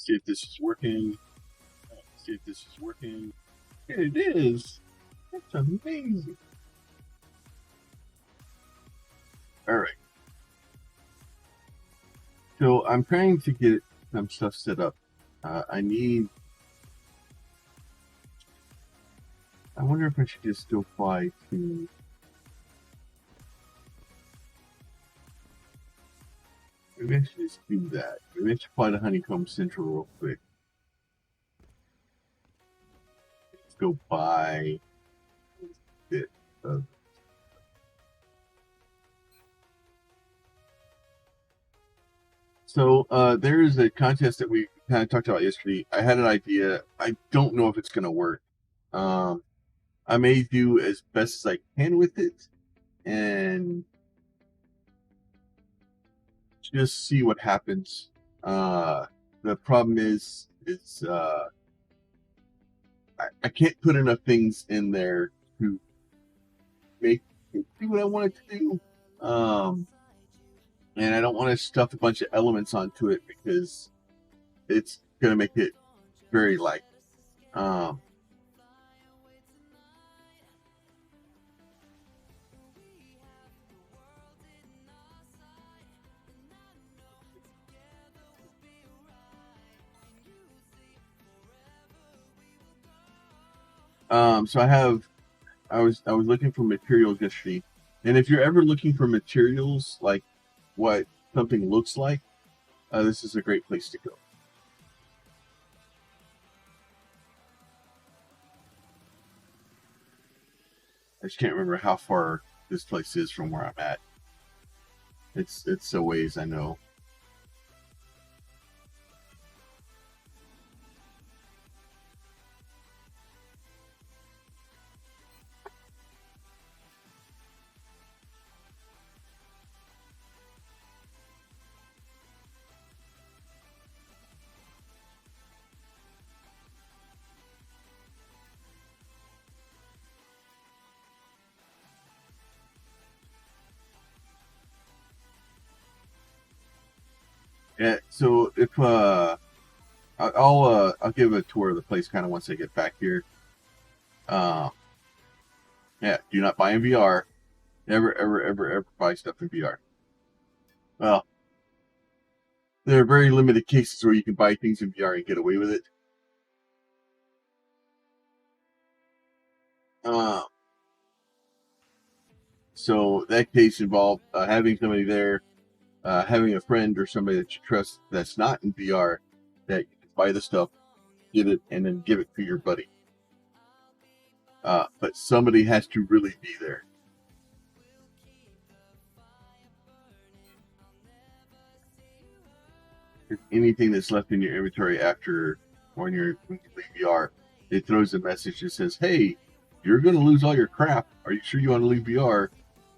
see if this is working. See if this is working. It is. That's amazing. All right. So I'm trying to get some stuff set up. I wonder if I should just go fly to. Maybe I should just do that. Maybe I should fly to Honeycomb Central real quick. Let's go buy a bit of. So there is a contest that we kind of talked about yesterday. I had an idea. I don't know if it's going to work. I may do as best as I can with it and just see what happens. The problem is I can't put enough things in there to make it do what I want it to do. And I don't want to stuff a bunch of elements onto it because it's going to make it very light. So I was looking for materials yesterday, and if you're ever looking for materials like what something looks like, this is a great place to go. I just can't remember how far this place is from where I'm at. It's a ways, I know. Yeah, so if I'll give a tour of the place kind of once I get back here. Yeah, do not buy in VR. Ever buy stuff in VR. Well, there are very limited cases where you can buy things in VR and get away with it. So that case involved having somebody there, having a friend or somebody that you trust that's not in VR, that you can buy the stuff, get it, and then give it to your buddy. But somebody has to really be there. If anything that's left in your inventory after when you leave VR, it throws a message that says, "Hey, you're going to lose all your crap. Are you sure you want to leave VR?"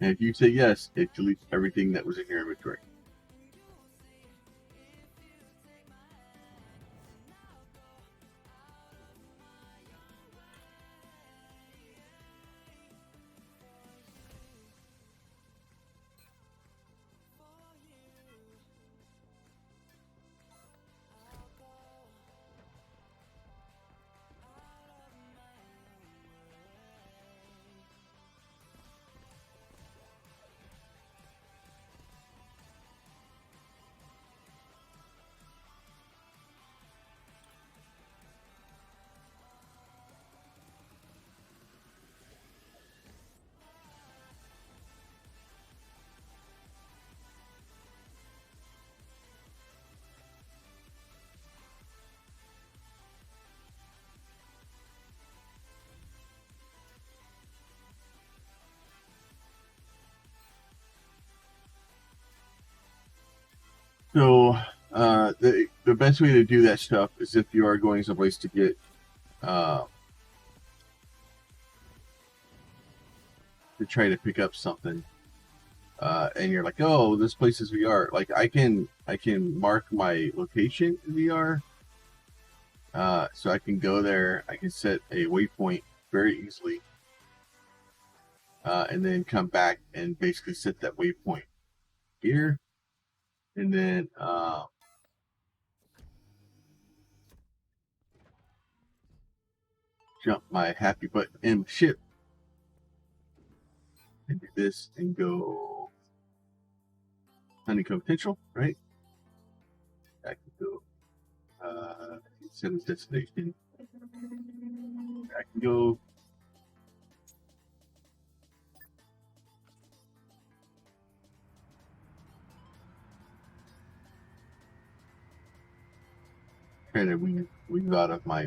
And if you say yes, it deletes everything that was in your inventory. So the best way to do that stuff is if you are going someplace to get to try to pick up something, and you're like, oh, this place is VR. Like I can mark my location in VR, so I can go there. I can set a waypoint very easily, and then come back and basically set that waypoint here, and then jump my happy button in the ship and do this and go honeycomb potential, right? I can go set as destination. I can go trying to weave out of my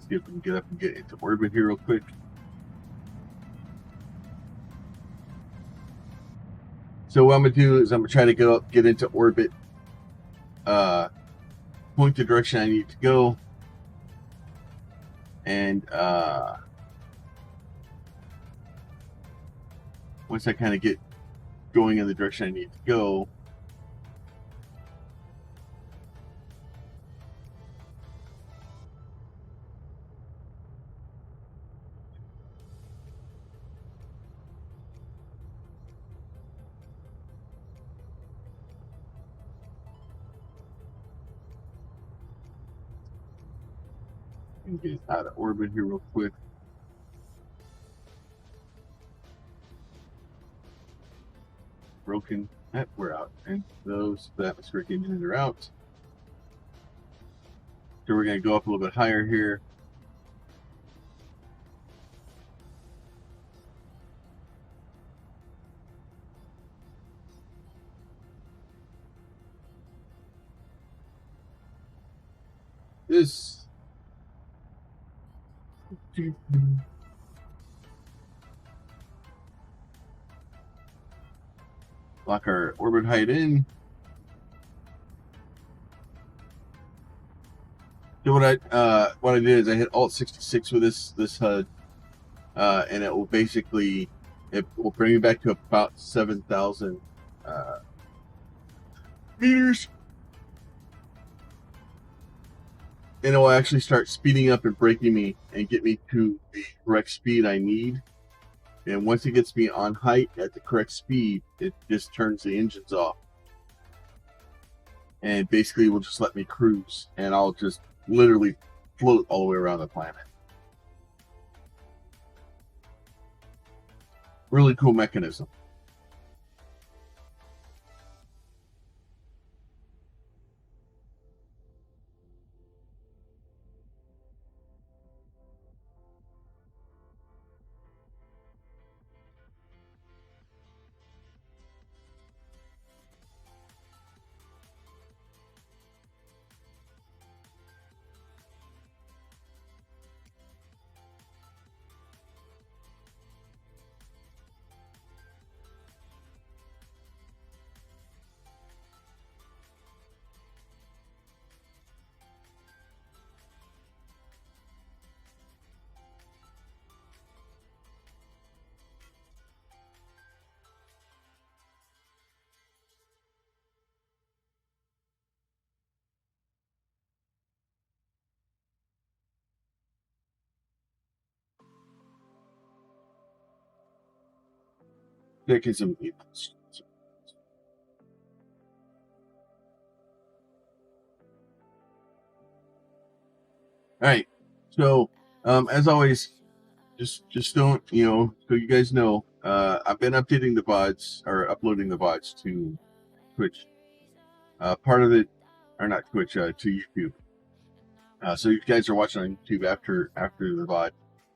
see if we can get up and get into orbit here real quick. So what I'm gonna do is I'm gonna try to get into orbit, point the direction I need to go, and once I kind of get going in the direction I need to go, and get out of orbit here real quick. Broken. We're out, and those the atmospheric engines are out. So we're going to go up a little bit higher here. This lock our orbit height in. So what I did is I hit Alt 66 with this HUD, and it will basically bring me back to about 7,000 meters, and it will actually start speeding up and braking me and get me to the correct speed I need. And once it gets me on height at the correct speed, it just turns the engines off, and basically will just let me cruise, and I'll just literally float all the way around the planet. Really cool mechanism. Taking some. All right. So, as always, just don't, so you guys know, I've been updating the VODs or uploading the VODs to Twitch. Part of it, or not Twitch, to YouTube. So you guys are watching on YouTube after the VOD.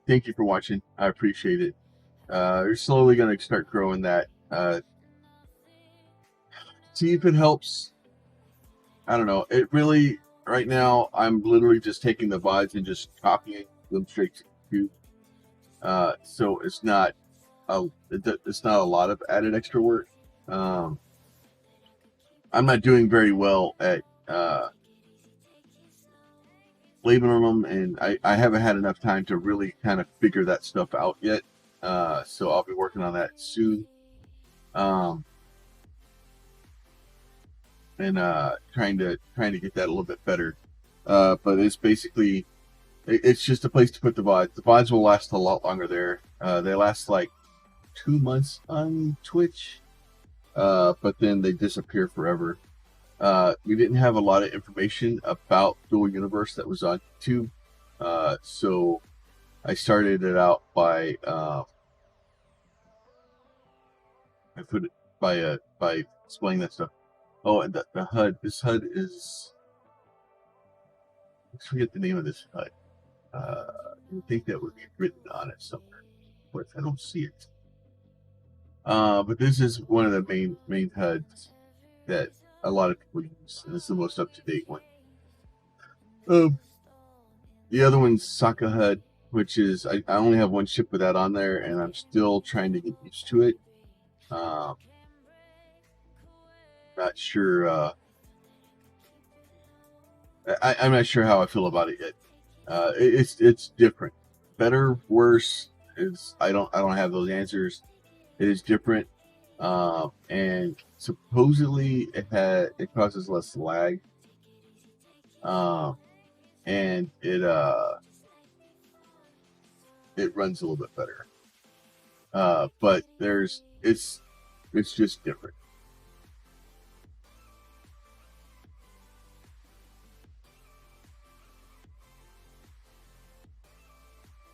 Thank you for watching. I appreciate it. We're slowly going to start growing that. See if it helps. I don't know. It really, right now, I'm literally just taking the VODs and just copying them straight to YouTube. So it's not a lot of added extra work. I'm not doing very well at labeling them, and I haven't had enough time to really kind of figure that stuff out yet. So I'll be working on that soon. And trying to get that a little bit better. But it's basically it's just a place to put the VODs. The VODs will last a lot longer there. They last like 2 months on Twitch, but then they disappear forever. We didn't have a lot of information about Dual Universe that was on YouTube, so I started it out by I put it by explaining that stuff. Oh, and the HUD. This HUD is, I forget the name of this HUD. I think that would be written on it somewhere, but I don't see it. But this is one of the main HUDs that a lot of people use, and it's the most up to date one. The other one's Saka HUD, which is I only have one ship with that on there, and I'm still trying to get used to it. Not sure. I'm not sure how I feel about it yet. It's different, better, worse. I don't have those answers. It is different, and supposedly it causes less lag, and it runs a little bit better. But it's just different.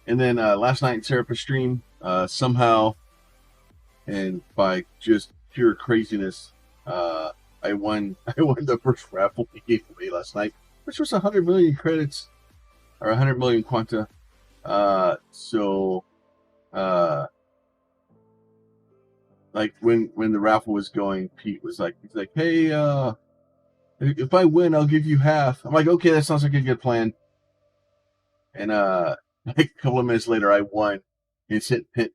And then last night in Serapis stream, somehow, and by just pure craziness, I won the first raffle we gave away last night, which was 100 million credits or 100 million quanta. So like when the raffle was going, Pete was like, he's like, hey, if I win, I'll give you half. I'm like, okay, that sounds like a good plan. And like a couple of minutes later, I won and sent Pete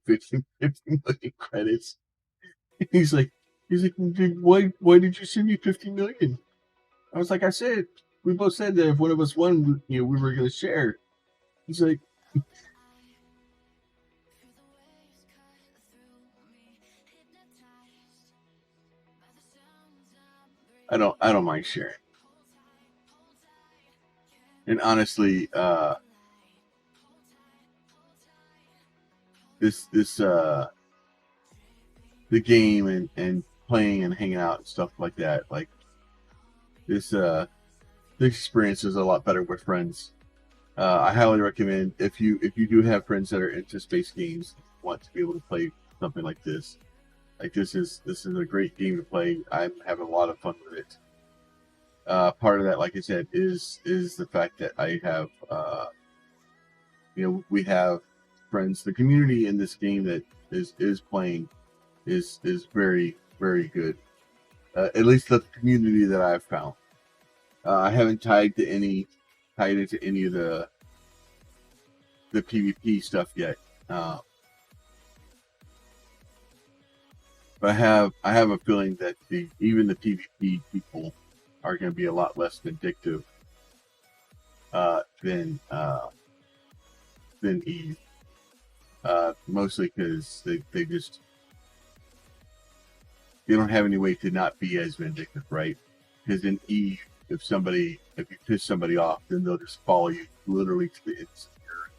50 million credits. He's like, why did you send me 50 million? I was like, I said, we both said that if one of us won, we were going to share. He's like, I don't mind sharing. And honestly, the game and playing and hanging out and stuff like that, like the experience is a lot better with friends. I highly recommend if you do have friends that are into space games, want to be able to play something like this. Like this is a great game to play. I'm having a lot of fun with it. Part of that, like I said, is the fact that I have we have friends. The community in this game that is playing is very, very good. At least the community that I've found. I haven't tied into any of the PvP stuff yet. But I have a feeling that even the PvP people are going to be a lot less vindictive than Eve. Mostly because they don't have any way to not be as vindictive, right? Because in Eve, if you piss somebody off, then they'll just follow you literally to the insecure.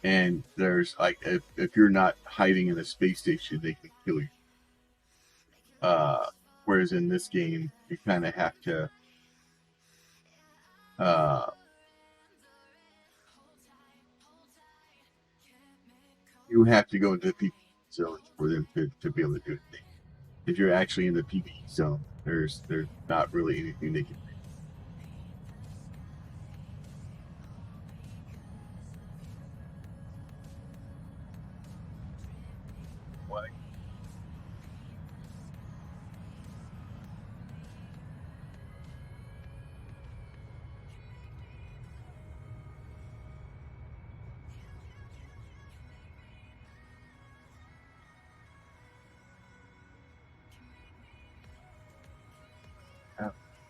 And there's like if you're not hiding in a space station, they can kill you. Whereas in this game, you kind of have to go into the PvE zone for them to be able to do anything. If you're actually in the PvE zone, there's not really anything they can do. Why?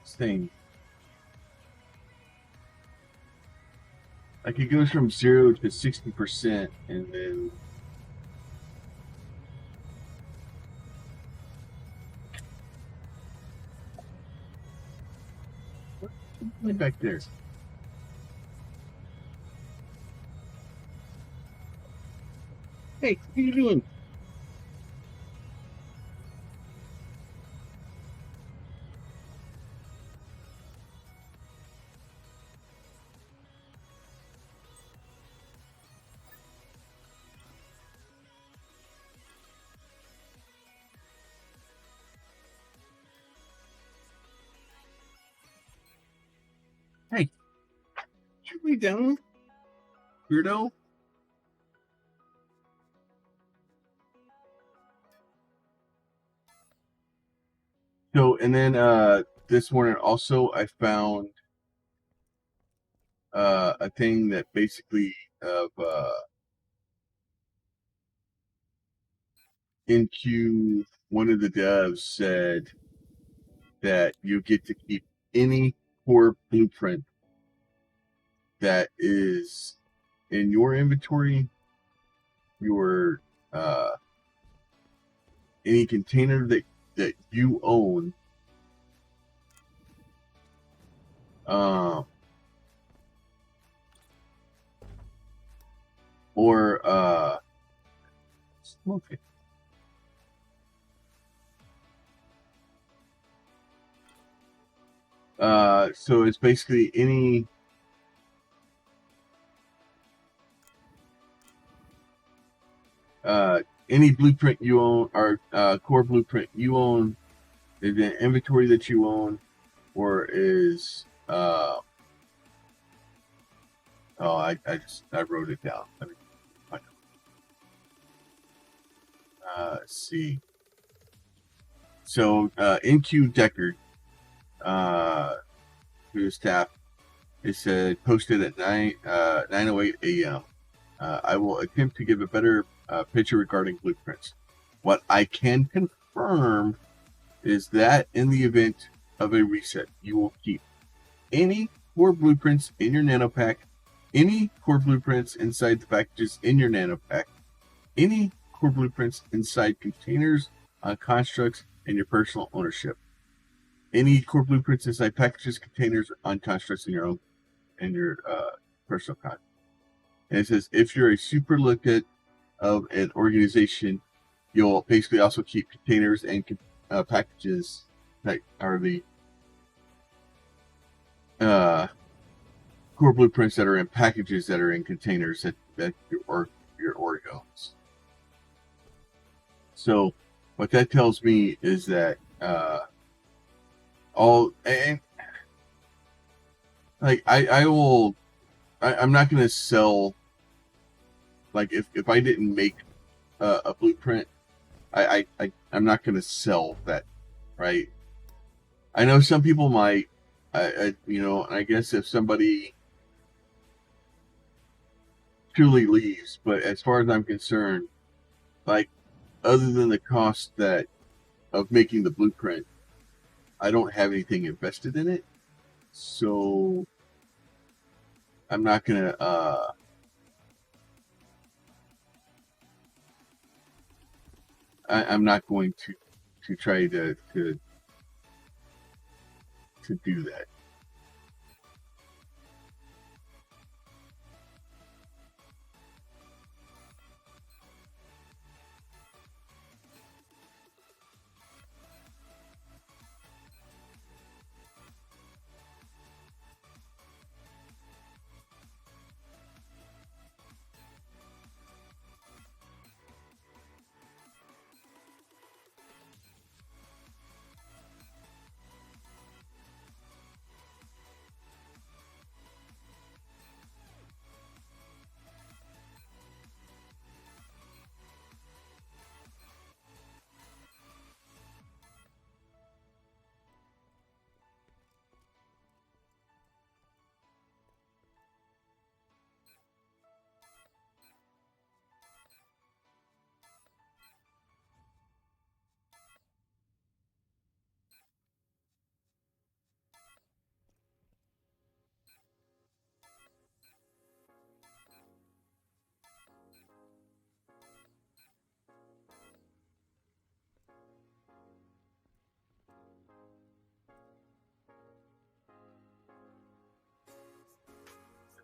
This thing. Like it goes from 0 to 60%, and then what's back there? Hey, what are you doing? Hey, shoot me down, weirdo. So, and then this morning also I found a thing that basically of NQ, one of the devs said that you get to keep any core blueprint that is in your inventory, your any container that you own, or okay. So it's basically any blueprint you own, or core blueprint you own, is an inventory that you own, or is I wrote it down. Let me find it. Let's see. So NQ Deckard, whose staff, it said posted at 9:08 a.m. I will attempt to give a better picture regarding blueprints. What I can confirm is that in the event of a reset, you will keep any core blueprints in your nano pack, any core blueprints inside the packages in your nano pack, any core blueprints inside containers on constructs in your personal ownership, any core blueprints inside packages, containers on constructs in your own and your personal con. And it says if you're a super lookout of an organization, you'll basically also keep containers and packages that are the core blueprints that are in packages that are in containers that your org owns. So what that tells me is that all and like I'm not going to sell, like if I didn't make a blueprint, I'm not going to sell that, right? I know some people might, I guess if somebody truly leaves, but as far as I'm concerned, like other than the cost of making the blueprint, I don't have anything invested in it, so I'm not gonna I'm not going to try to do that.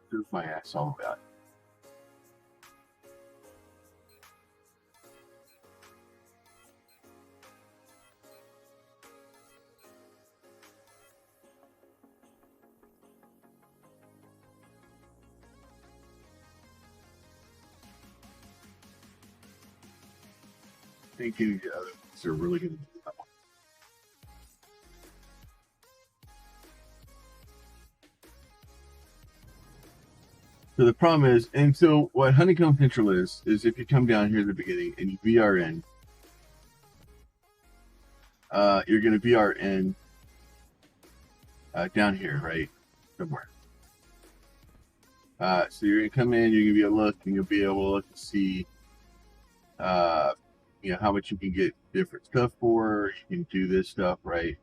prove my ass all about it. Thank you. The other ones are really good. So the problem is, and so what Honeycomb Central is if you come down here at the beginning and you VR in, you're going to VR in down here, right? Somewhere. So you're going to come in, you're going to be able to look, and you'll be able to look and see, how much you can get different stuff for. You can do this stuff, right?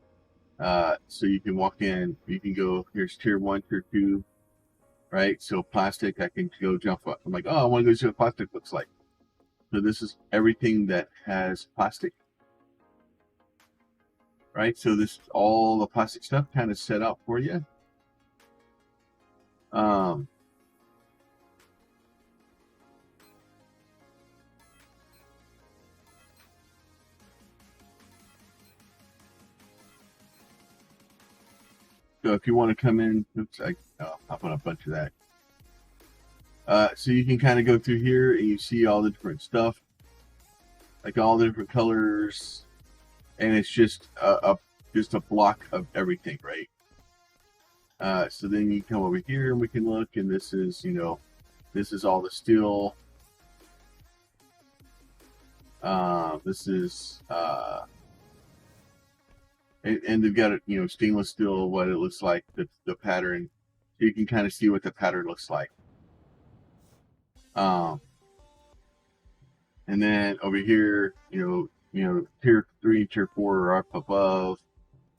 So you can walk in, you can go, here's tier 1, tier 2, right? So plastic, I can go jump up. I'm like, oh, I want to go see what plastic looks like. So this is everything that has plastic, right? So this all the plastic stuff kind of set out for you. So if you want to come in, oops, I'll put a bunch of that. So you can kind of go through here and you see all the different stuff, like all the different colors, and it's just a block of everything, right? So then you come over here and we can look, and this is this is all the steel. This is and they've got stainless steel, what it looks like, the pattern. So you can kind of see what the pattern looks like. And then over here, tier 3, tier 4 are up above.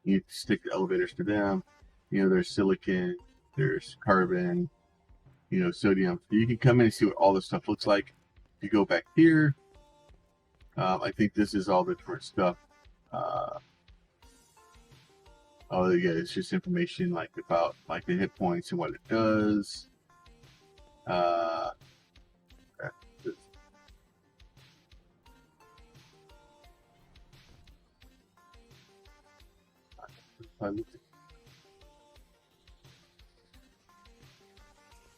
You stick the elevators to them. There's silicon, there's carbon, sodium. So you can come in and see what all this stuff looks like. If you go back here, I think this is all the different stuff. Yeah, it's just information about the hit points and what it does.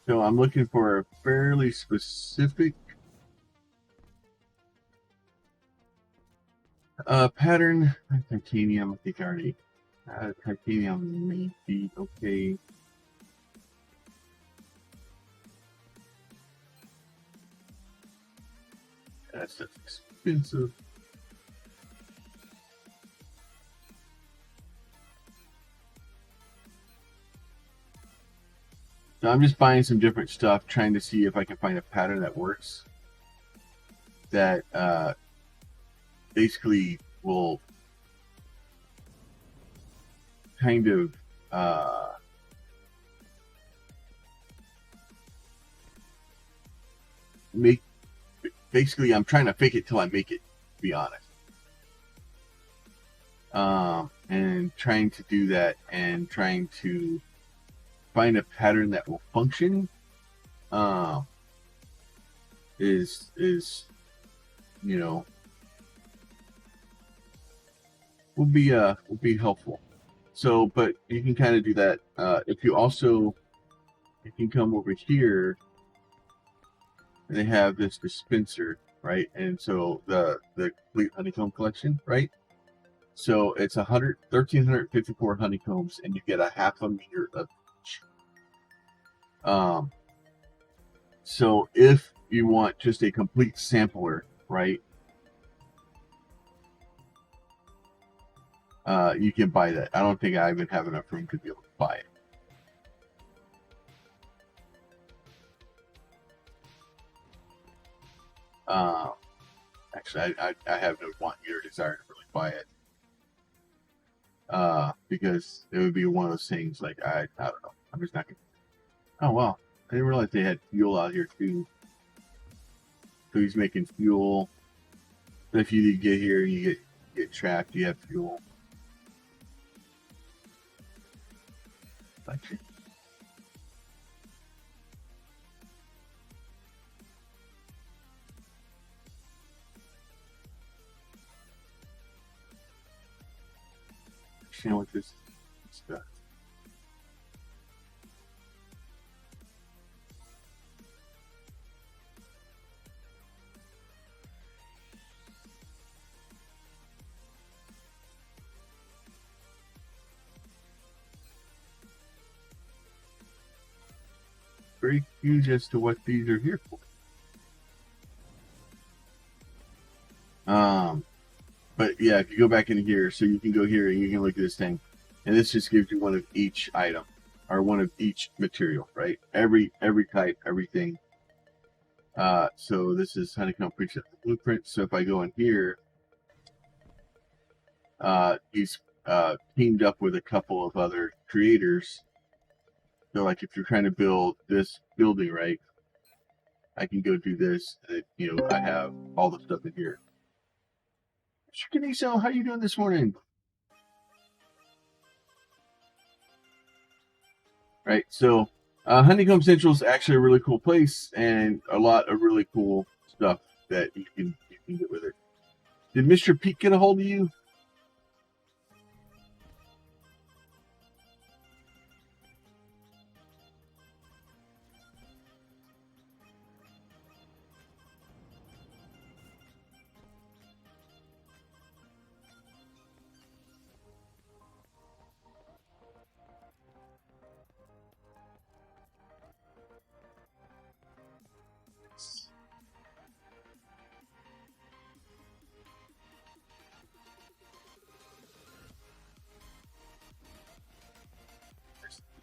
So I'm looking for a fairly specific pattern. Titanium, I think I already. Titanium may be okay. That's expensive. So I'm just buying some different stuff, trying to see if I can find a pattern that works. That basically will kind of make. Basically, I'm trying to fake it till I make it, to be honest. And trying to do that and trying to find a pattern that will function is will be helpful. So, but you can kind of do that. If you can come over here, and they have this dispenser, right? And so the complete honeycomb collection, right? So it's 1,354 honeycombs, and you get a half a meter of each. So if you want just a complete sampler, right? You can buy that. I don't think I even have enough room to be able to buy it. Actually, I have no want or desire to really buy it. Because it would be one of those things like I don't know. I'm just not gonna. Oh wow, I didn't realize they had fuel out here too. So he's making fuel. If you get here and you get trapped, you have fuel. understand what this stuff. Very confused as to what these are here for. But yeah, if you go back in here, so you can go here and you can look at this thing, and this just gives you one of each item, or one of each material, right? Every type, everything. So this is honeycomb preset blueprint. So if I go in here, he's teamed up with a couple of other creators. So like if you're trying to build this building, right, I can go do this, and you know, I have all the stuff in here. Shikiniso, how you doing this morning? Right, so Honeycomb Central is actually a really cool place, and a lot of really cool stuff that you can get with it. Did Mr. Pete get a hold of you?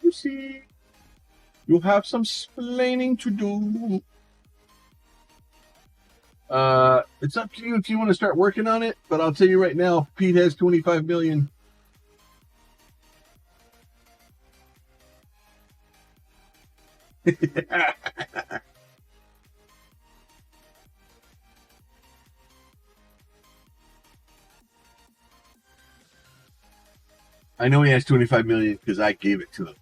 You see, you'll have some splaining to do. It's up to you if you want to start working on it, but I'll tell you right now, Pete has 25 million. I know he has 25 million because I gave it to him.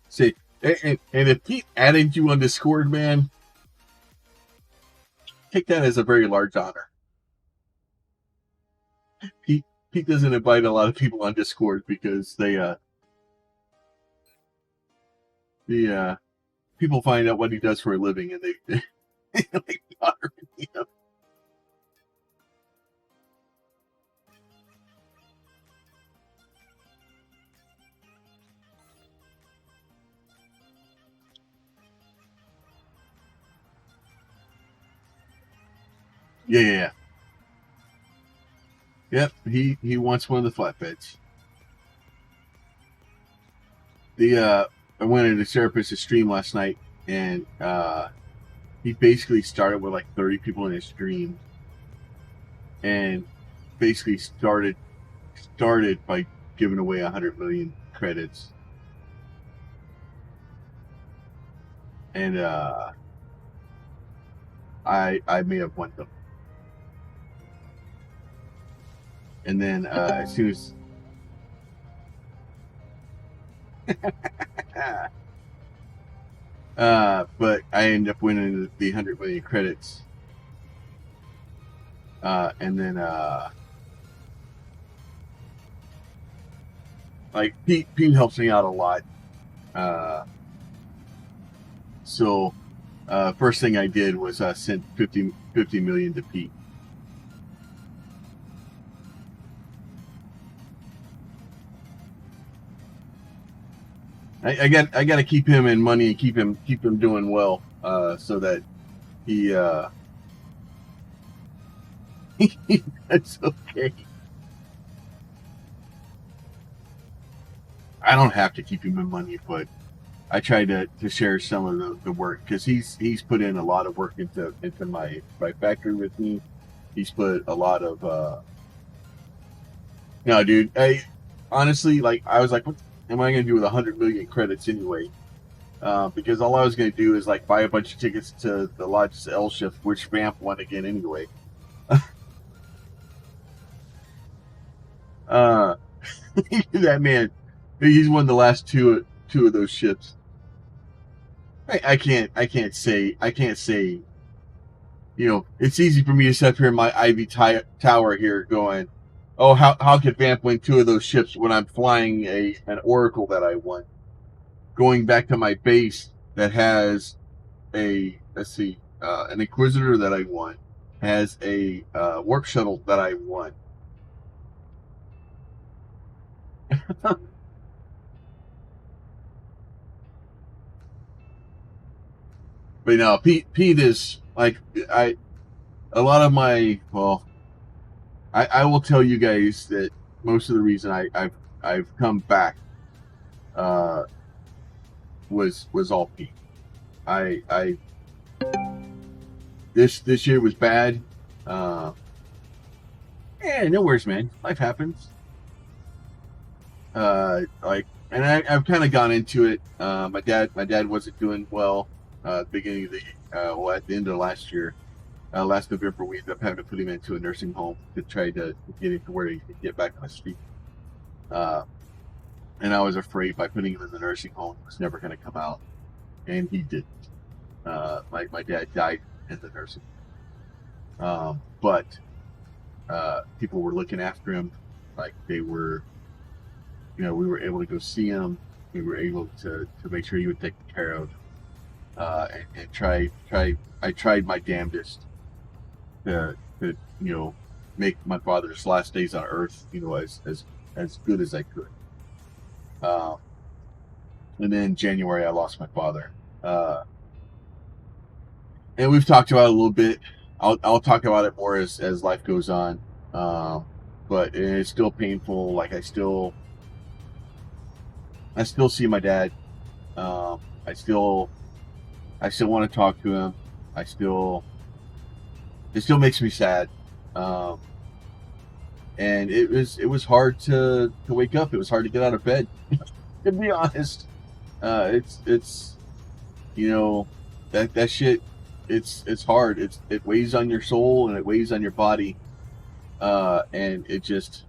See, and if Pete added you on Discord, man, take that as a very large honor. Pete doesn't invite a lot of people on Discord because the people find out what he does for a living and they like honor him. Yeah. Yep, he wants one of the flatbeds. I went into Serapis' stream last night, and he basically started with like 30 people in his stream, and basically started by giving away 100 million credits, and I may have won them. And then as soon as but I ended up winning the 100 million credits, and then like Pete helps me out a lot. So first thing I did was sent 50 million to Pete. I got to keep him in money and keep him doing well, so that he that's okay. I don't have to keep him in money, but I try to share some of the work because he's put in a lot of work into my factory with me. He's put a lot of no, dude. Honestly, like I was like, what am I going to do with 100 million credits anyway? Because all I was going to do is like buy a bunch of tickets to the Lodge's L shift, which Vamp won again anyway. That man, he's won the last two of those ships. I can't say it's easy for me to sit up here in my Ivy tower here going, oh, how could Vamp win 2 of those ships when I'm flying an Oracle that I won? Going back to my base that has an Inquisitor that I won, has a Warp Shuttle that I won. But no, Pete is like a lot of my I will tell you guys that most of the reason I've come back was all Pete. I this year was bad. No worries, man. Life happens. And I've kind of gone into it. My dad wasn't doing well. Beginning of at the end of last year, last November, we ended up having to put him into a nursing home to try to get him to where he could get back on his feet. And I was afraid by putting him in the nursing home, he was never going to come out, and he didn't. My dad died in the nursing home, but people were looking after him, like they were. We were able to go see him. We were able to make sure he was taken care of. I tried my damnedest to make my father's last days on earth, as good as I could. And then in January, I lost my father. And we've talked about it a little bit. I'll talk about it more as life goes on. But it's still painful. Like I still see my dad. I still want to talk to him. It still makes me sad. And it was hard to wake up. It was hard to get out of bed. To be honest, it's that shit. It's hard. It weighs on your soul and it weighs on your body. And it just,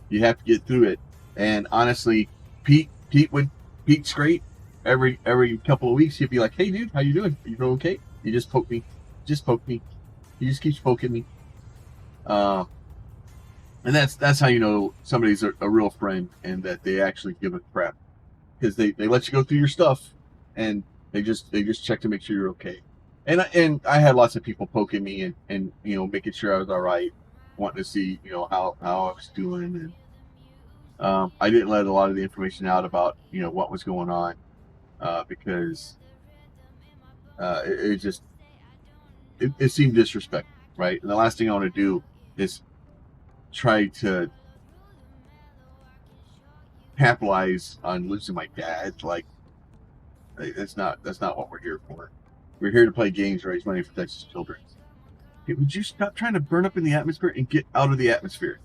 you have to get through it. And honestly, Pete's great. Every couple of weeks, he'd be like, "Hey, dude, how you doing? You doing okay? You just poke me. Just poke me. He just keeps poking me." And that's how you know somebody's a real friend and that they actually give a crap, because they let you go through your stuff and they just check to make sure you're okay. And I had lots of people poking me and making sure I was all right, wanting to see how I was doing, and I didn't let a lot of the information out about what was going on. Because it seemed disrespectful, right? And the last thing I want to do is try to capitalize on losing my dad. Like that's not what we're here for. We're here to play games, raise money for Texas children. Hey, would you stop trying to burn up in the atmosphere and get out of the atmosphere?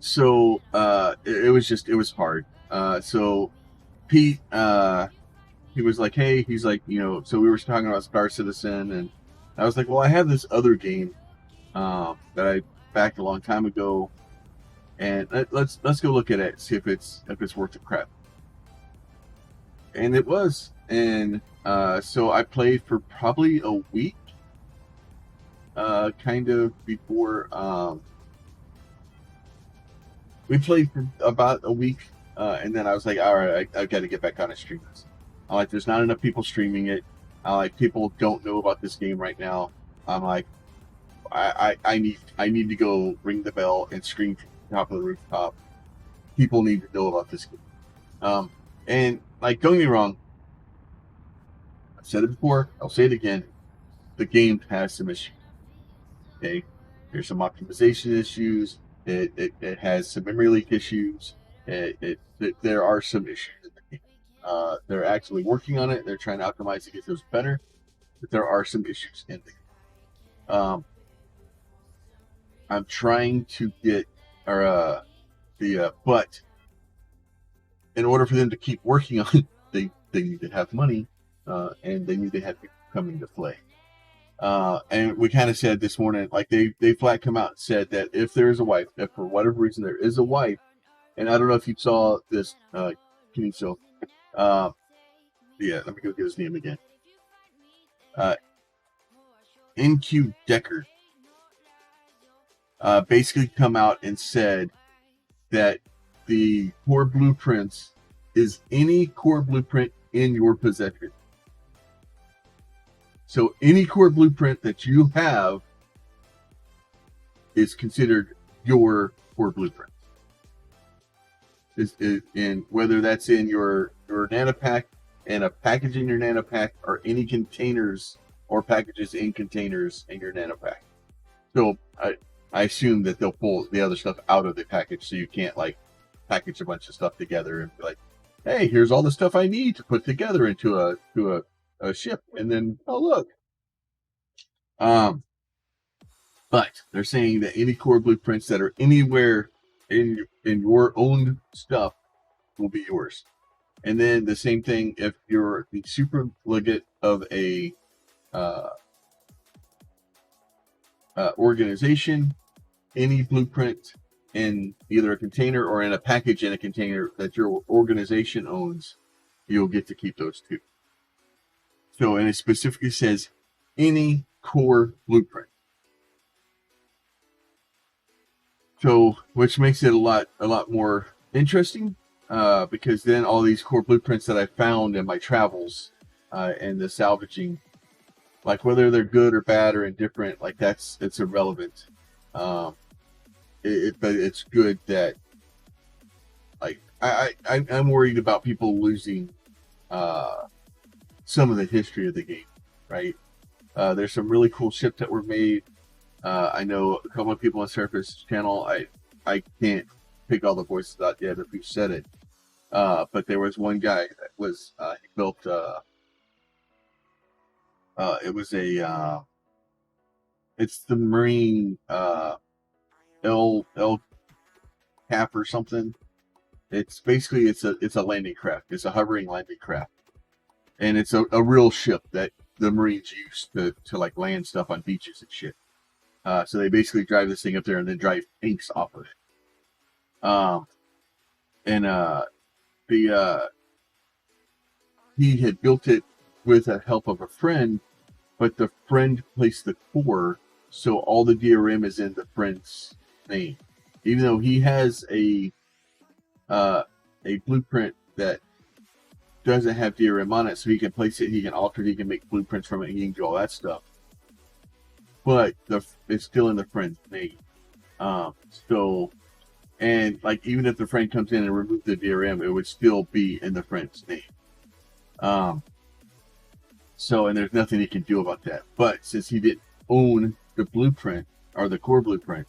So it was hard. So Pete, he was like, hey, he's like, so we were talking about Star Citizen, and I was like, well, I have this other game, that I backed a long time ago, and let's go look at it, see if it's worth the crap. And it was, and so I played for probably a week, kind of before. We played for about a week, and then I was like, all right, I've got to get back on and stream this. I'm like, there's not enough people streaming it. I'm like, people don't know about this game right now. I'm like, I need to go ring the bell and scream from the top of the rooftop. People need to know about this game. And like, don't get me wrong. I've said it before. I'll say it again. The game has some issues. Okay, there's some optimization issues. It has some memory leak issues. There are some issues in the game. They're actually working on it. They're trying to optimize to get those better, but there are some issues in the game. I'm trying to get but in order for them to keep working on it, they need to have money, and they need to have people coming to play. And we kind of said this morning, like they flat come out and said that if there is a wipe, if for whatever reason there is a wipe, And I don't know if you saw this, Kiniso. Uh, yeah, let me go get his name again. NQ Decker basically come out and said that the core blueprints is any core blueprint in your possession. So any core blueprint that you have is considered your core blueprint. And whether that's in your nanopack and a package in your nanopack, or any containers or packages in containers in your nanopack. So I assume that they'll pull the other stuff out of the package, so you can't like package a bunch of stuff together and be like, hey, here's all the stuff I need to put together into a ship, and then oh look. But they're saying that any core blueprints that are anywhere in your own stuff will be yours. And then the same thing if you're the superlegate of a organization, any blueprint in either a container or in a package in a container that your organization owns, you'll get to keep those too. So, and it specifically says any core blueprint. So, which makes it a lot more interesting, because then all these core blueprints that I found in my travels and the salvaging, like whether they're good or bad or indifferent, like it's irrelevant. But it's good that, like, I'm worried about people losing some of the history of the game, right? There's some really cool ships that were made. I know a couple of people on Surface channel. I can't pick all the voices out yet if you said it. But there was one guy that was he built. It was it's the Marine L cap or something. It's basically it's a landing craft. It's a hovering landing craft, and it's a real ship that the Marines use to like land stuff on beaches and shit. So they basically drive this thing up there and then drive tanks off of it. He had built it with the help of a friend, but the friend placed the core, so all the DRM is in the friend's name, even though he has a blueprint that doesn't have DRM on it, so he can place it, he can alter it, he can make blueprints from it, he can do all that stuff. But it's still in the friend's name. So, and like even if the friend comes in and removes the DRM, it would still be in the friend's name. So, and there's nothing he can do about that. But since he didn't own the blueprint or the core blueprint,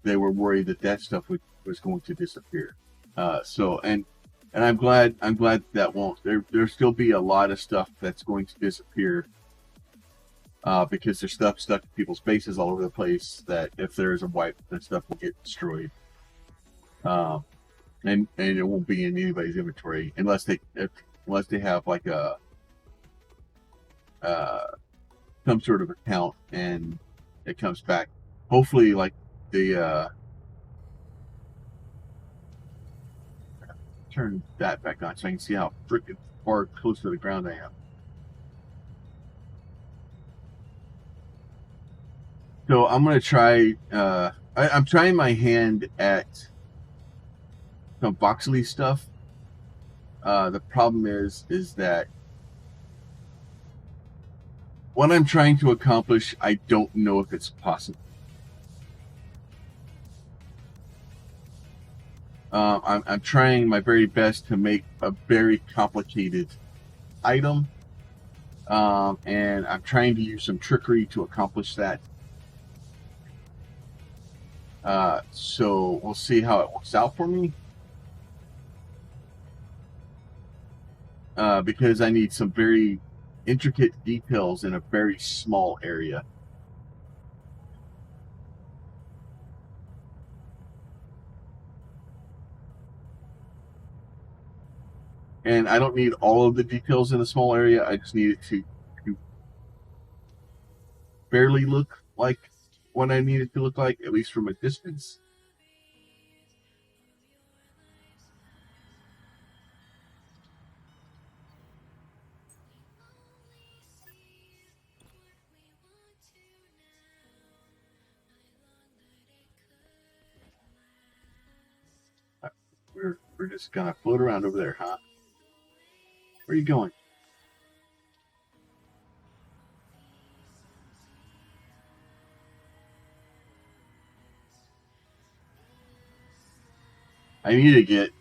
they were worried that stuff was going to disappear. And I'm glad that won't. There'll still be a lot of stuff that's going to disappear. Because there's stuff stuck in people's bases all over the place that if there's a wipe, that stuff will get destroyed. And it won't be in anybody's inventory unless they have like some sort of account and it comes back. Hopefully, like the turn that back on so I can see how freaking far close to the ground I am. So I'm gonna try. I'm trying my hand at some voxely stuff. The problem is that what I'm trying to accomplish, I don't know if it's possible. I'm trying my very best to make a very complicated item, and I'm trying to use some trickery to accomplish that. So we'll see how it works out for me. Because I need some very intricate details in a very small area. And I don't need all of the details in a small area. I just need it to barely look like what I need it to look like, at least from a distance. We're just gonna float around over there, huh? Where are you going? I need to get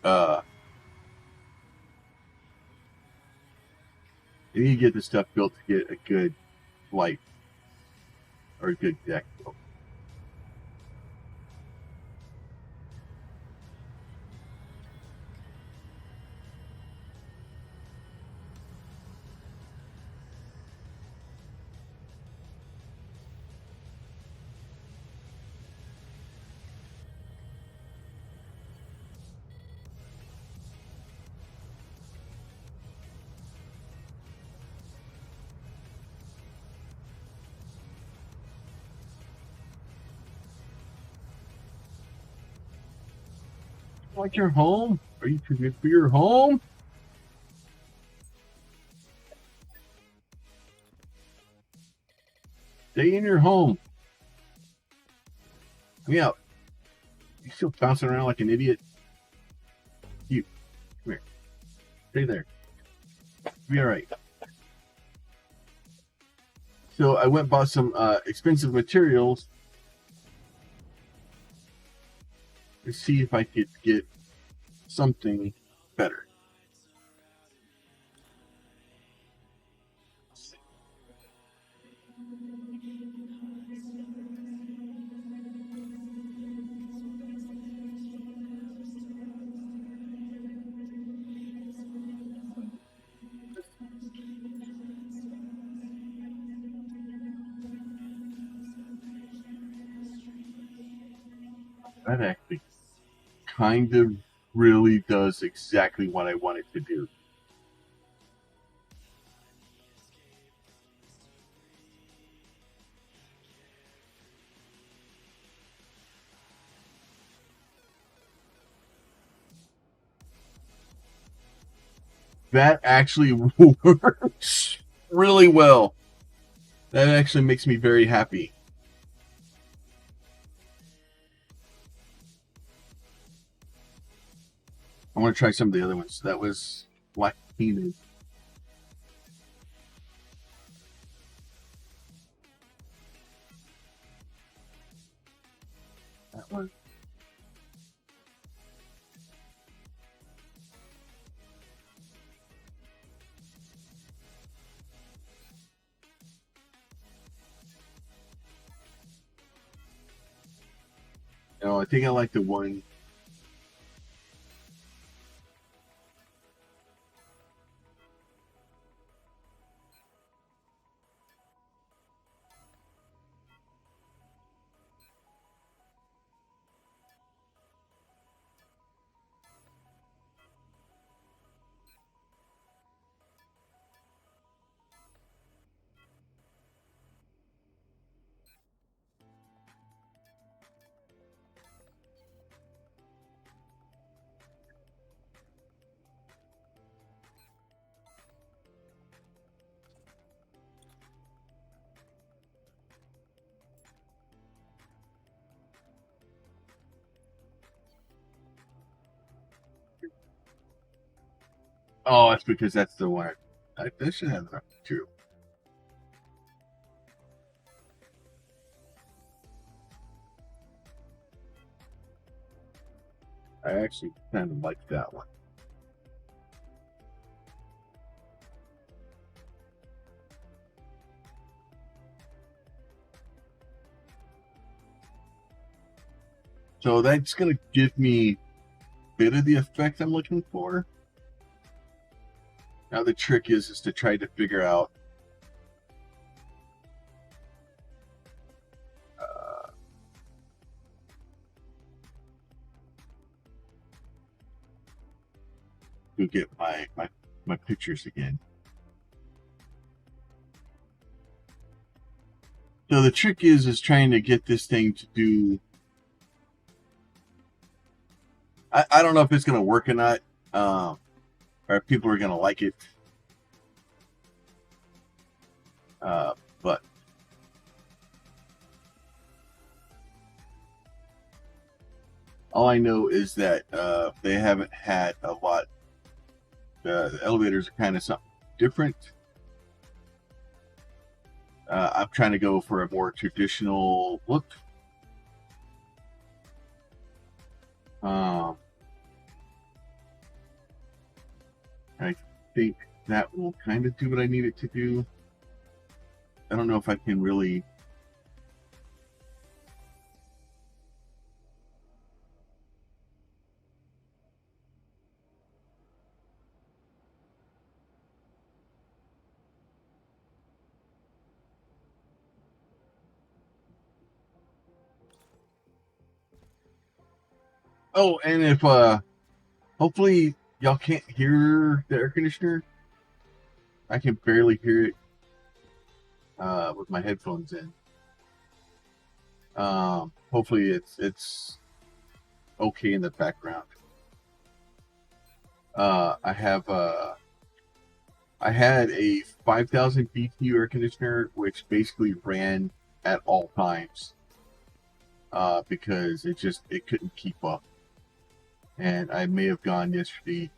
this stuff built to get a good flight or a good deck built. Like your home? Are you too good for your home? Stay in your home. Come out. You still bouncing around like an idiot? You, come here. Stay there. Be all right. So I went and bought some expensive materials to see if I could get something better. That actually kind of really does exactly what I wanted to do. That actually works really well. That actually makes me very happy. I want to try some of the other ones. That was black painted. That one. No, I think I like the one. Oh, it's because that's the one. I should have enough too. I actually kind of like that one. So that's going to give me a bit of the effect I'm looking for. Now the trick is to try to figure out to get my pictures again. So the trick is trying to get this thing to do. I don't know if it's going to work or not, or if people are going to like it. But All I know is that they haven't had a lot. The elevators are kind of something different. I'm trying to go for a more traditional look. I think that will kind of do what I need it to do. I don't know if I can really. Oh, and if hopefully y'all can't hear the air conditioner. I can barely hear it with my headphones in. Hopefully it's okay in the background. I have I had a 5,000 BTU air conditioner, which basically ran at all times because it couldn't keep up. And I may have gone yesterday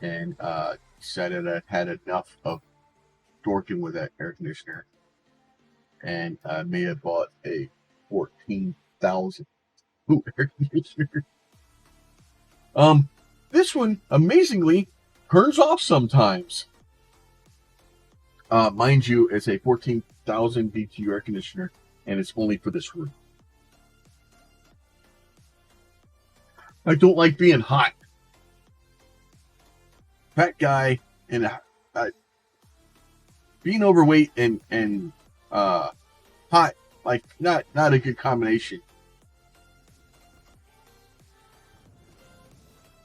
and decided I had enough of dorking with that air conditioner, and I may have bought a 14,000 air conditioner. This one amazingly turns off sometimes. Mind you, it's a 14,000 BTU air conditioner, and it's only for this room. I don't like being hot. Fat guy and being overweight and hot, like not a good combination.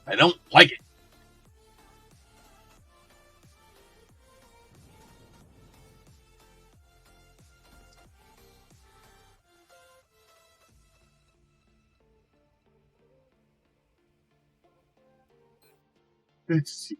I don't like it. Let's see.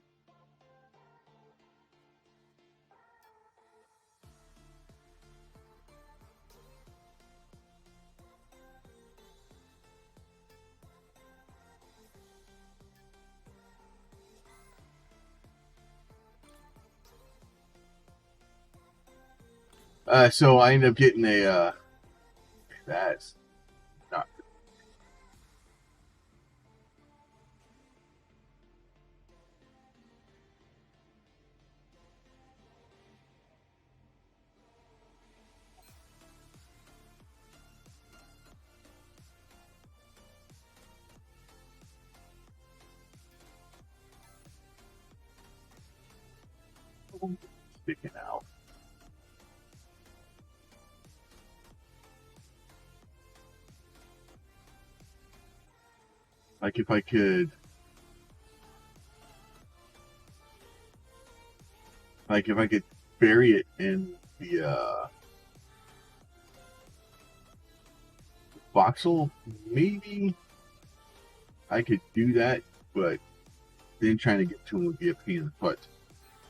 So I ended up getting a that's not sticking out. Like if I could, bury it in the voxel, maybe I could do that, but then trying to get to it would be a pain in the butt.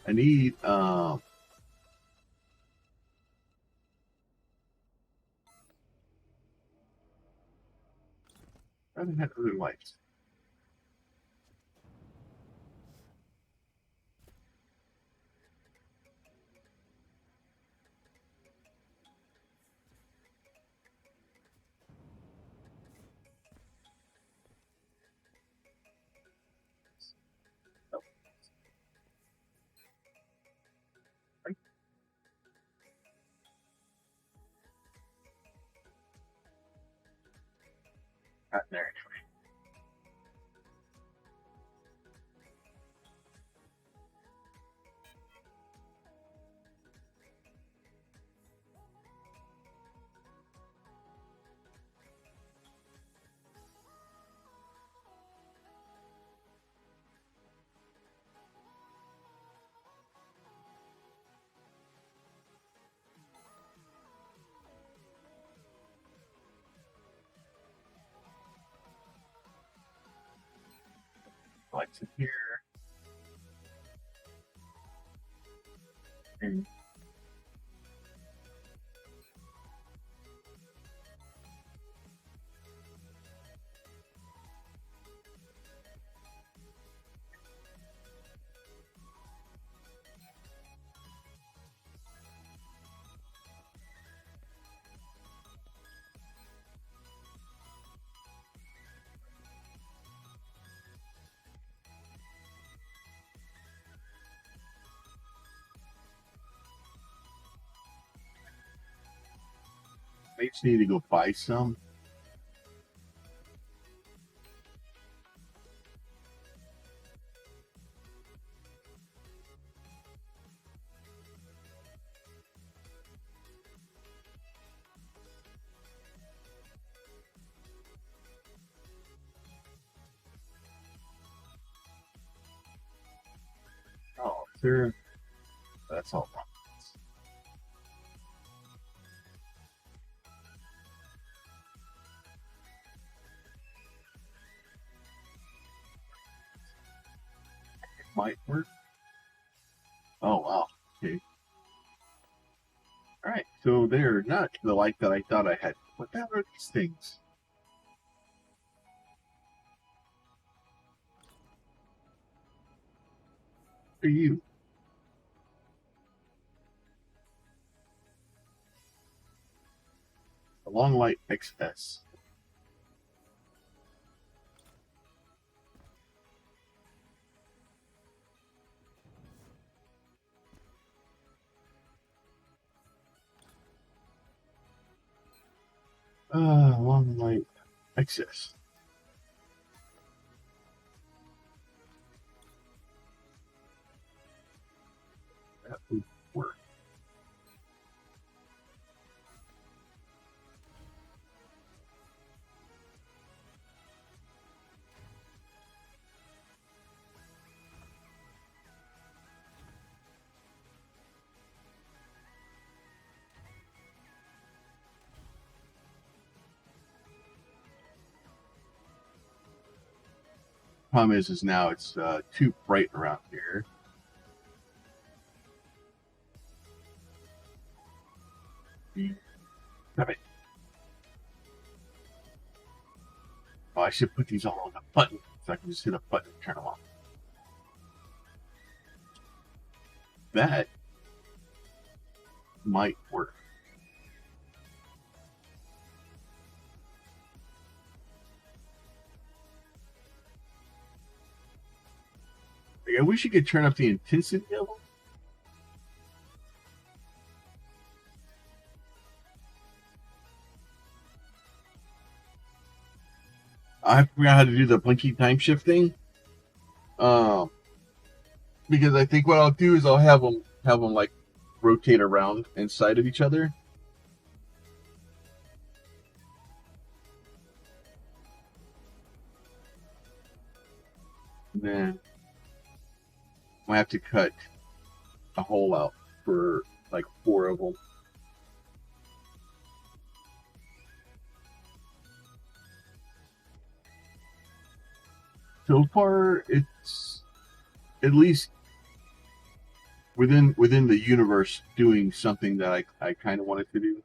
I need I haven't had other lights. Right? Not there. Lights in here. And I just need to go buy some. Oh, sure. That's all wrong. It might work. Oh, wow. Okay. Alright, so they're not the light that I thought I had. What the hell are these things? What are you? A long light XS. Long light XS. That would work. Problem is now it's too bright around here. Grab it. Oh, I should put these all on a button so I can just hit a button and turn them off. That might work. Like, I wish you could turn up the intensity level. I forgot how to do the blinky time shift thing. Because I think what I'll do is I'll have them like rotate around inside of each other. And then I have to cut a hole out for like 4 of them. So far, it's at least within the universe doing something that I kind of wanted to do.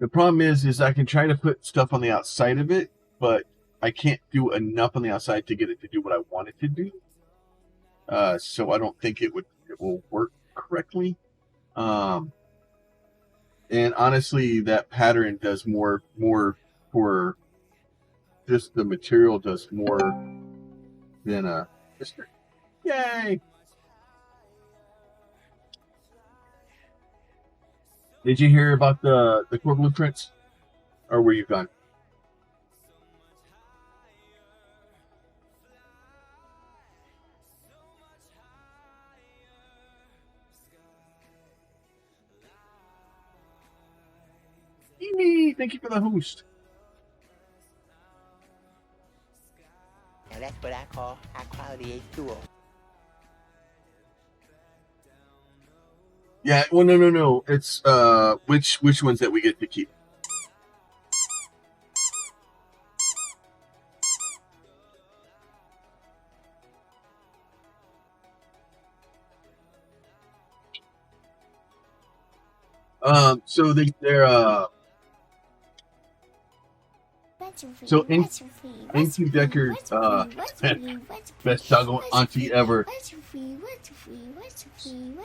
The problem is I can try to put stuff on the outside of it, but I can't do enough on the outside to get it to do what I want it to do. So I don't think it will work correctly. And honestly, that pattern does more for just the material does more than a history. Yay! Did you hear about the core blueprints, or were you gone? Yee, thank you for the host. Now that's what I call high quality H2O. Yeah, well, no. It's which ones that we get to keep. So they're so Into Decker best toggle auntie ever.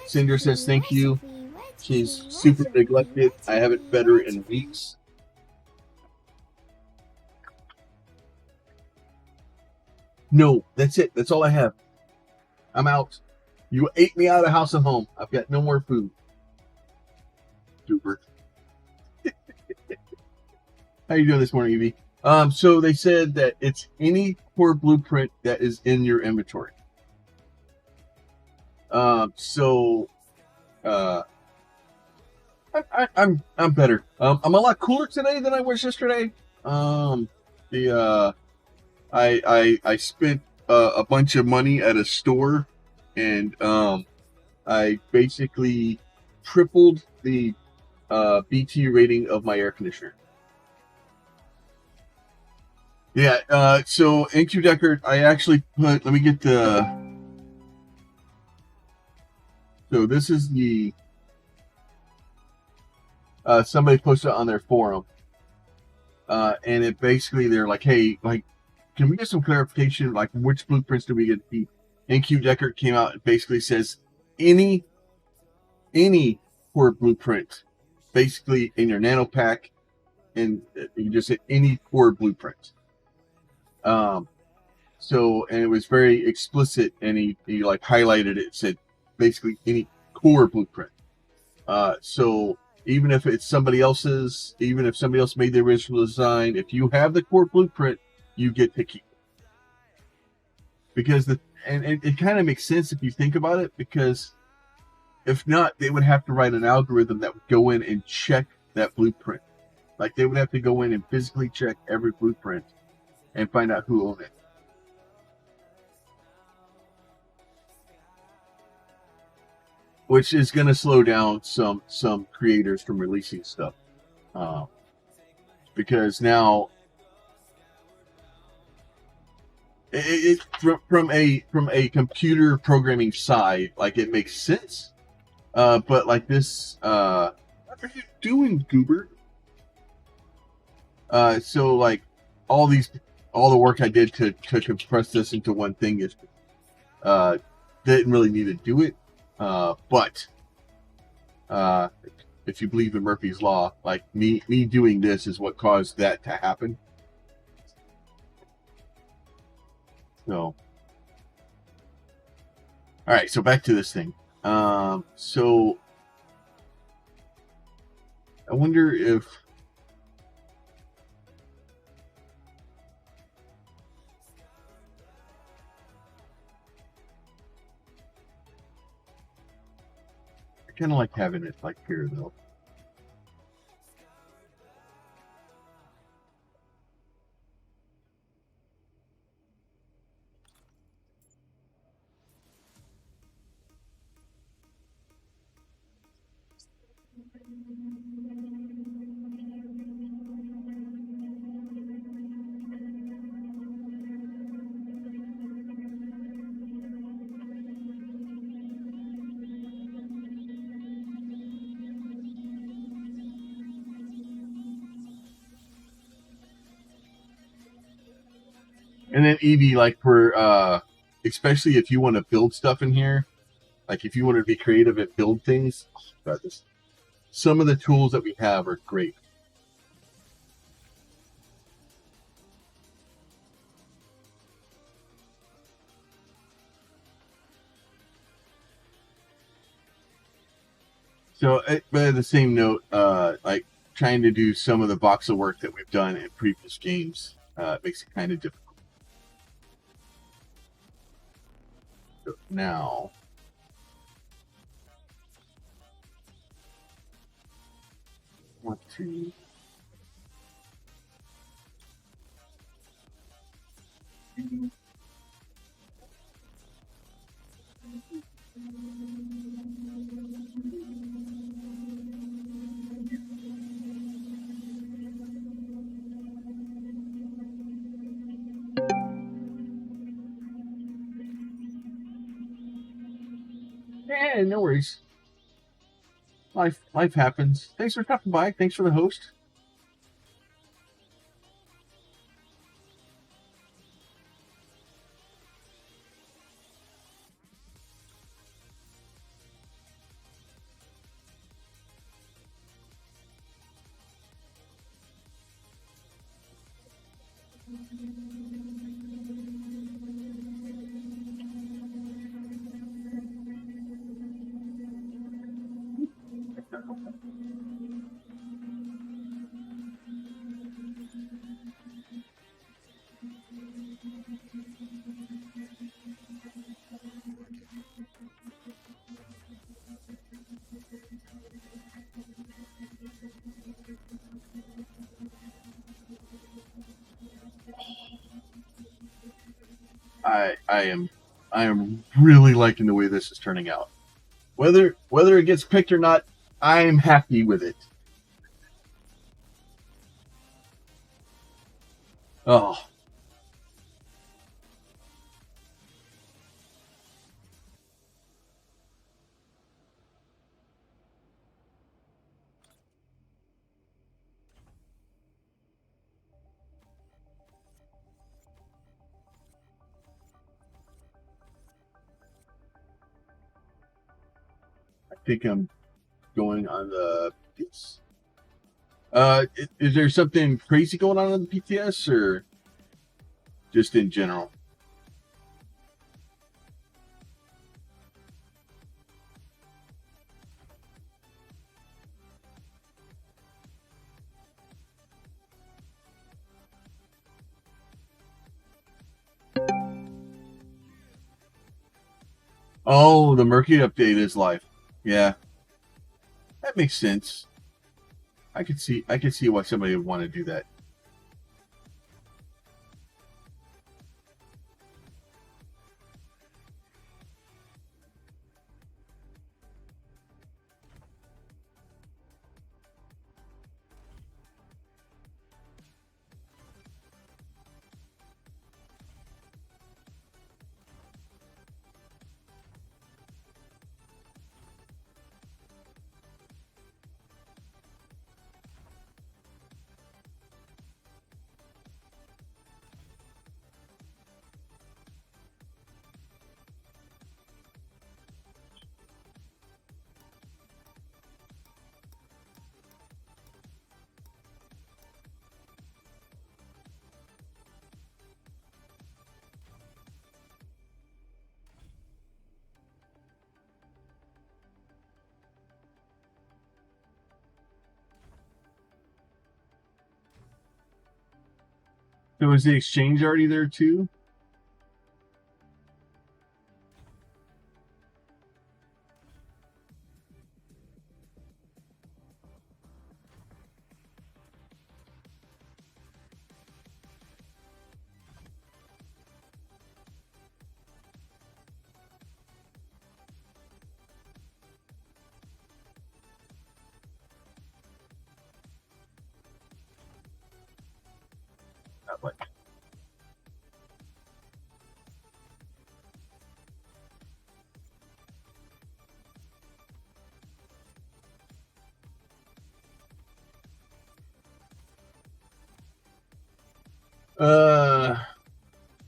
Cinder says thank you. She's super neglected. I haven't fed her in weeks. No, that's it. That's all I have. I'm out. You ate me out of house and home. I've got no more food. Super. How you doing this morning, Evie? So they said that it's any core blueprint that is in your inventory. So I'm better. I'm a lot cooler today than I was yesterday. The I spent a bunch of money at a store, and I basically tripled the BT rating of my air conditioner. Yeah. So NQ Deckard, I actually put. Let me get the. So this is the. Somebody posted it on their forum, and it basically they're like, hey, like, can we get some clarification? Like, which blueprints do we get to keep? NQ Deckard came out and basically says any core blueprint, basically in your nano pack, and you just hit any core blueprint. So, and it was very explicit, and he like highlighted it, said basically any core blueprint. So even if it's somebody else's, even if somebody else made the original design, if you have the core blueprint, you get to keep it. Because it kind of makes sense if you think about it, because if not, they would have to write an algorithm that would go in and check that blueprint. Like they would have to go in and physically check every blueprint and find out who owned it. Which is going to slow down some creators from releasing stuff, because now from a computer programming side, like it makes sense, but like this, what are you doing, Goober? So like all the work I did to compress this into one thing is didn't really need to do it. But if you believe in Murphy's Law, like me doing this is what caused that to happen. So, all right, so back to this thing. So I wonder if I kind of like having it like here though. And then Evie, like for especially if you want to build stuff in here, like if you want to be creative and build things, some of the tools that we have are great. So, but at the same note, like trying to do some of the voxel work that we've done in previous games makes it kind of difficult. So now, I want to. Yeah, no worries. Life happens. Thanks for stopping by. Thanks for the host. I am really liking the way this is turning out. Whether it gets picked or not, I'm happy with it. Oh, I think I'm going on the. Is there something crazy going on in the PTS or just in general? Oh, the Mercury update is live. Yeah, that makes sense. I could see why somebody would want to do that. So is the exchange already there too? Not like.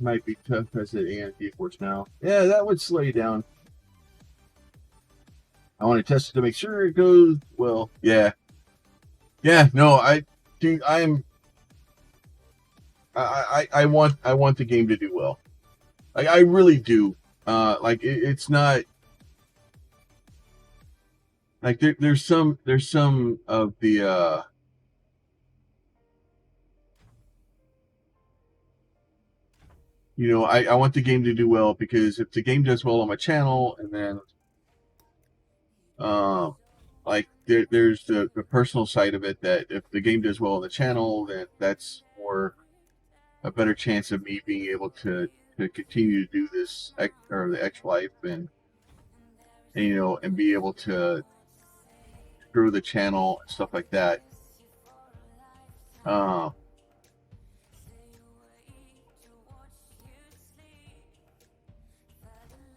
Might be tough as an ANP force now. Yeah, that would slow you down. I want to test it to make sure it goes well. Yeah. Yeah, no, dude, I want the game to do well. Like I really do. Like it's not like there's some of the I want the game to do well because if the game does well on my channel and then um like there's the personal side of it that if the game does well on the channel then that's more a better chance of me being able to continue to do this or the X life and and be able to grow the channel and stuff like that. Um,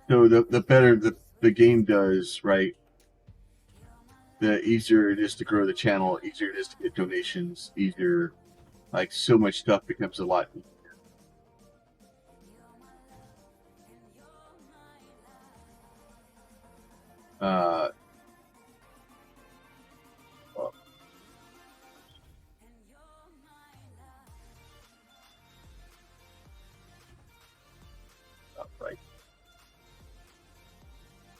so the better the game does, right? The easier it is to grow the channel, easier it is to get donations, easier like so much stuff becomes a lot easier. Uh,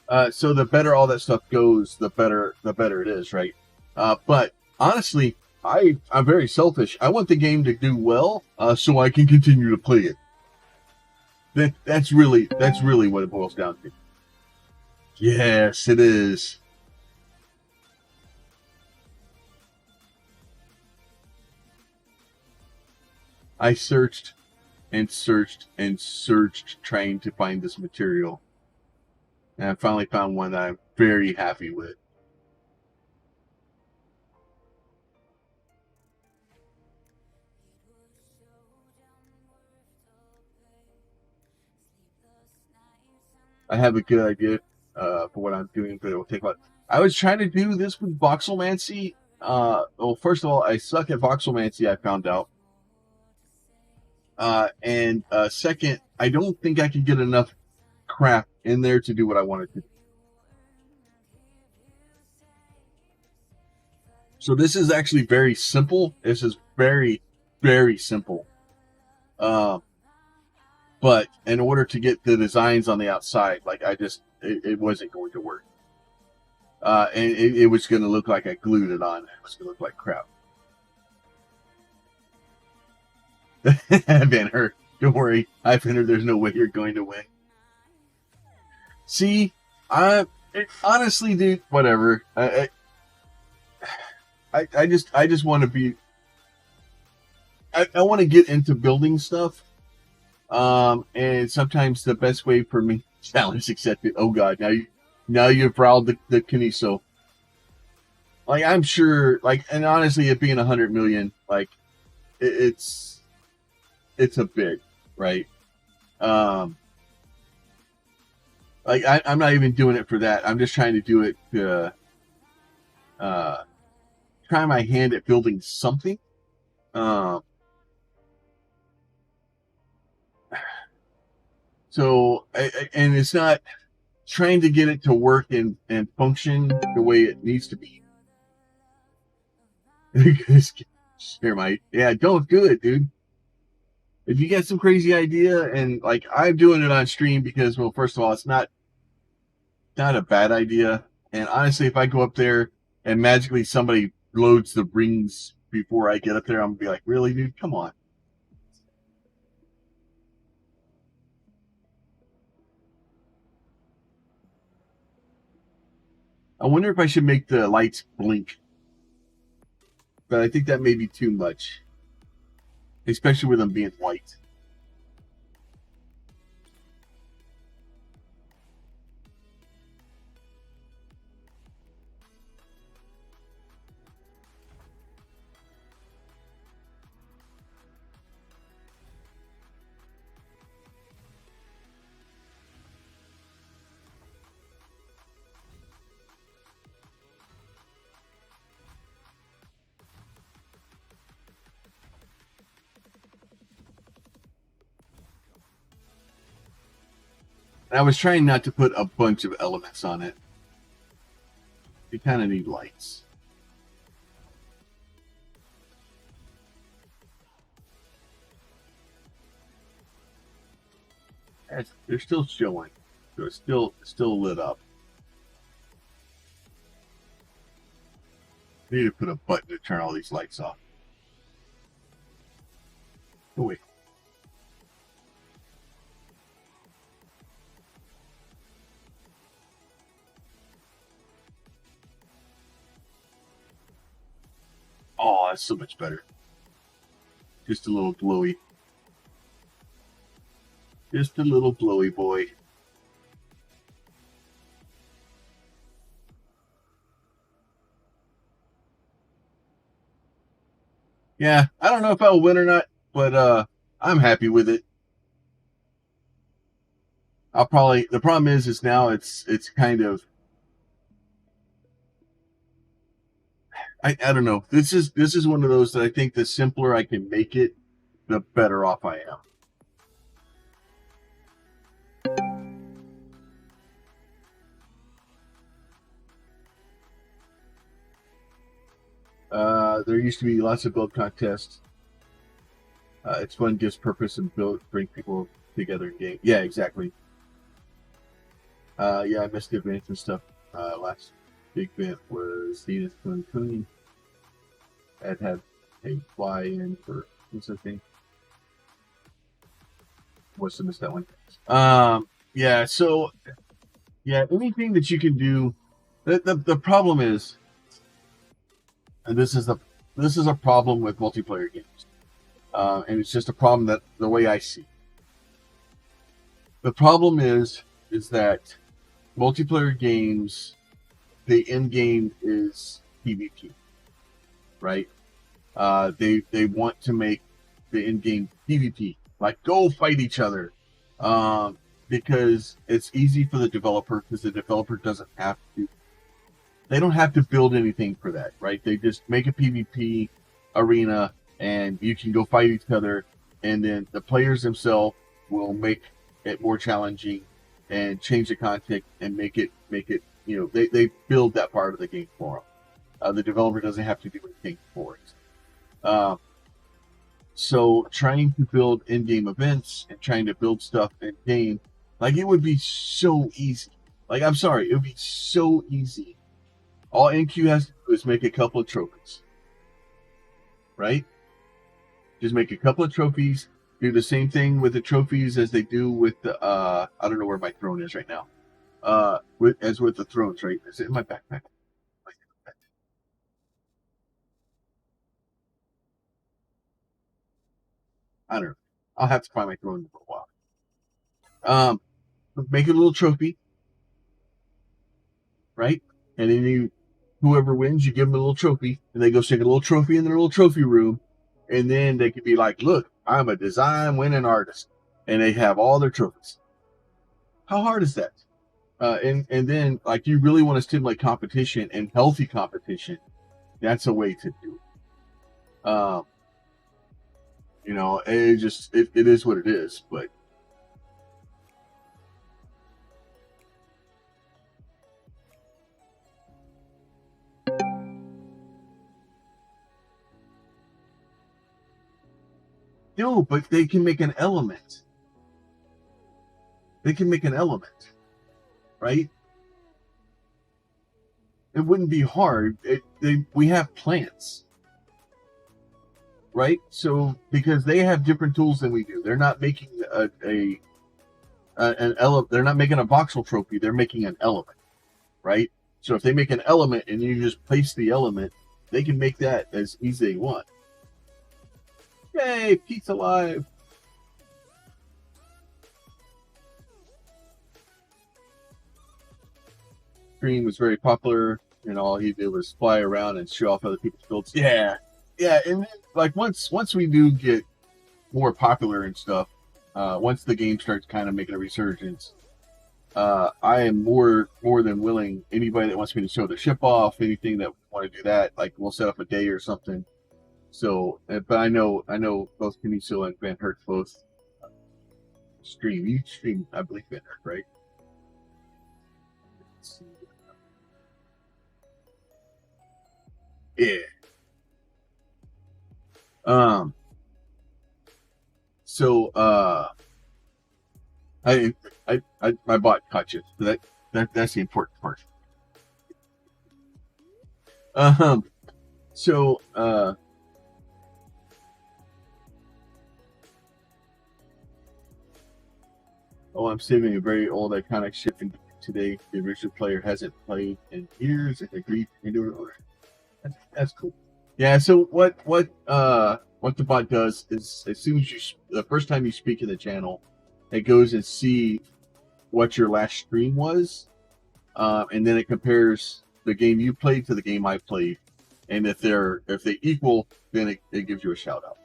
right. So the better all that stuff goes, the better it is, right? But honestly, I'm very selfish. I want the game to do well, so I can continue to play it. That's really what it boils down to. Yes, it is. I searched and searched trying to find this material. And I finally found one that I'm very happy with. I have a good idea for what I'm doing, but it will take a lot. I was trying to do this with voxelmancy. Well, first of all, I suck at voxelmancy, I found out. And second, I don't think I can get enough crap in there to do what I wanted to do. So this is actually very simple. This is very, very simple. But in order to get the designs on the outside, like it wasn't going to work. And it was going to look like I glued it on. It was going to look like crap. Banner, don't worry. I've entered. There's no way you're going to win. See, honestly, dude, whatever. I just want to be. I want to get into building stuff. And sometimes the best way for me, challenge accepted. Oh God, now you've riled the Kiniso. Like I'm sure, like, and honestly, it being 100 million, like, it's a bit, right? Like I'm not even doing it for that. I'm just trying to do it to try my hand at building something. So, and it's not trying to get it to work and function the way it needs to be. Yeah, don't do it, dude. If you get some crazy idea, and like I'm doing it on stream because, well, first of all, it's not a bad idea. And honestly, if I go up there and magically somebody loads the rings before I get up there, I'm gonna be like, really, dude? Come on. I wonder if I should make the lights blink. But I think that may be too much. Especially with them being white. And I was trying not to put a bunch of elements on it. You kind of need lights. They're still showing. They're still lit up. I need to put a button to turn all these lights off. Oh wait. Oh, that's so much better. Just a little glowy. Just a little glowy boy. Yeah, I don't know if I'll win or not, but I'm happy with it. The problem is now it's kind of, I don't know. This is one of those that I think the simpler I can make it, the better off I am. There used to be lots of build contests. It's fun, gives purpose, and bring people together in game. Yeah, exactly. Yeah, I missed the events and stuff. Last big event was Venus 2020. I'd had a fly-in for something. Must have missed that one. Yeah, so yeah, anything that you can do. The problem is, and this is a problem with multiplayer games. and it's just a problem that the way I see. The problem is that multiplayer games, the end game is PvP, right? They want to make the end game PvP, like go fight each other, because it's easy for the developer, because the developer doesn't have to. They don't have to build anything for that, right? They just make a PvP arena, and you can go fight each other, and then the players themselves will make it more challenging and change the content and make it. They build that part of the game for them. The developer doesn't have to do anything for it. So trying to build in-game events and trying to build stuff in-game, like it would be so easy. Like, I'm sorry, it would be so easy. All NQ has to do is make a couple of trophies, right? Just make a couple of trophies. Do the same thing with the trophies as they do with the I don't know where my throne is right now. With the thrones, right? Is it in my backpack? I don't know. I'll have to find my throne for a while. Make a little trophy, right? And then whoever wins, you give them a little trophy, and they go stick a little trophy in their little trophy room, and then they could be like, "Look, I'm a design winning artist," and they have all their trophies. How hard is that? And then, like, you really want to stimulate competition and healthy competition. That's a way to do it. It is what it is, but no, but they can make an element. They can make an element, right? It wouldn't be hard. We have plants, right? So because they have different tools than we do, they're not making an element. They're not making a voxel trophy. They're making an element, right? So if they make an element and you just place the element, they can make that as easy as they want. Yay, pizza live! Stream was very popular, and all he did was fly around and show off other people's builds. Yeah, and then, like once we do get more popular and stuff, once the game starts kind of making a resurgence, I am more than willing. Anybody that wants me to show the ship off, anything that want to do that, like we'll set up a day or something. So, but I know both Peninsula and Van Hurt both stream. You stream, I believe, Van Hurt, right? Yeah. So my bot caught you. So that's the important part. So I'm saving a very old iconic ship today. The original player hasn't played in years and agreed to do it. That's cool. Yeah. So what the bot does is, as soon as the first time you speak in the channel, it goes and see what your last stream was, and then it compares the game you played to the game I played, and if they equal, then it gives you a shout out.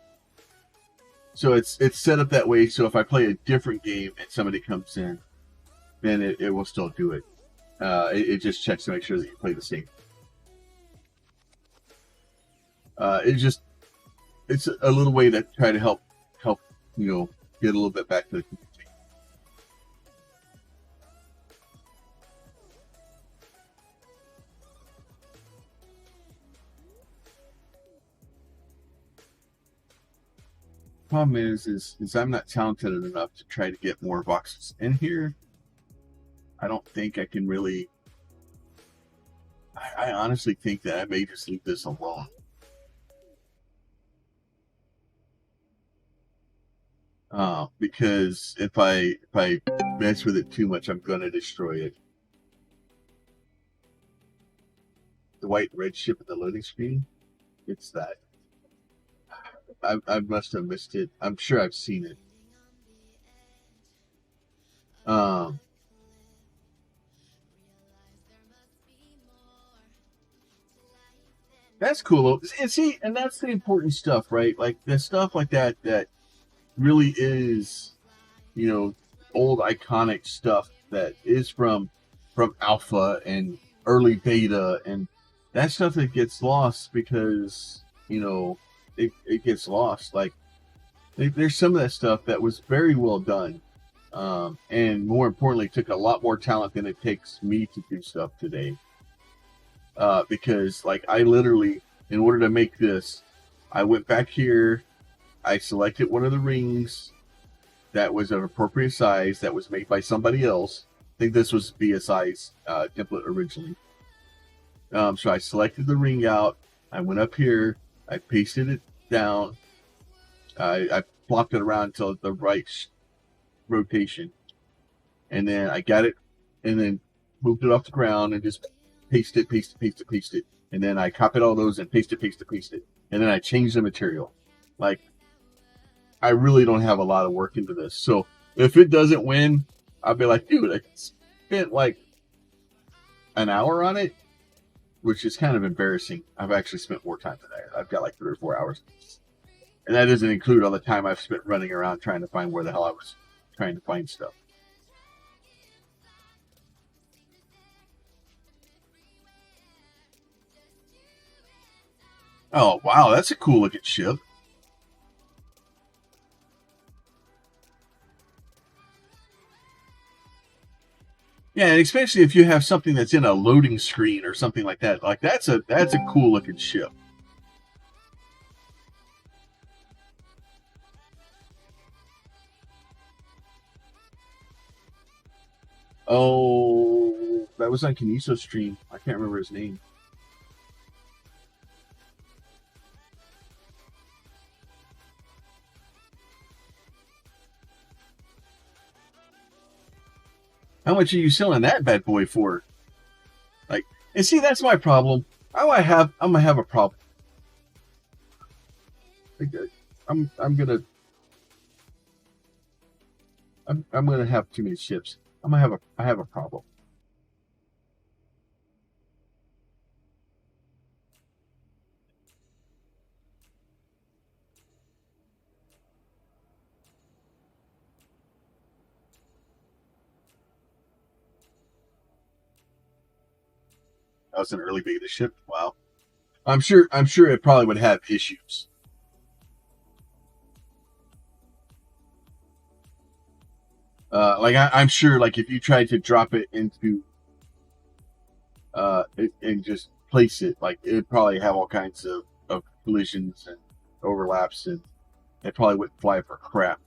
So it's set up that way. So if I play a different game and somebody comes in, then it will still do it. It just checks to make sure that you play the same. It's a little way to try to help get a little bit back to the community. Problem is I'm not talented enough to try to get more voxels in here. I don't think I can really. I honestly think that I may just leave this alone. Because if I mess with it too much, I'm gonna destroy it. The white red ship at the loading screen, it's that. I must have missed it. I'm sure I've seen it. Um, that's cool. And see, and that's the important stuff, right? Like the stuff like that that really is, you know, old iconic stuff that is from alpha and early beta, and that stuff that gets lost because it gets lost. Like there's some of that stuff that was very well done, and more importantly, took a lot more talent than it takes me to do stuff today. Because like I literally, in order to make this, I went back here, I selected one of the rings that was an appropriate size that was made by somebody else. I think this was BSI's template originally. So I selected the ring out. I went up here. I pasted it down. I flopped it around until the right rotation, and then I got it, and then moved it off the ground and just paste it, and then I copied all those and paste it, and then I changed the material. Like I really don't have a lot of work into this, so if it doesn't win, I'll be like, dude, I spent like an hour on it, which is kind of embarrassing. I've actually spent more time than that. I've got like 3 or 4 hours, and that doesn't include all the time I've spent running around trying to find where the hell I was trying to find stuff. Oh wow, that's a cool looking ship. Yeah, and especially if you have something that's in a loading screen or something like that. Like that's a cool looking ship. Oh, that was on Kineso stream. I can't remember his name. How much are you selling that bad boy for? Like, and see, that's my problem. I'm gonna have a problem. Like, I'm gonna I'm gonna have too many ships. I have a problem. That was an early beta ship. Wow. I'm sure it probably would have issues. I'm sure like if you tried to drop it into and just place it, like it'd probably have all kinds of collisions and overlaps, and it probably wouldn't fly for crap.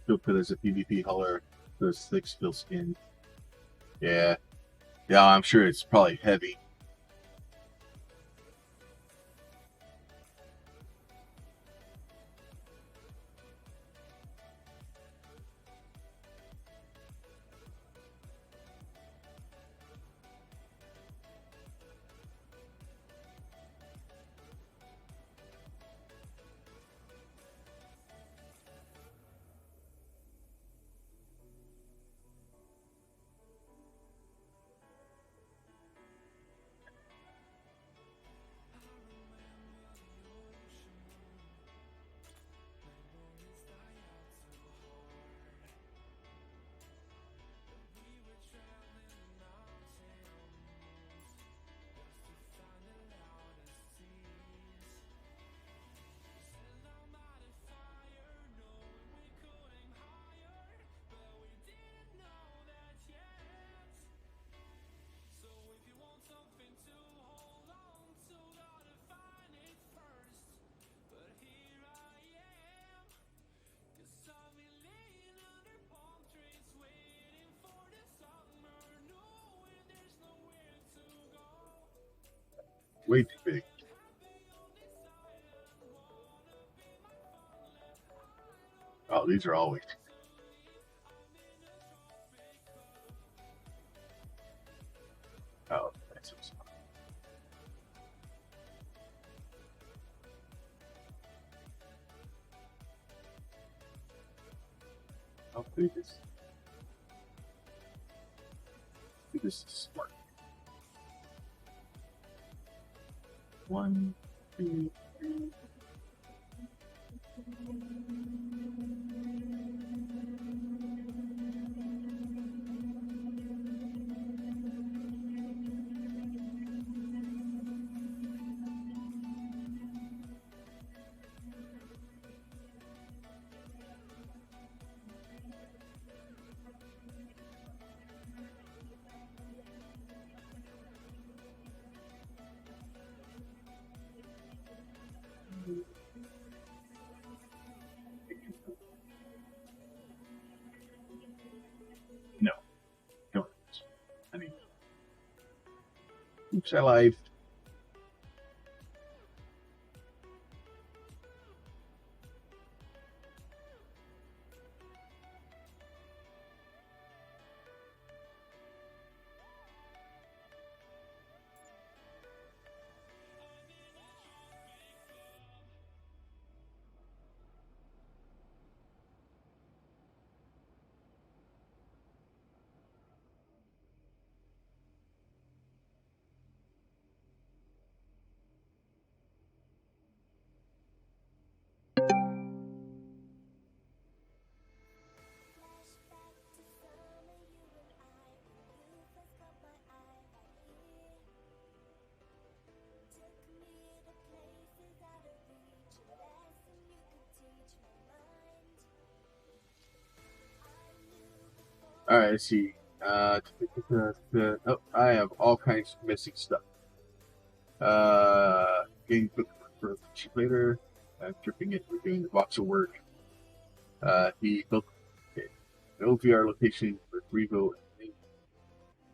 Still put as a PvP hauler, those thick steel skin. Yeah, yeah, I'm sure it's probably heavy. Way too big. Oh, these are all way too big. Oh, that's so small. How big is this? Is smart. 1, 2, 3. No, don't. I mean, oops, I lied. All right, let's see. Oh, I have all kinds of missing stuff. Getting book for later. Dripping it. We're doing the voxel work. He built no VR location for Revo.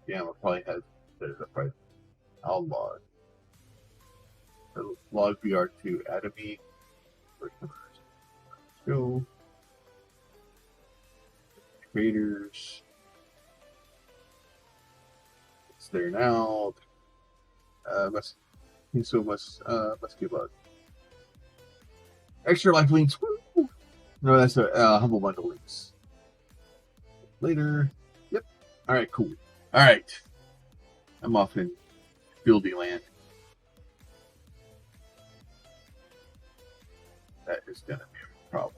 Yeah, it probably has. There's a price. I'll log. Log VR to Atomy. Go. Creators. It's there now. Must give a extra life links. Woo! No, that's a humble bundle links. Later. Yep. All right. Cool. All right. I'm off in Buildy land. That is gonna be a problem.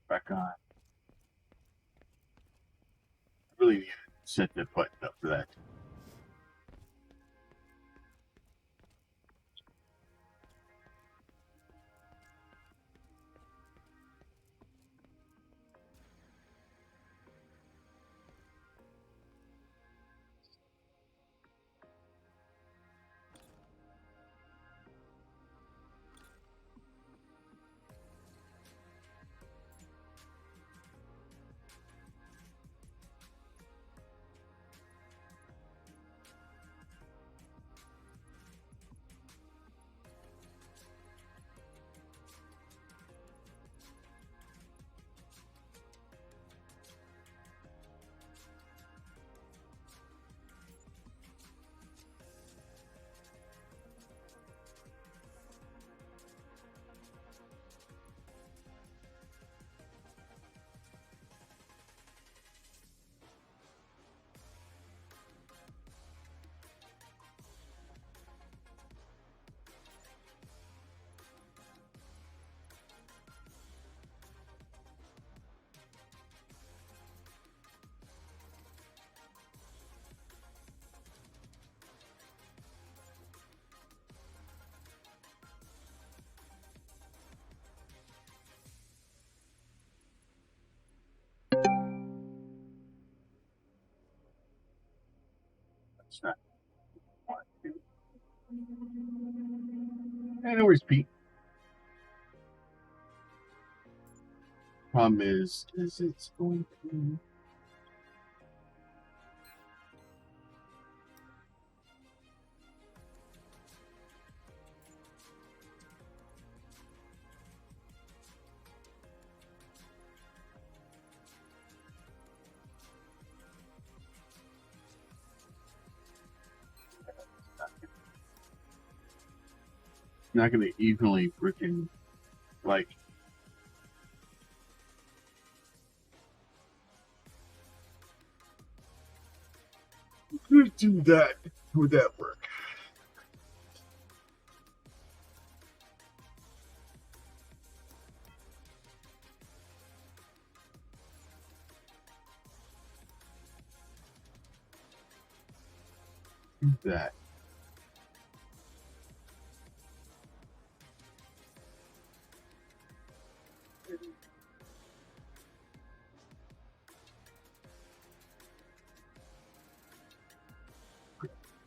Back on. really need to set the button up for that. That's not what I want to do. And where's Pete? Problem is it's going to. Not going to evenly freaking like. Do that. Would that work? Do that.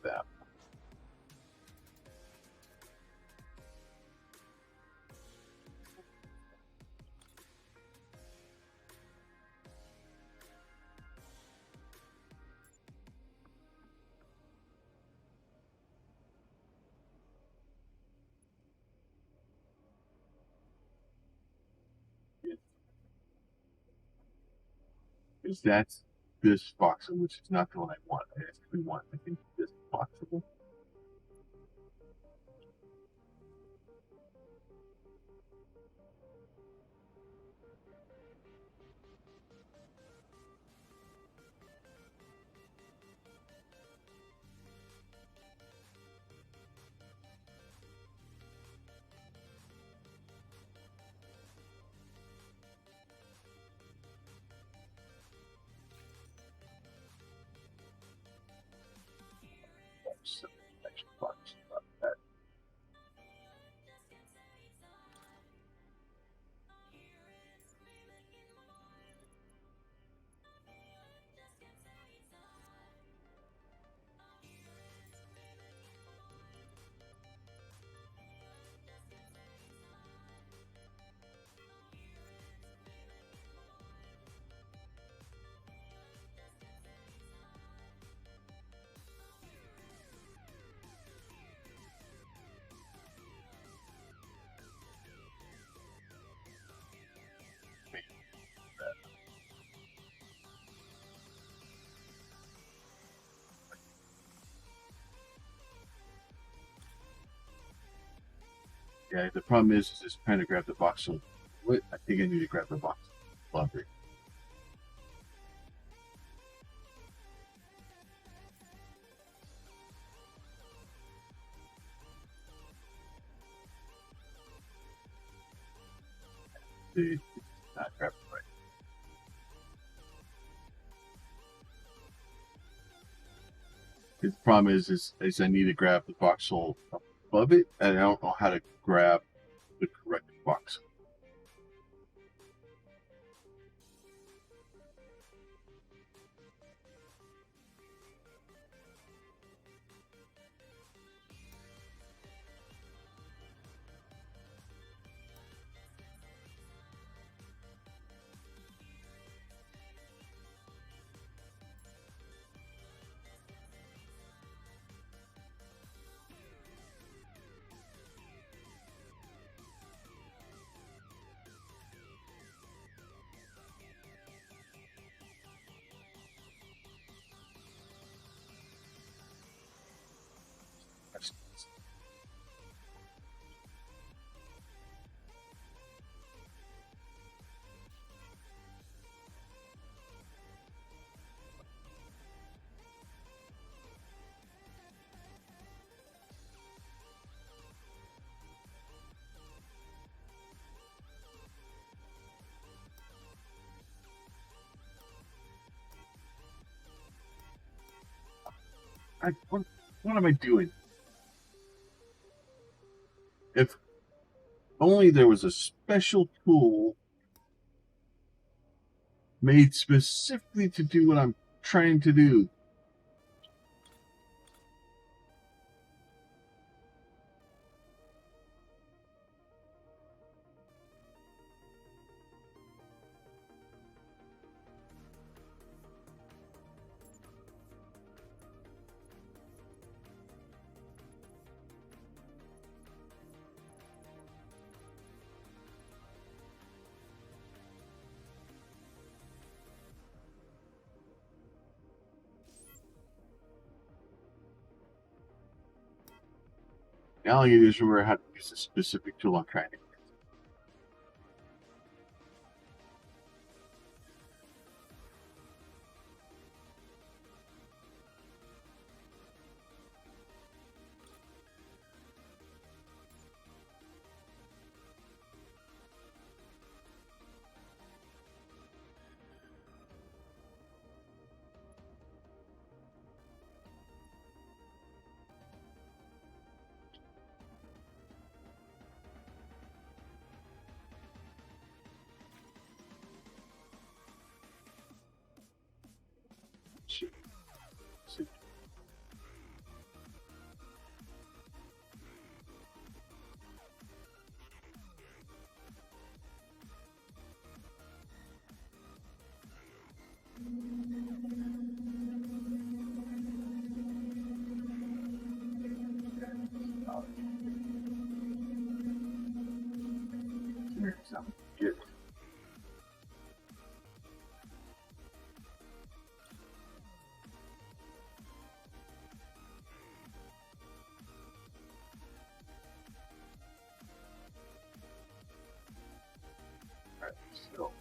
That. Because that's this voxel, which is not the one I want. I actually want, I think, this voxel. So, actually, voxel about that. Yeah, the problem is just trying to grab the voxel. What? I think I need to grab the voxel. Longer. Dude, not grab it right. The problem is I need to grab the voxel above it, and I don't know how to grab the correct voxel. What am I doing? If only there was a special tool made specifically to do what I'm trying to do. Now I just remember how to use the specific tool I'm trying to. Good. All right, so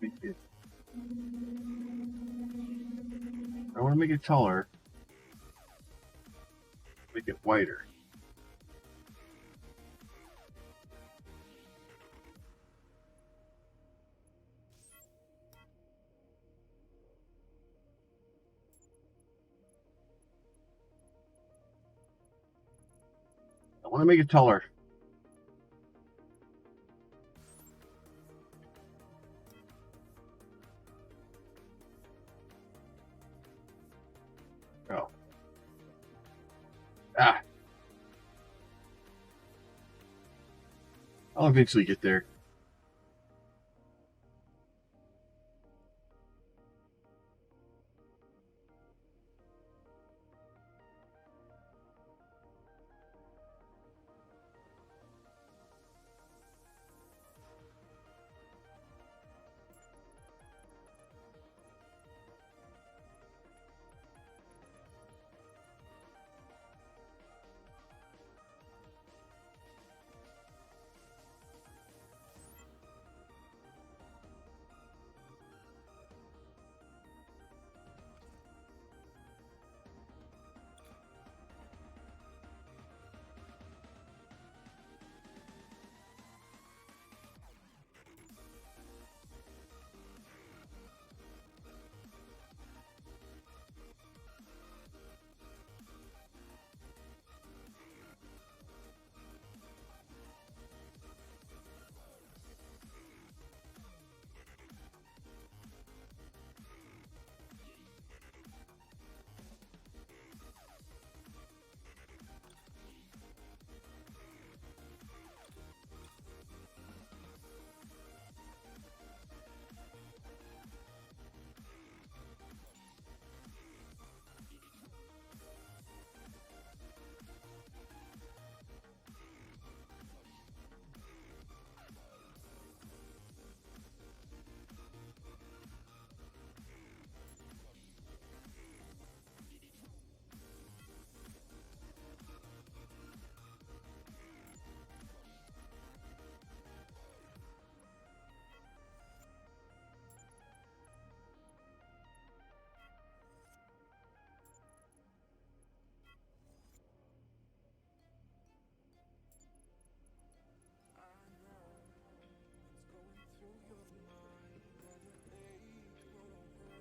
make it. I want to make it taller. Make it wider. I want to make it taller. Oh. Ah. I'll eventually get there.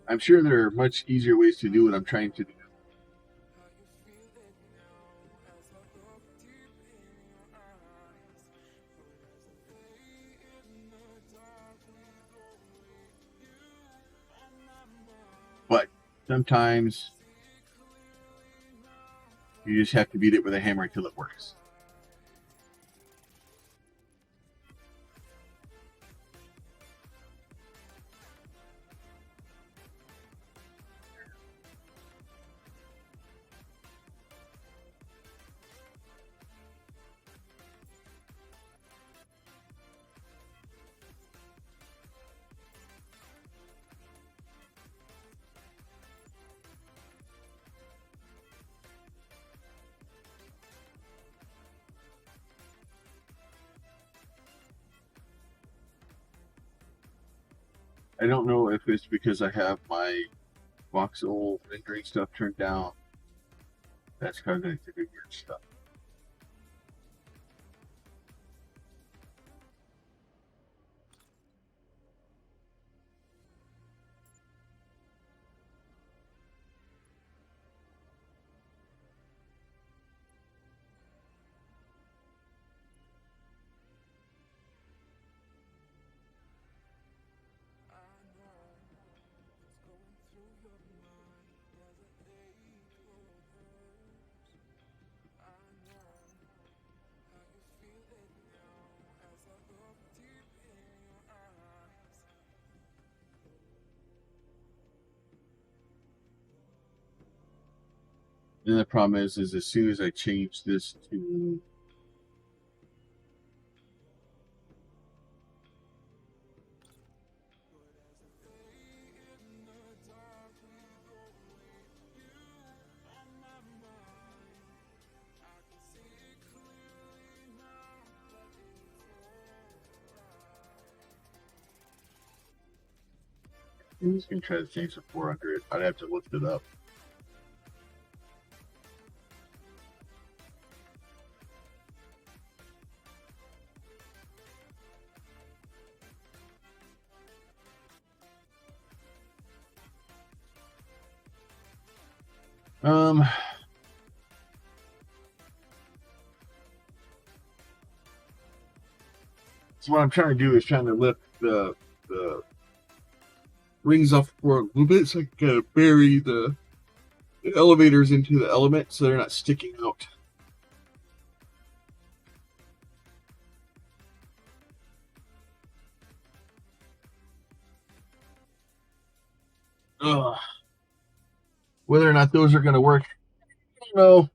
I'm sure there are much easier ways to do what I'm trying to do. But sometimes you just have to beat it with a hammer until it works. I don't know if it's because I have my voxel rendering stuff turned down. That's causing it to do weird stuff. And the problem is as soon as I change this to I'm just gonna try to change to 400. I'd have to lift it up. Um, so what I'm trying to do is trying to lift the rings off for a little bit so I can kind of bury the elevators into the element so they're not sticking out. Ugh. Whether or not those are going to work, I don't know.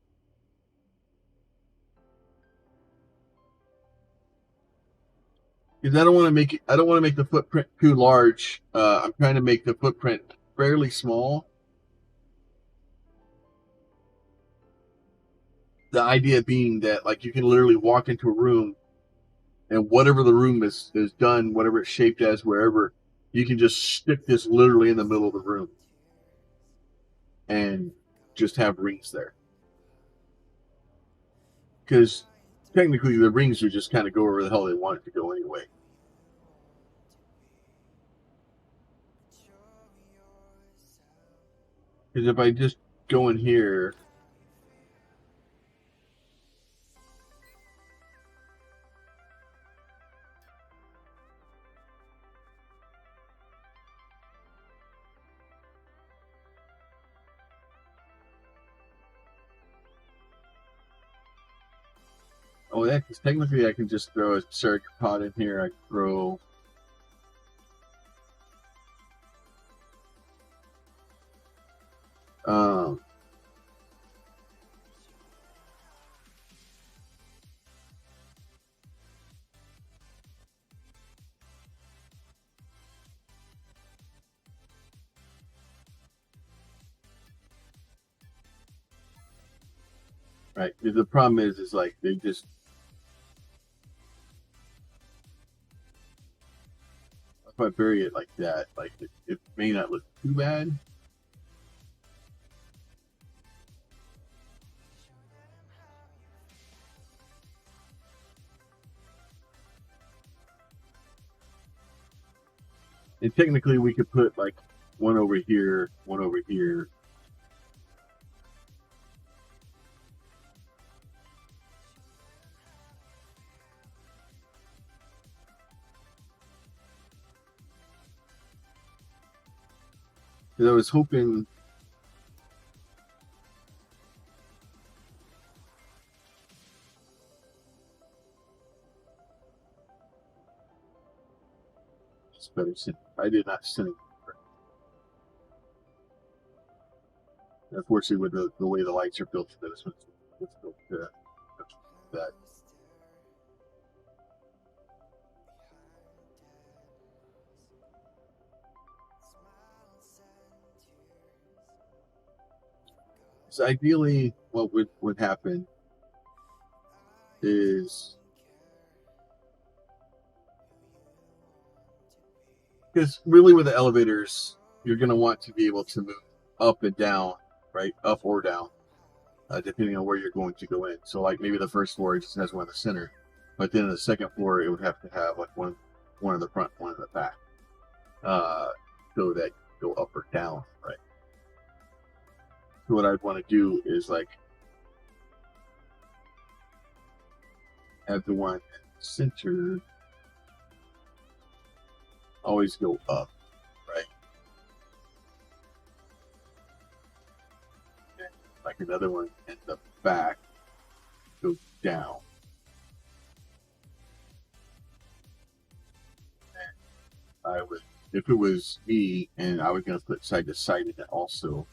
Because I don't want to make it. I don't want to make the footprint too large. I'm trying to make the footprint fairly small. The idea being that like you can literally walk into a room and whatever the room is done, whatever it's shaped as, wherever, you can just stick this literally in the middle of the room and just have rings there. Because technically the rings would just kind of go where the hell they want it to go anyway. Because if I just go in here, oh, yeah, because technically I can just throw a circuit in here. I can throw um, right. The problem is like they just, if I bury it like that, like it may not look too bad. And technically we could put like one over here, one over here. Because I was hoping it's better send. I did not send it. Unfortunately, with the way the lights are built, this one's built that. So ideally, what would happen is, because really with the elevators, you're going to want to be able to move up and down, right? Up or down, depending on where you're going to go in. So like maybe the first floor it just has one in the center, but then in the second floor it would have to have like one in the front, one in the back, so that go up or down, right? So what I'd want to do is like have the one in the center always go up, right? And like another one in the back go down. And I would, if it was me and I was going to put side to side in it also,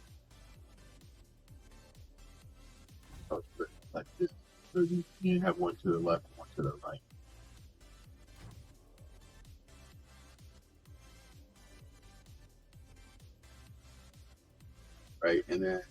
I would put like this. So you have one to the left, one to the right. Right, and then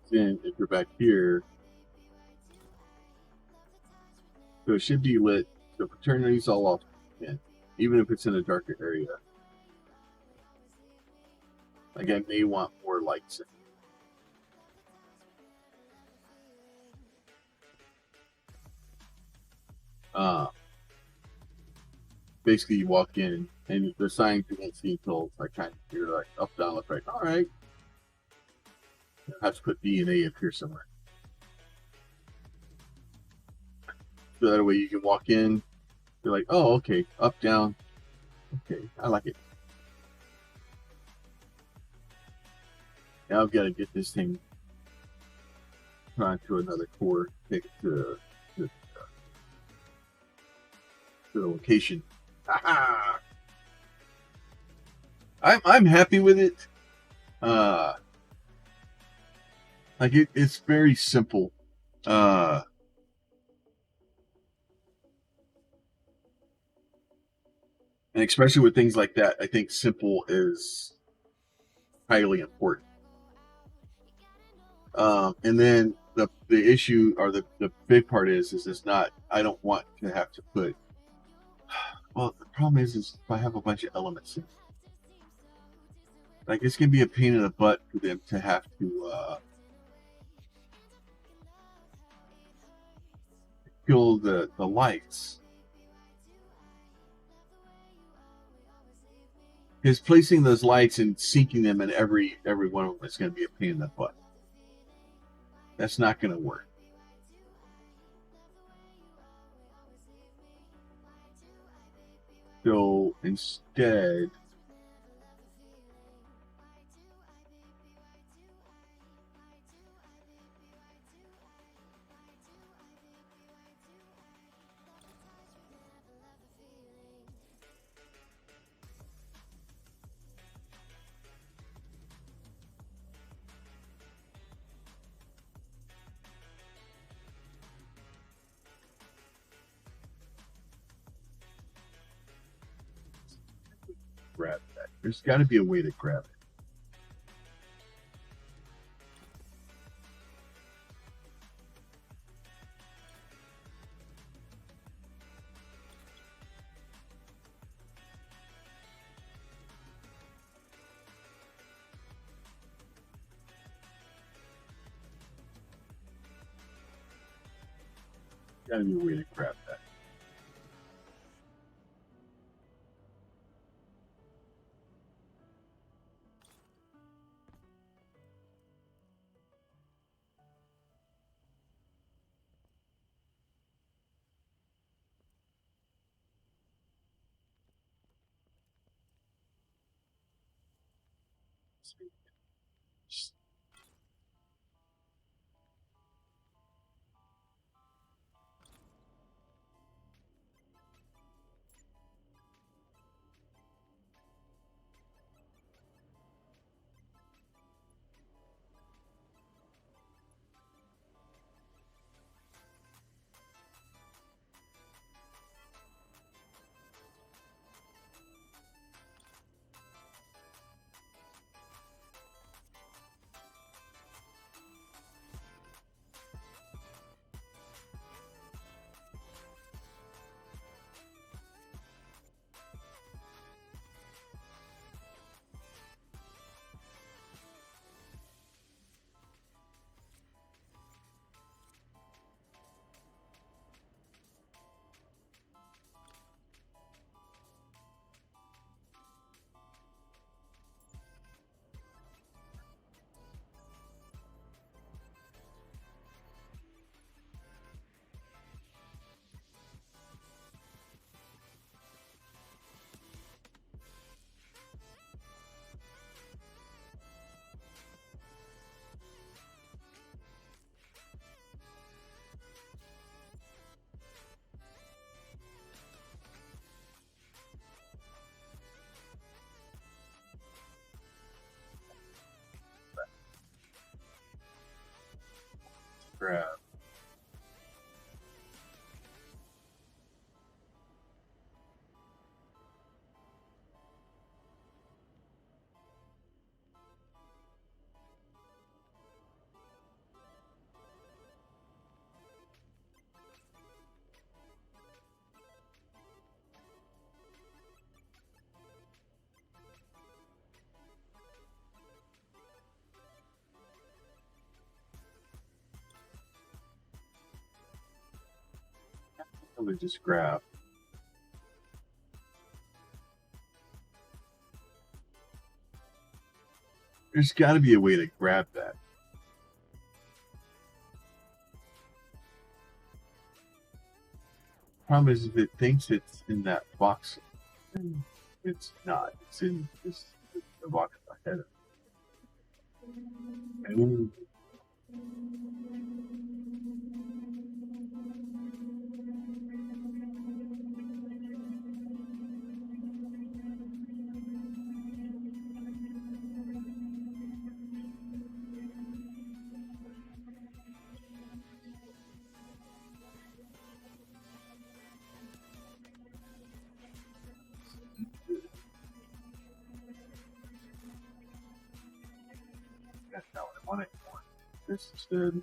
if you're back here, so it should be lit. So turn these all off again, even if it's in a darker area. Like I may want more lights in. Basically you walk in and the signs you won't see until like kind of you're like up, down, left, right. All right. I have to put B and A up here somewhere. So that way you can walk in, you're like, oh, okay, up, down. Okay, I like it. Now I've got to get this thing onto another core, take it to the location. Aha! I'm happy with it. Like it's very simple. And especially with things like that, I think simple is highly important. And then the issue or the big part is it's not, I don't want to have to put, well, the problem is if I have a bunch of elements in, like it's gonna be a pain in the butt for them to have to kill the lights. Because placing those lights and sinking them in every one of them is going to be a pain in the butt. That's not going to work. So instead, grab that. There's got to be a way to grab it. Got to be a way to grab that. Grab. Probably just grab. There's got to be a way to grab that. Problem is, if it thinks it's in that box, it's not. It's in this the box ahead of it. Ooh. That's not what I wanted for. This instead.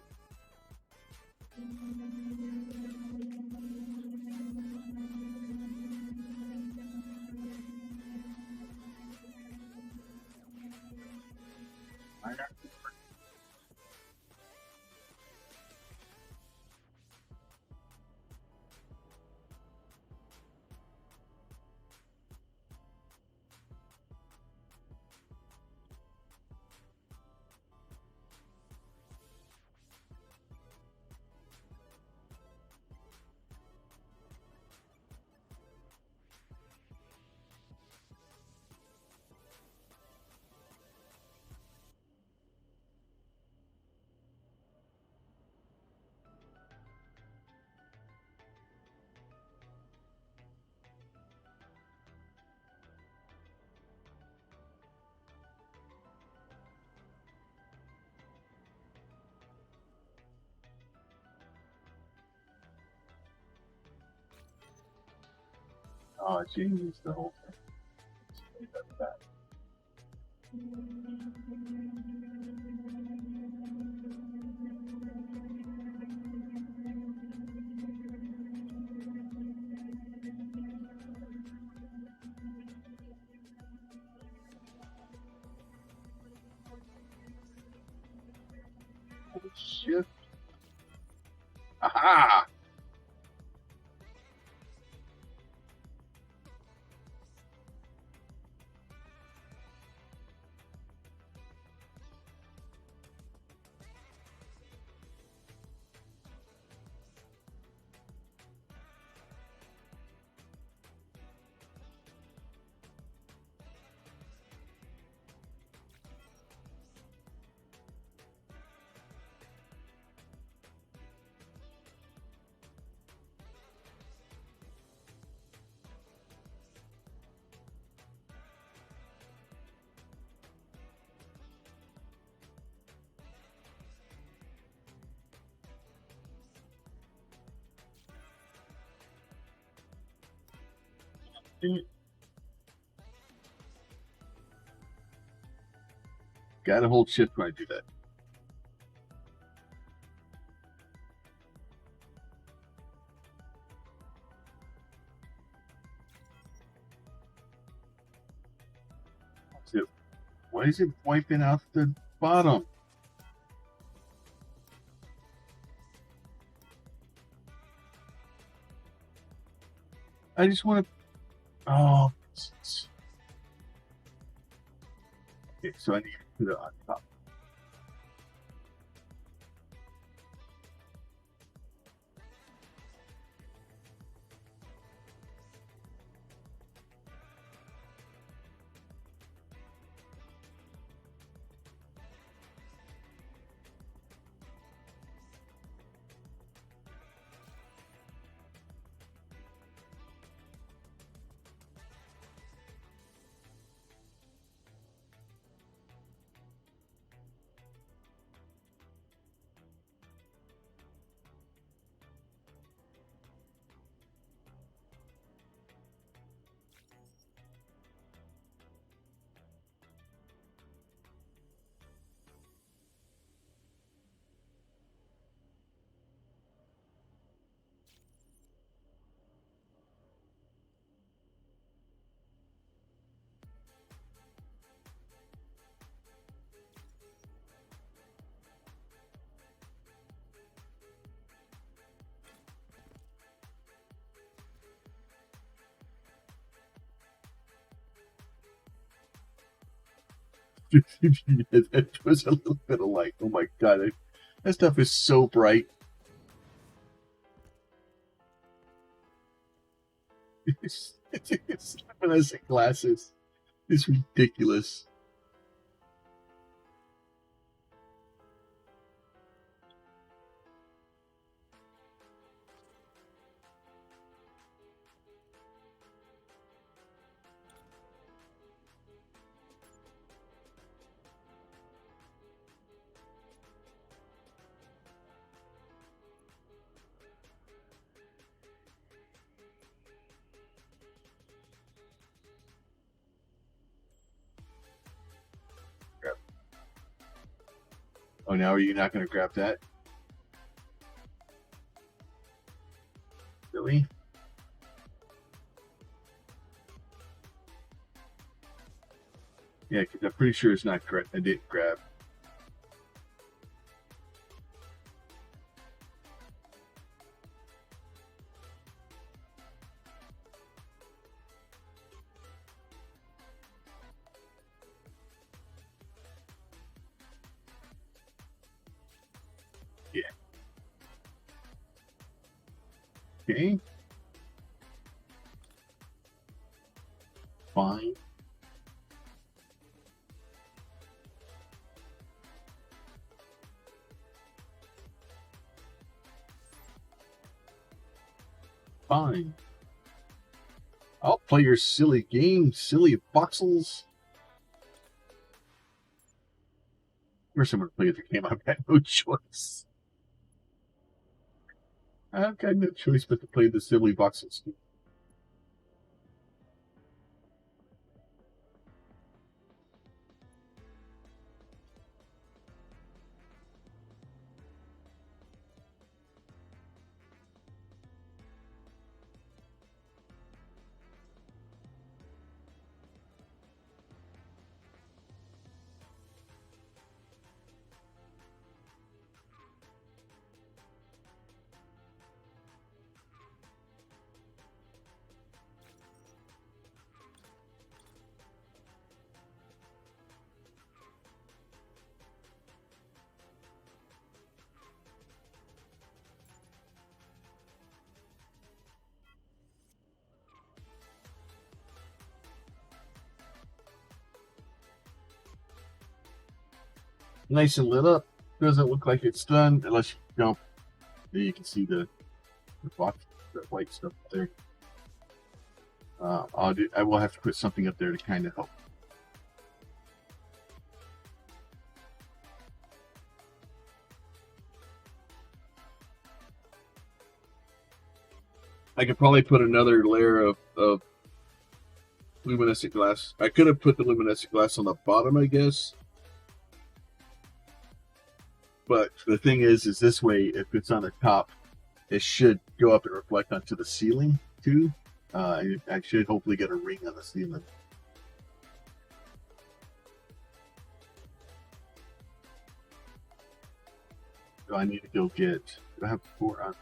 Oh, it changes the whole thing. Shift. Aha! Gotta hold shift when I do that. Why is it wiping out the bottom? I just want to. Oh. Okay, so I need to put it on top. That was a little bit of light. Oh my god, that stuff is so bright. It's luminescent glasses. It's ridiculous. Oh, now are you not going to grab that? Really? Yeah, because I'm pretty sure it's not correct. I didn't grab. Yeah. Okay. Fine. Fine. I'll play your silly game, silly voxels. Of course I'm going to play the game. I've got no choice. I've got no choice but to play the silly voxels. nice and lit up. Doesn't look like it's done unless you jump. There you can see the box, the white stuff there. I will have to put something up there to kind of help. I could probably put another layer of luminescent glass. I could have put the luminescent glass on the bottom, I guess. But the thing is this way, if it's on the top, it should go up and reflect onto the ceiling too. I should hopefully get a ring on the ceiling. So I need to go get. Do I have 4 on?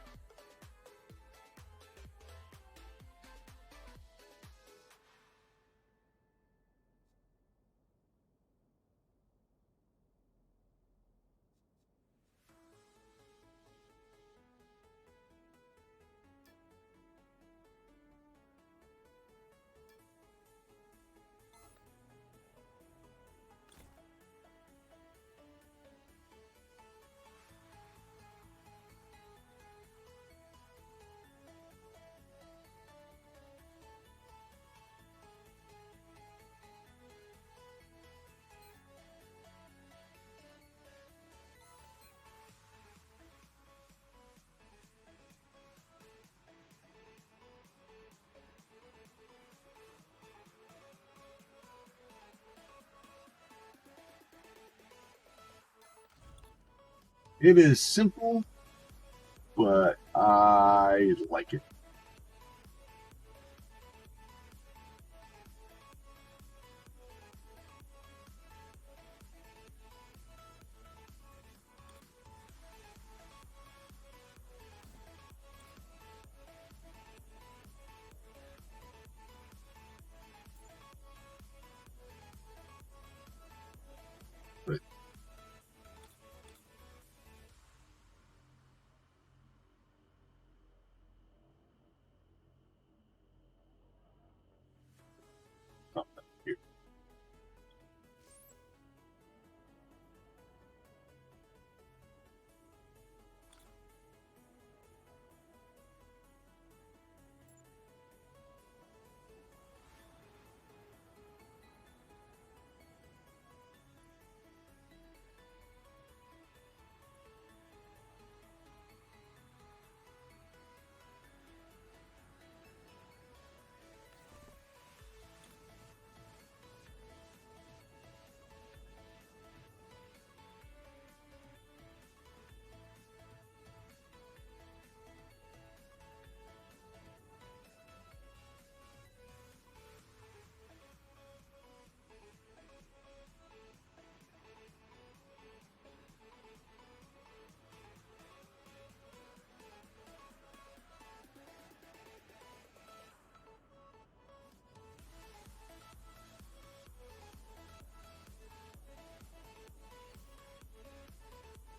It is simple, but I like it. But something here.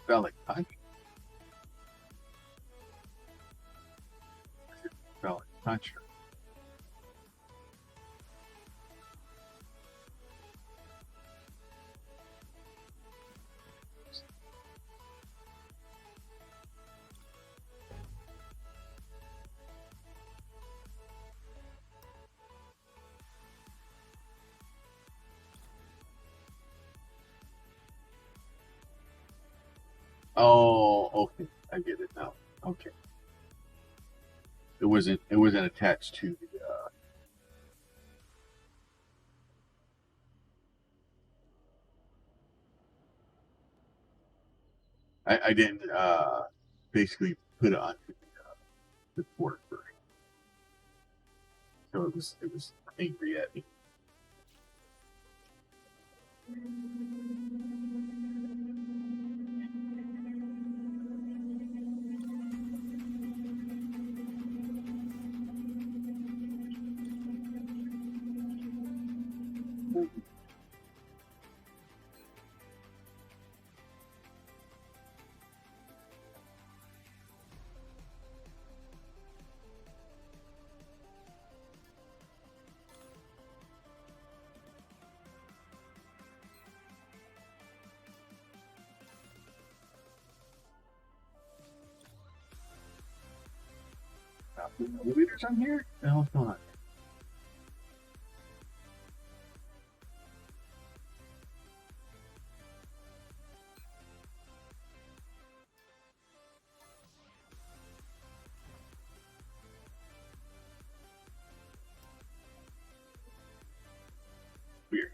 Felt like punch. Felt like punch. Oh, okay. I get it now. Okay. It wasn't attached to the. I didn't basically put it onto the port first, so it was angry at me. Elevators on here? What the hell's going on? Weird.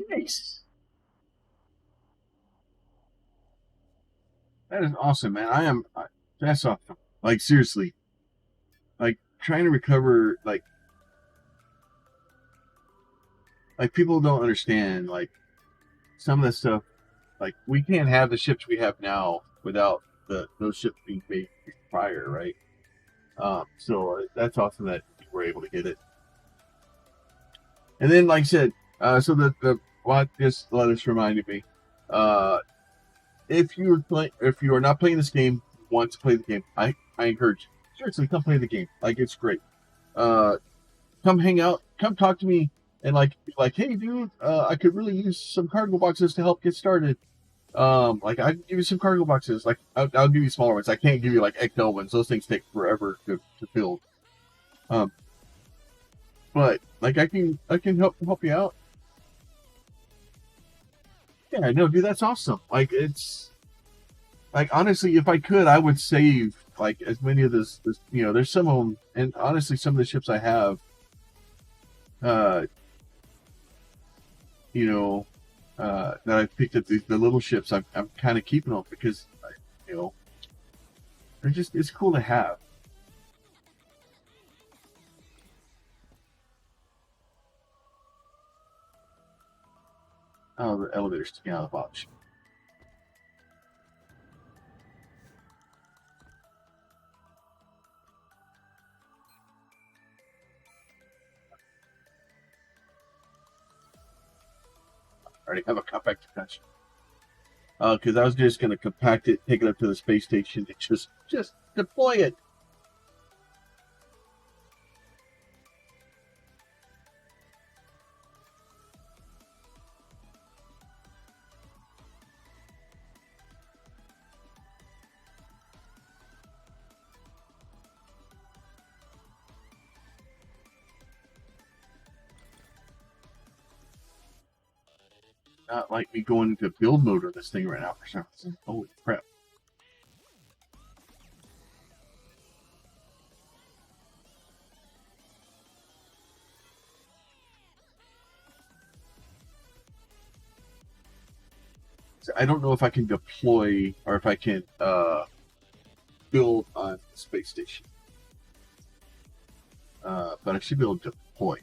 Nice. That is awesome, man. That's awesome. Like, seriously. Like, trying to recover, like people don't understand, like, some of the stuff, like, we can't have the ships we have now without those ships being made prior, right? So that's awesome that you were able to get it. And then, like I said, so the what just let us reminded me, if you are not playing this game, want to play the game, I encourage you, seriously, come play the game. Like, it's great. Come hang out, come talk to me, and like, hey, dude, I could really use some cargo boxes to help get started. Like, I can give you some cargo boxes. Like, I'll give you smaller ones. I can't give you like XL ones. Those things take forever to build. But like, I can help you out. Yeah, no, dude, that's awesome. Like, it's like, honestly, if I could, I would save like as many of this. There's some of them, and honestly, some of the ships I have, uh, you know, that I picked up, the little ships. I'm kind of keeping them because, you know, it's cool to have. Oh, the elevator's sticking out of the box. I already have a compact touch. Because I was just going to compact it, take it up to the space station, and just deploy it. Not like me going into build mode on this thing right now for some reason. Holy crap. So I don't know if I can deploy or if I can build on the space station. But I should be able to deploy.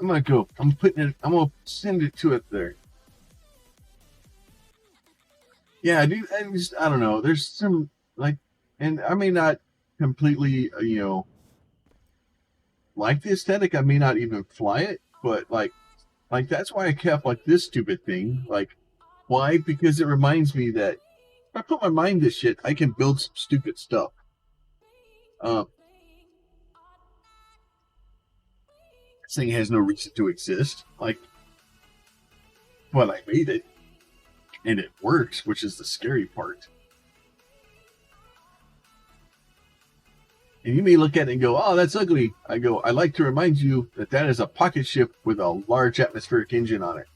I'm gonna go. I'm gonna send it to it there. Yeah, dude. I don't know. There's some like, and I may not completely, like the aesthetic. I may not even fly it, but like that's why I kept like this stupid thing. Like, why? Because it reminds me that if I put my mind to shit, I can build some stupid stuff. Um, this thing has no reason to exist. Like, but I made it, and it works, which is the scary part. And you may look at it and go, "Oh, that's ugly." I go, "I like to remind you that that is a pocket ship with a large atmospheric engine on it."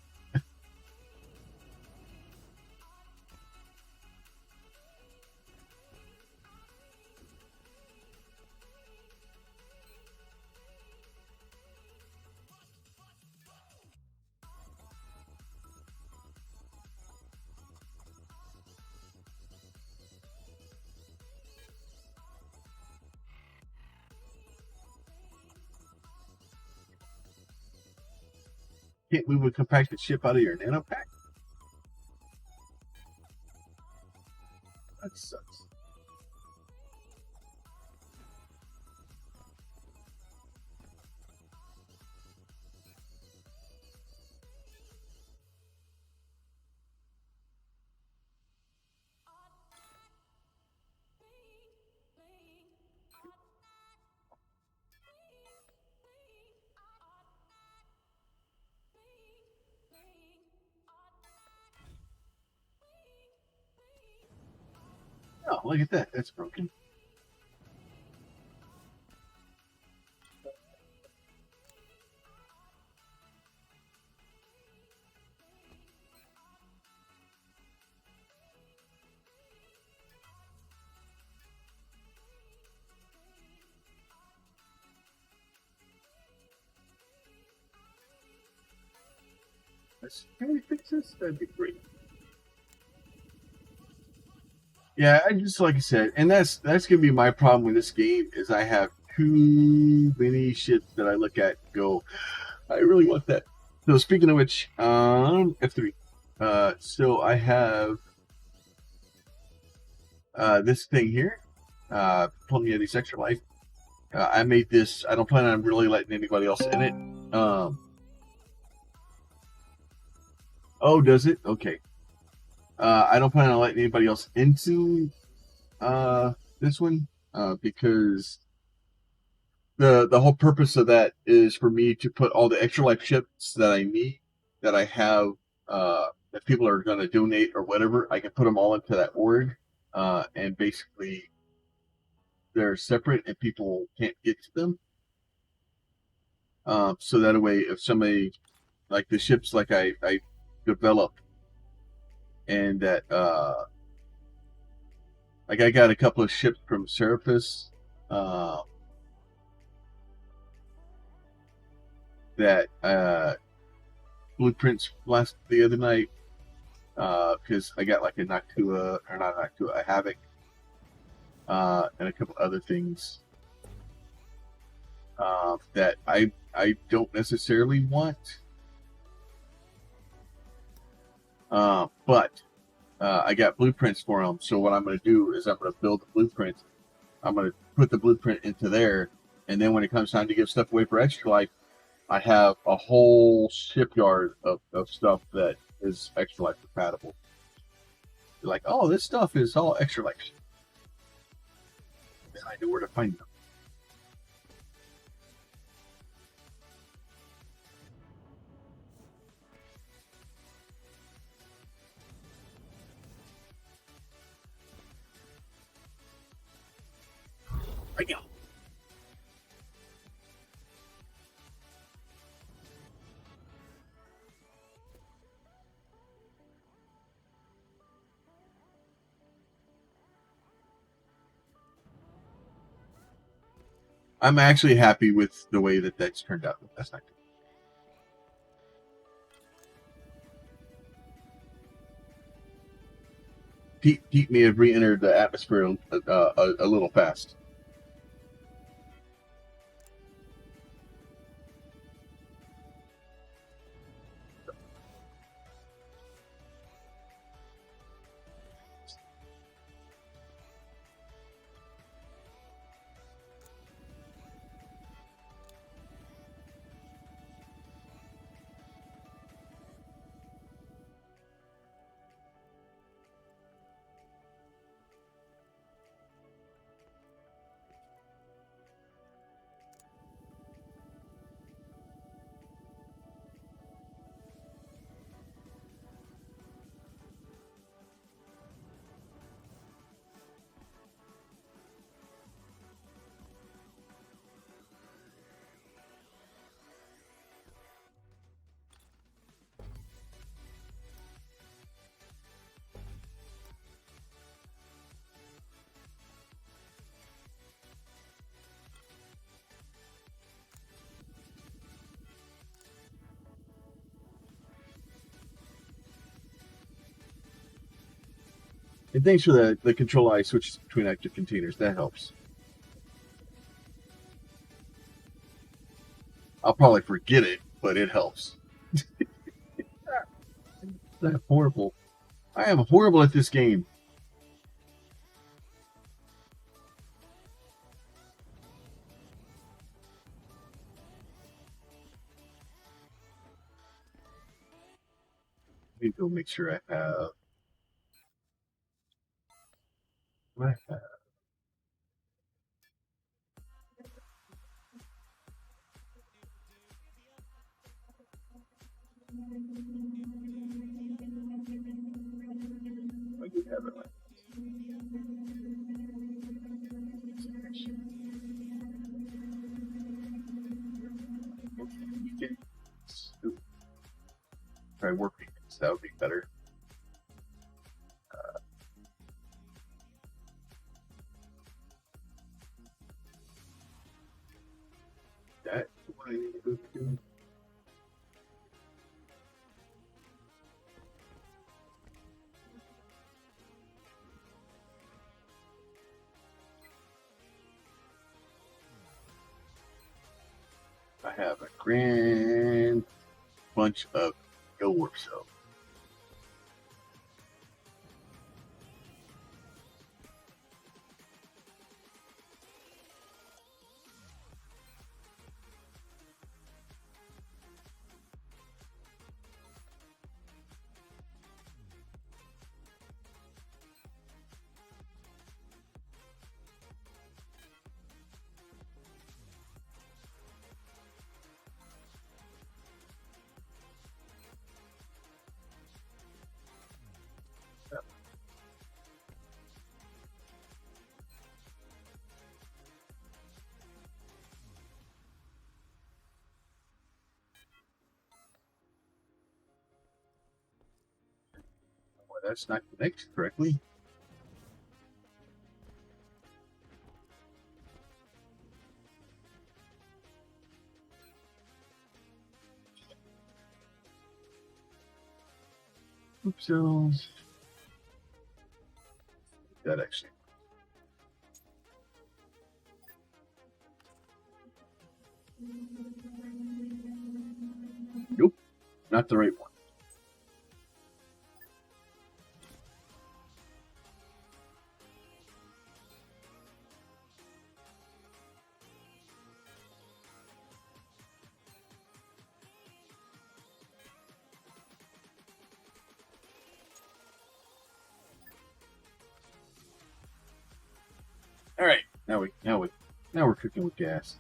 Can't move a compacted ship out of your nano pack? That sucks. Oh, look at that. That's broken. Can we fix this? That'd be great. Yeah, I just like I said, and that's gonna be my problem with this game is I have too many shits that I look at and go, I really want that. So speaking of which, F3. So I have this thing here, Plum Yeti's Extra Life. I made this. I don't plan on really letting anybody else in it. Oh, does it? Okay. I don't plan on letting anybody else into this one because the whole purpose of that is for me to put all the extra life ships that I need that I have that people are going to donate or whatever. I can put them all into that org, and basically they're separate and people can't get to them. So that way, if somebody like the ships like I develop and that like I got a couple of ships from Serapis that blueprints last the other night because I got like a Noctua or not Noctua, a Havoc and a couple other things that I don't necessarily want, but I got blueprints for them. So what I'm going to do is I'm going to build the blueprint. I'm going to put the blueprint into there, and then when it comes time to give stuff away for Extra Life, I have a whole shipyard of stuff that is Extra Life compatible. You're like, oh, this stuff is all Extra Life. Then I know where to find them. Right now. I'm actually happy with the way that that's turned out. That's not good. Pete may have re-entered the atmosphere a little fast. And thanks for the control I switches between active containers. That helps. I'll probably forget it, but it helps. That's horrible. I am horrible at this game. Let me go make sure I have. What I have. I do have it. Okay. Try working this. That would be better. That's what I need to go to. I have a grand bunch of go work cells. Well, that's not connected correctly. Oops, cells. That actually. Nope, not the right one. All right, now we're cooking with gas.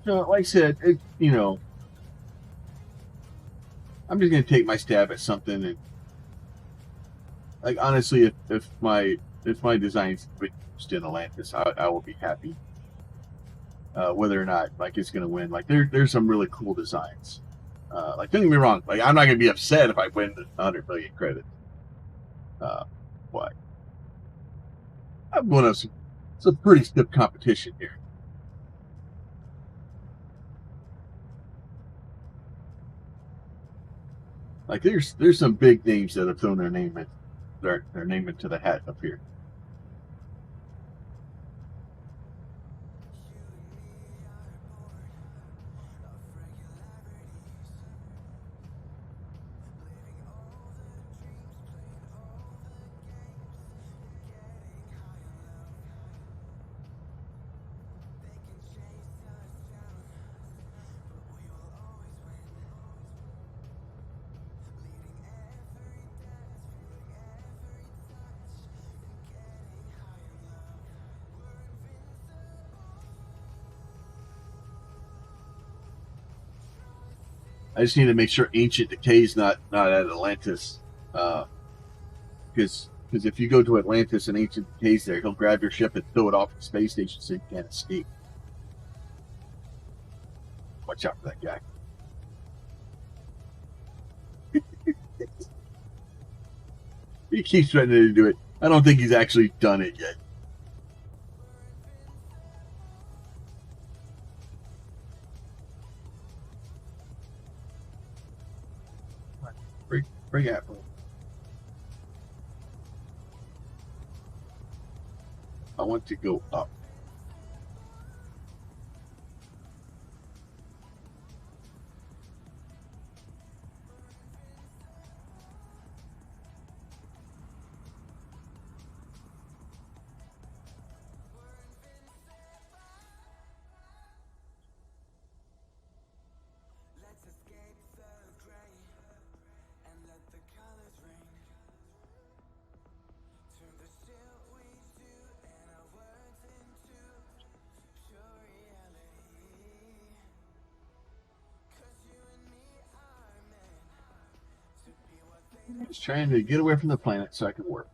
So, like I said, I'm just gonna take my stab at something, and like honestly, if my designs used in Atlantis, I will be happy. Whether or not like it's gonna win, like there's some really cool designs. Like don't get me wrong, like I'm not gonna be upset if I win the 100 million credit. But I'm going to some pretty stiff competition here. Like there's some big names that have thrown their name into the hat up here. I just need to make sure Ancient Decay's not at Atlantis, because if you go to Atlantis and Ancient Decay's there, he'll grab your ship and throw it off the space station so you can't escape. Watch out for that guy. He keeps threatening to do it. I don't think he's actually done it yet. Bring Apple. I want to go up. Just trying to get away from the planet so I can work.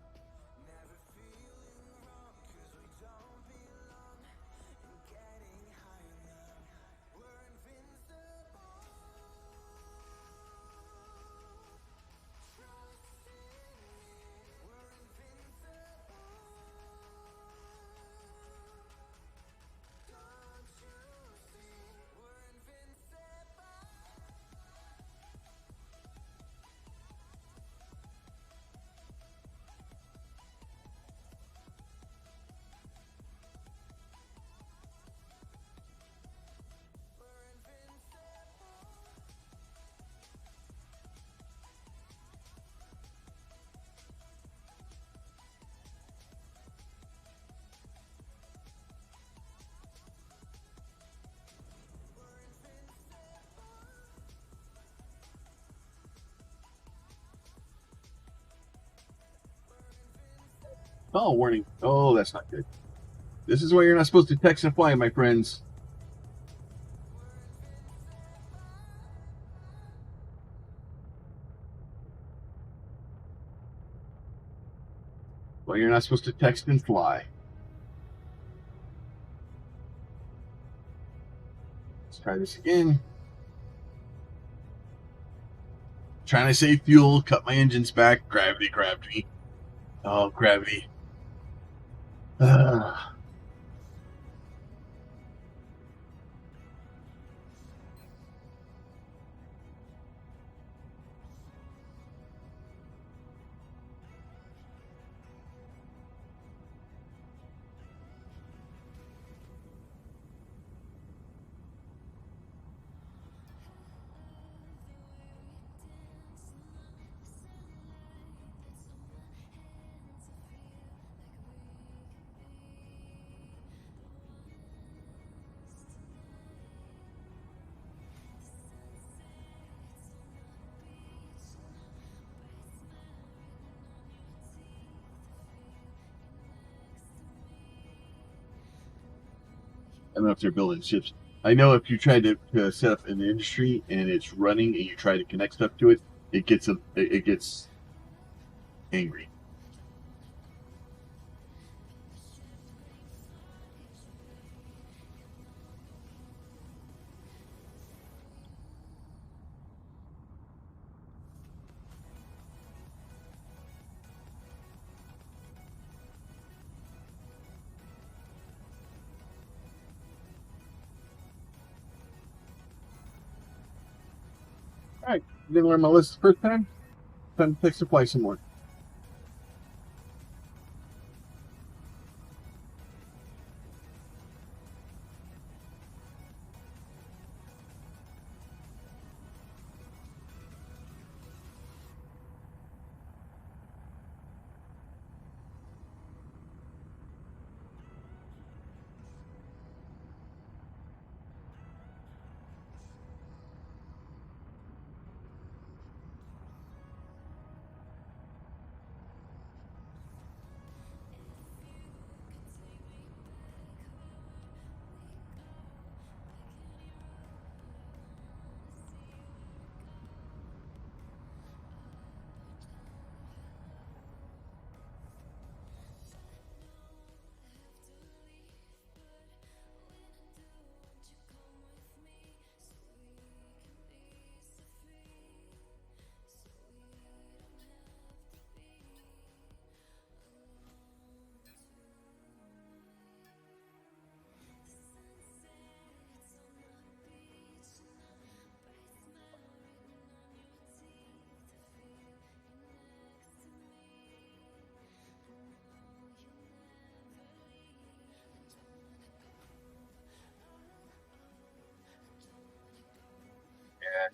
Oh, warning. Oh, that's not good. This is why you're not supposed to text and fly, my friends. Well, you're not supposed to text and fly. Let's try this again. Trying to save fuel, cut my engines back. Gravity grabbed me. Oh, gravity. I don't know if they're building ships. I know if you try to set up an industry and it's running and you try to connect stuff to it, it gets angry. All right, didn't learn my list the first time. Time to text and fly some more.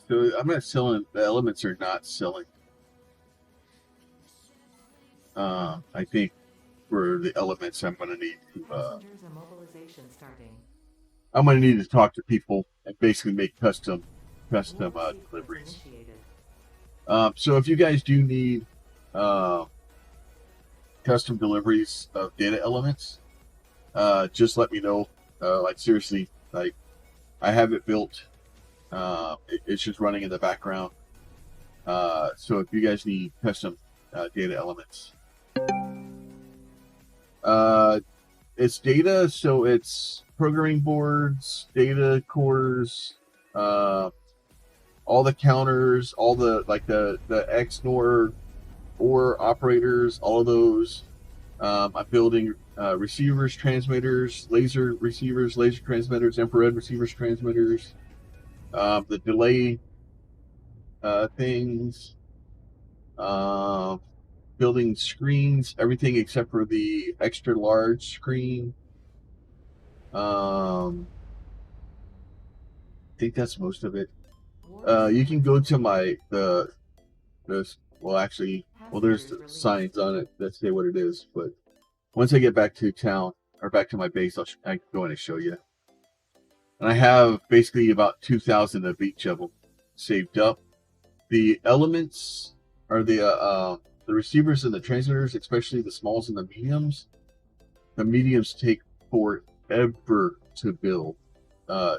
So I'm not selling. The elements are not selling. I think for the elements, I'm gonna need to. Passengers immobilization starting. I'm gonna need to talk to people and basically make custom Warp sequence deliveries. initiated. So if you guys do need custom deliveries of data elements, just let me know. Like seriously, like I have it built. It's just running in the background. So if you guys need custom data elements, it's data, so it's programming boards, data cores, all the counters, all the like the XNOR or operators, all of those. I'm building receivers, transmitters, laser receivers, laser transmitters, infrared receivers, transmitters, the delay things, building screens, everything except for the extra large screen. I think that's most of it. You can go to my well actually there's signs on it that say what it is, but once I get back to town or back to my base, I can go in and show you. And I have basically about 2,000 of each of them saved up. The elements are the receivers and the transmitters, especially the smalls and the mediums. The mediums take forever to build.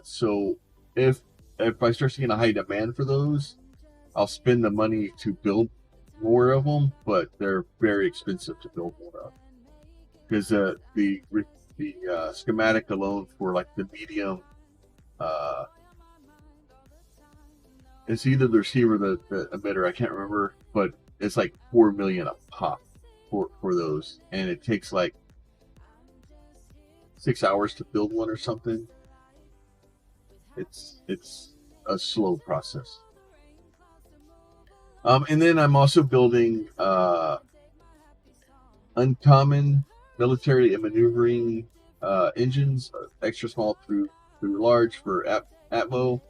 So if I start seeing a high demand for those, I'll spend the money to build more of them, but they're very expensive to build more of. Because the schematic alone for like the medium, it's either the receiver or the emitter, I can't remember, but it's like 4 million a pop for those, and it takes like 6 hours to build one or something. It's a slow process. And then I'm also building uncommon military and maneuvering engines, extra small through large for Atmo.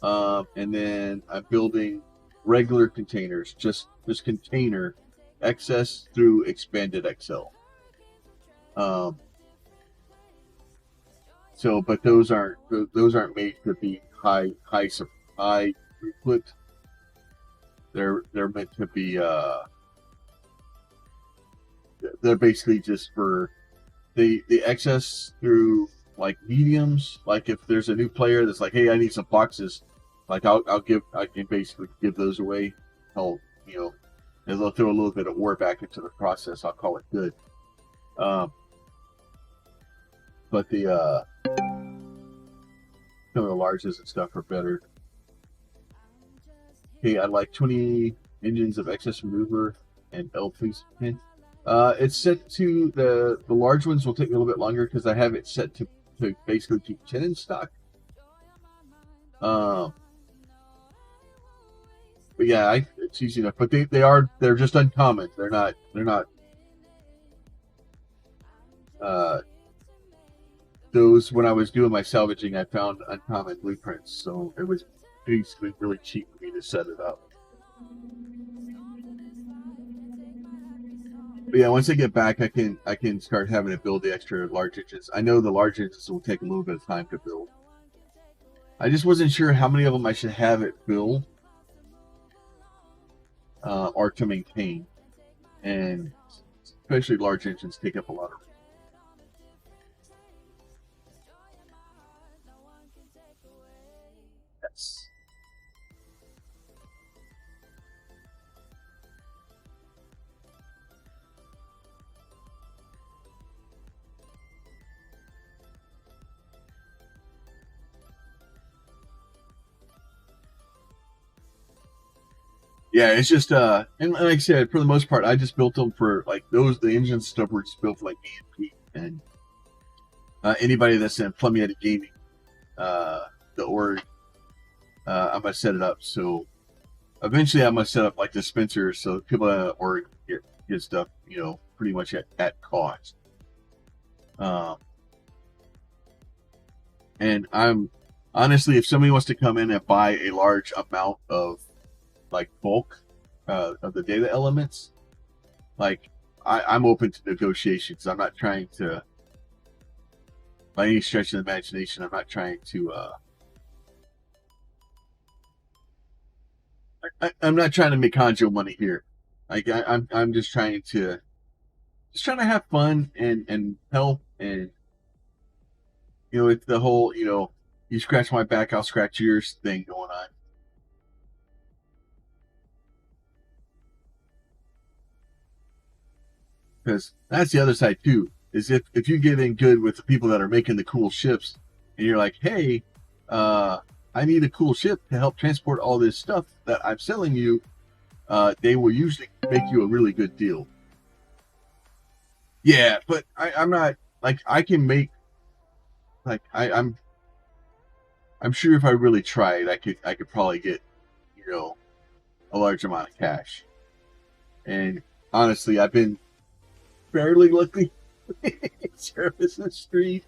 And then I'm building regular containers, just container XS through expanded XL. So, but those aren't made to be high throughput. They're meant to be they're basically just for the XS through like mediums. Like if there's a new player that's like, hey, I need some boxes, like I can basically give those away. And they'll throw a little bit of war back into the process. I'll call it good. But some of the larges and stuff are better. Okay, I like 20 engines of excess maneuver and L please. It's set to the large ones will take me a little bit longer because I have it set to basically keep 10 in stock. But yeah, it's easy enough. But they're just uncommon. They're not those. When I was doing my salvaging, I found uncommon blueprints, so it was basically really cheap for me to set it up. But yeah, once I get back, I can start having to build the extra large engines. I know the large engines will take a little bit of time to build. I just wasn't sure how many of them I should have it build or to maintain, and especially large engines take up a lot of room. Yes. Yeah, it's just and like I said, for the most part, I just built them for like the engine stuff were just built for like me and anybody that's in Plummy Gaming, the org. I'm gonna set it up so eventually I'm gonna set up like dispensers so people in the org get stuff, pretty much at cost. And I'm honestly, if somebody wants to come in and buy a large amount of like bulk of the data elements, like I'm open to negotiations. I'm not trying to, by any stretch of the imagination, I'm not trying to. I'm not trying to make Hanjo money here. Like I'm just trying to have fun and help, and it's the whole you scratch my back, I'll scratch yours thing going on. Because that's the other side too. Is if you get in good with the people that are making the cool ships, and you're like, hey, I need a cool ship to help transport all this stuff that I'm selling you. They will usually make you a really good deal. Yeah, but I'm not like I can make like I'm sure if I really tried, I could probably get a large amount of cash. And honestly, I've been fairly lucky service the street.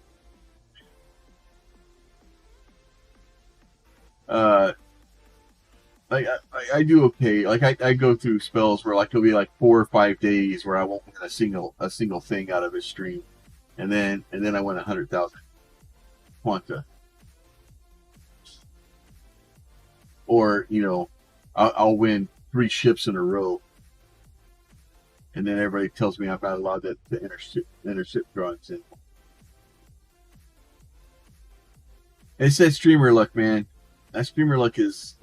Like I do okay. Like I go through spells where like it'll be like 4 or 5 days where I won't win a single thing out of a stream, and then I win 100,000 quanta. Or I'll win 3 ships in a row, and then everybody tells me I'm not allowed to enter ship drawings in. It's that streamer luck, man. That streamer luck is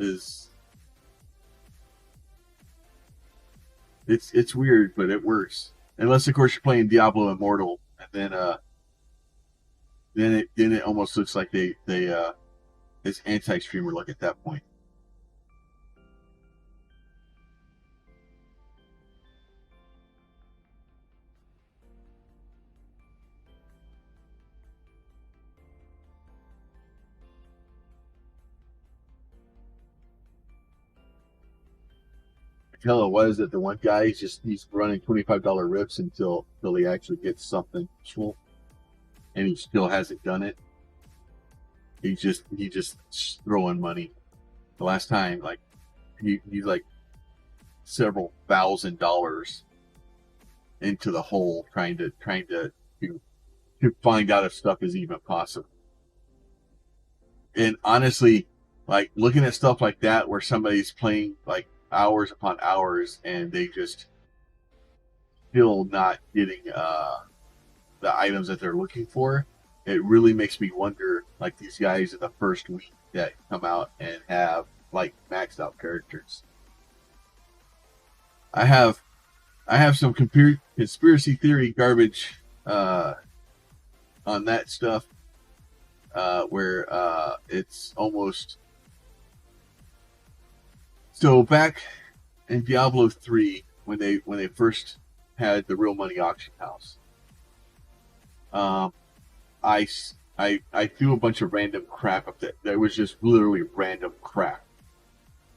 it's weird, but it works. Unless of course you're playing Diablo Immortal, and then it almost looks like they it's anti-streamer luck at that point. Hello, what is it? The one guy he's running $25 rips until he actually gets something useful, and he still hasn't done it. He's just throwing money. The last time, like he's like several $1,000s into the hole trying to find out if stuff is even possible. And honestly, like looking at stuff like that where somebody's playing like hours upon hours and they just still not getting the items that they're looking for, it really makes me wonder, like these guys in the first week that come out and have like maxed out characters. I have some conspiracy theory garbage on that stuff where it's almost so back in Diablo 3 when they first had the real money auction house. I threw a bunch of random crap up there was just literally random crap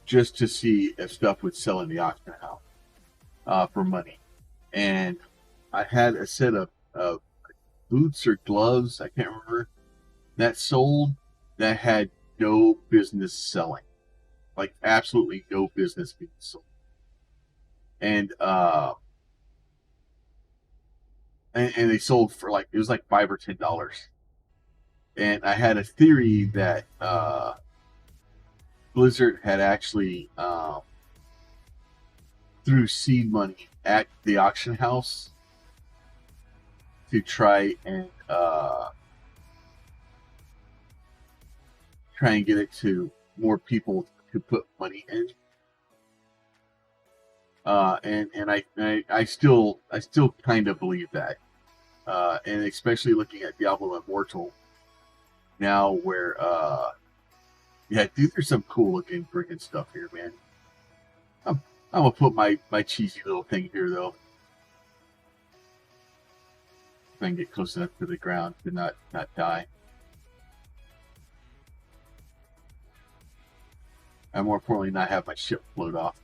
just to see if stuff would sell in the auction house for money. And I had a set of boots or gloves, I can't remember, that sold that had no business selling. Like absolutely no business being sold. And they sold for like it was like $5 or $10. And I had a theory that Blizzard had actually threw seed money at the auction house to try and get it to more people to put money in. And I still kind of believe that. And especially looking at Diablo Immortal now where yeah, dude, there's some cool looking freaking stuff here, man. I'm gonna put my cheesy little thing here though. If I can get close enough to the ground to not die. And more importantly, not have my ship float off.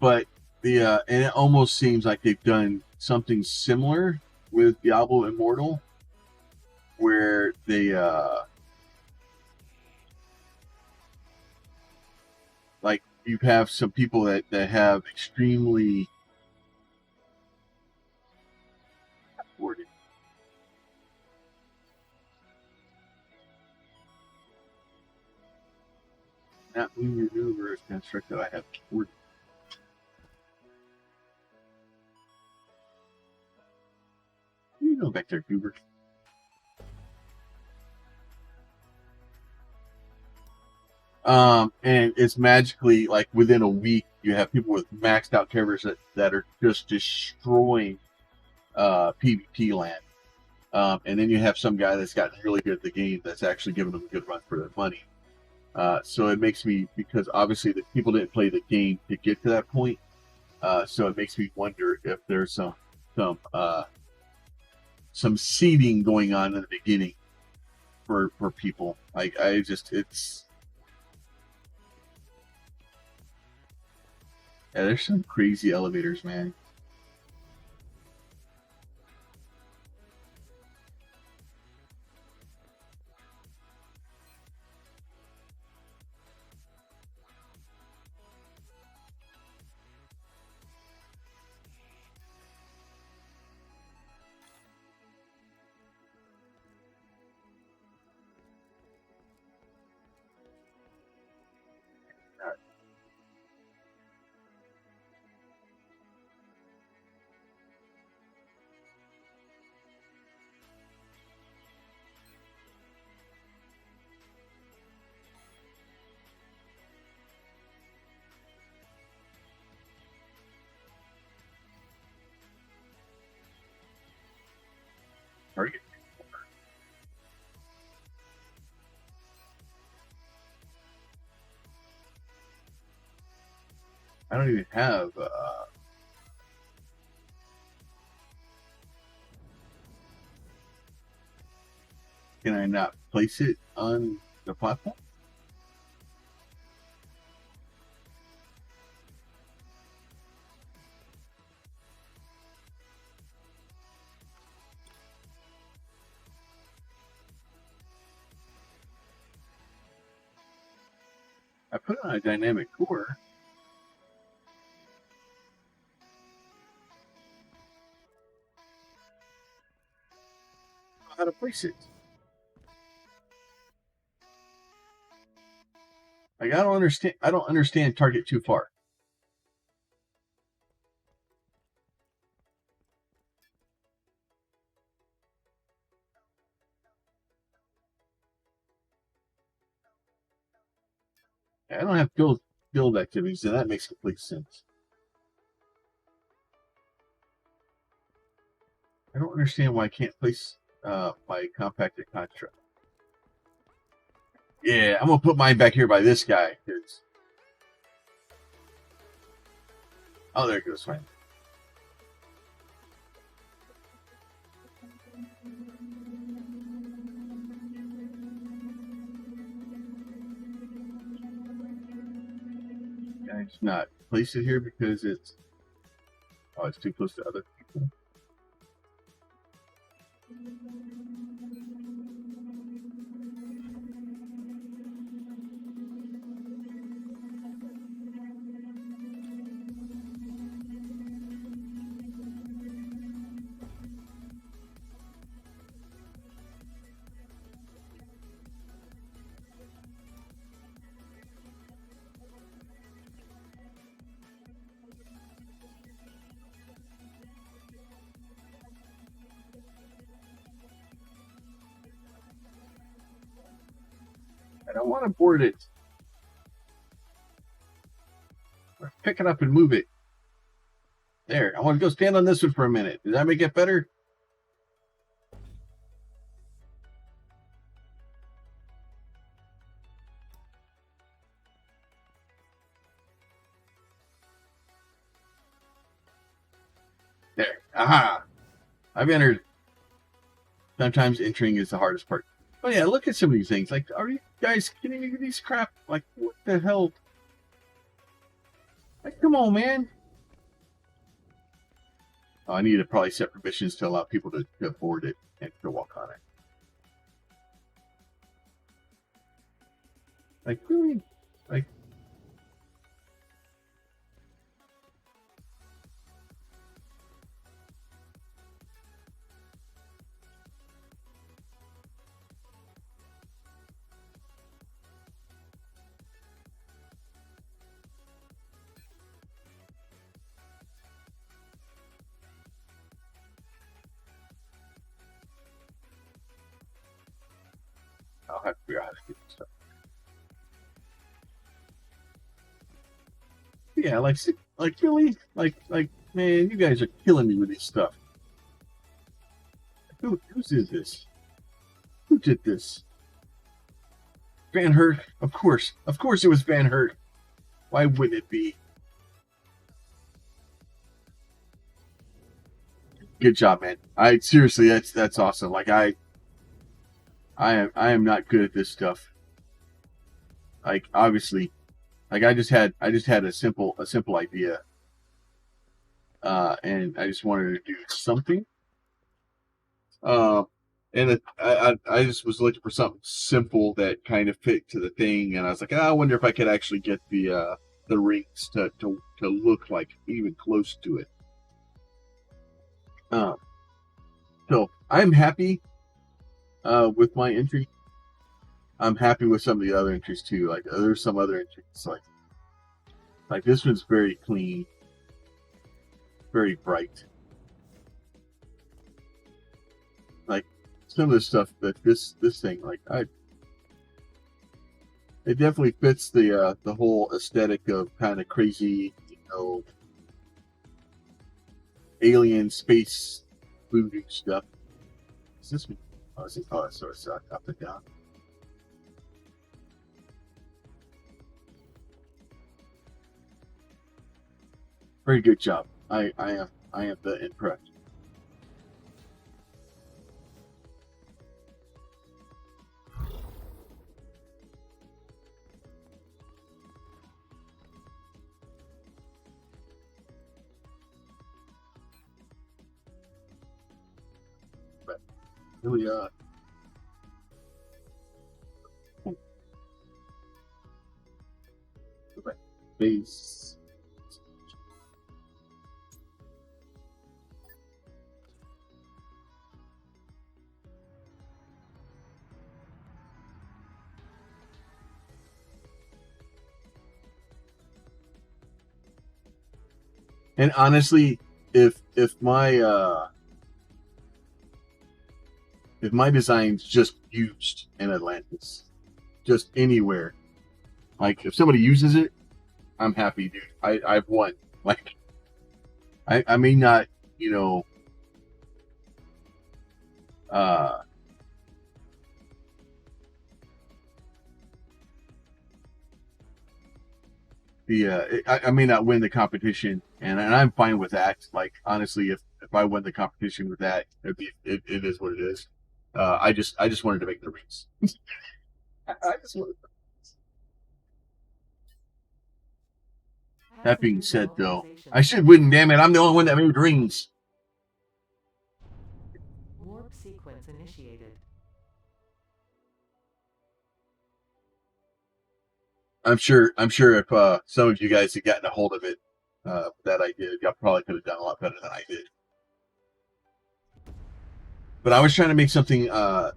but and it almost seems like they've done something similar with Diablo Immortal, where they like you have some people that have extremely worded. Not when your universe construct that I have worded. You go back there, Goober. And it's magically like within a week you have people with maxed out characters that are just destroying PvP land. And then you have some guy that's gotten really good at the game that's actually giving them a good run for their money. So it makes me, because obviously the people didn't play the game to get to that point. So it makes me wonder if there's some seeding going on in the beginning for people. Like there's some crazy elevators, man. Target. I don't even have. Can I not place it on the platform? I put it on a dynamic core. How to place it? Like I don't understand. I don't understand target too far. I don't have build activities, and that makes complete sense. I don't understand why I can't place my compacted construct. Yeah, I'm gonna put mine back here by this guy. Oh, there it goes. Fine. I just not place it here because it's too close to other people. I don't want to board it. Pick it up and move it. There. I want to go stand on this one for a minute. Does that make it better? There. Aha. I've entered. Sometimes entering is the hardest part. Oh yeah, look at some of these things. Like, are you guys kidding me with these crap? Like, what the hell? Like, come on, man. Oh, I need to probably set permissions to allow people to board it and to walk on it. Like, really? Like, I'll have to figure out how to do this stuff. Yeah, like really? Like, man, you guys are killing me with this stuff. Whose is this? Who did this? Van Hurt? Of course it was Van Hurt. Why wouldn't it be? Good job, man. I seriously, that's awesome. Like I am not good at this stuff. Like obviously, like I just had a simple idea, and I just wanted to do something. And I just was looking for something simple that kind of fit to the thing, and I was like, I wonder if I could actually get the rings to look like even close to it. So I'm happy with my entry. I'm happy with some of the other entries too. Like there's some other entries like this one's very clean, very bright. Like some of the stuff that this thing, like it definitely fits the whole aesthetic of kind of crazy, alien space voodoo stuff. Is this one? Oh, it's sort of up and down. Very good job. I am the impressed. But really, base. And honestly, if my design's just used in Atlantis, just anywhere, like if somebody uses it, I'm happy, dude. I've won. Like I may not, uh I may not win the competition, and I'm fine with that. Like honestly, if I win the competition with that, it is what it is. I just wanted to make the rings. I just wanted. That being said, though, I should win. Damn it! I'm the only one that made rings. Warp sequence initiated. I'm sure if some of you guys had gotten a hold of it, that I did, y'all probably could have done a lot better than I did. But I was trying to make something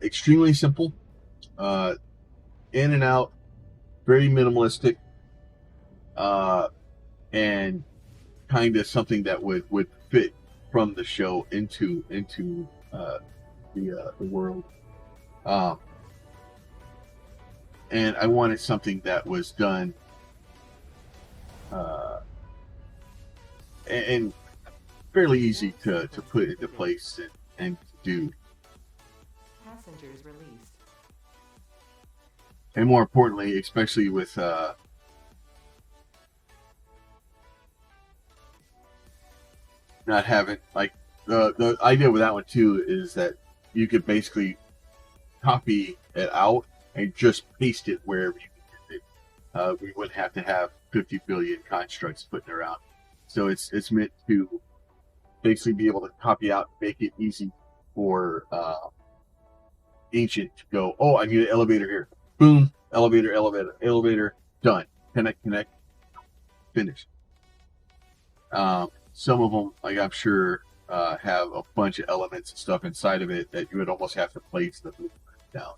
extremely simple, in and out, very minimalistic, and kind of something that would fit from the show into the world. And I wanted something that was done and fairly easy to put into place and do. Passengers released. And more importantly, especially with not having, like, the idea with that one too is that you could basically copy it out and just paste it wherever you needed it. We wouldn't have to have 50 billion constructs putting around. So it's meant to basically be able to copy out, make it easy for Ancient to go, oh, I need an elevator here. Boom, elevator, elevator, elevator, done. Connect, finish. Some of them, like I'm sure, have a bunch of elements and stuff inside of it that you would almost have to place the blueprint down.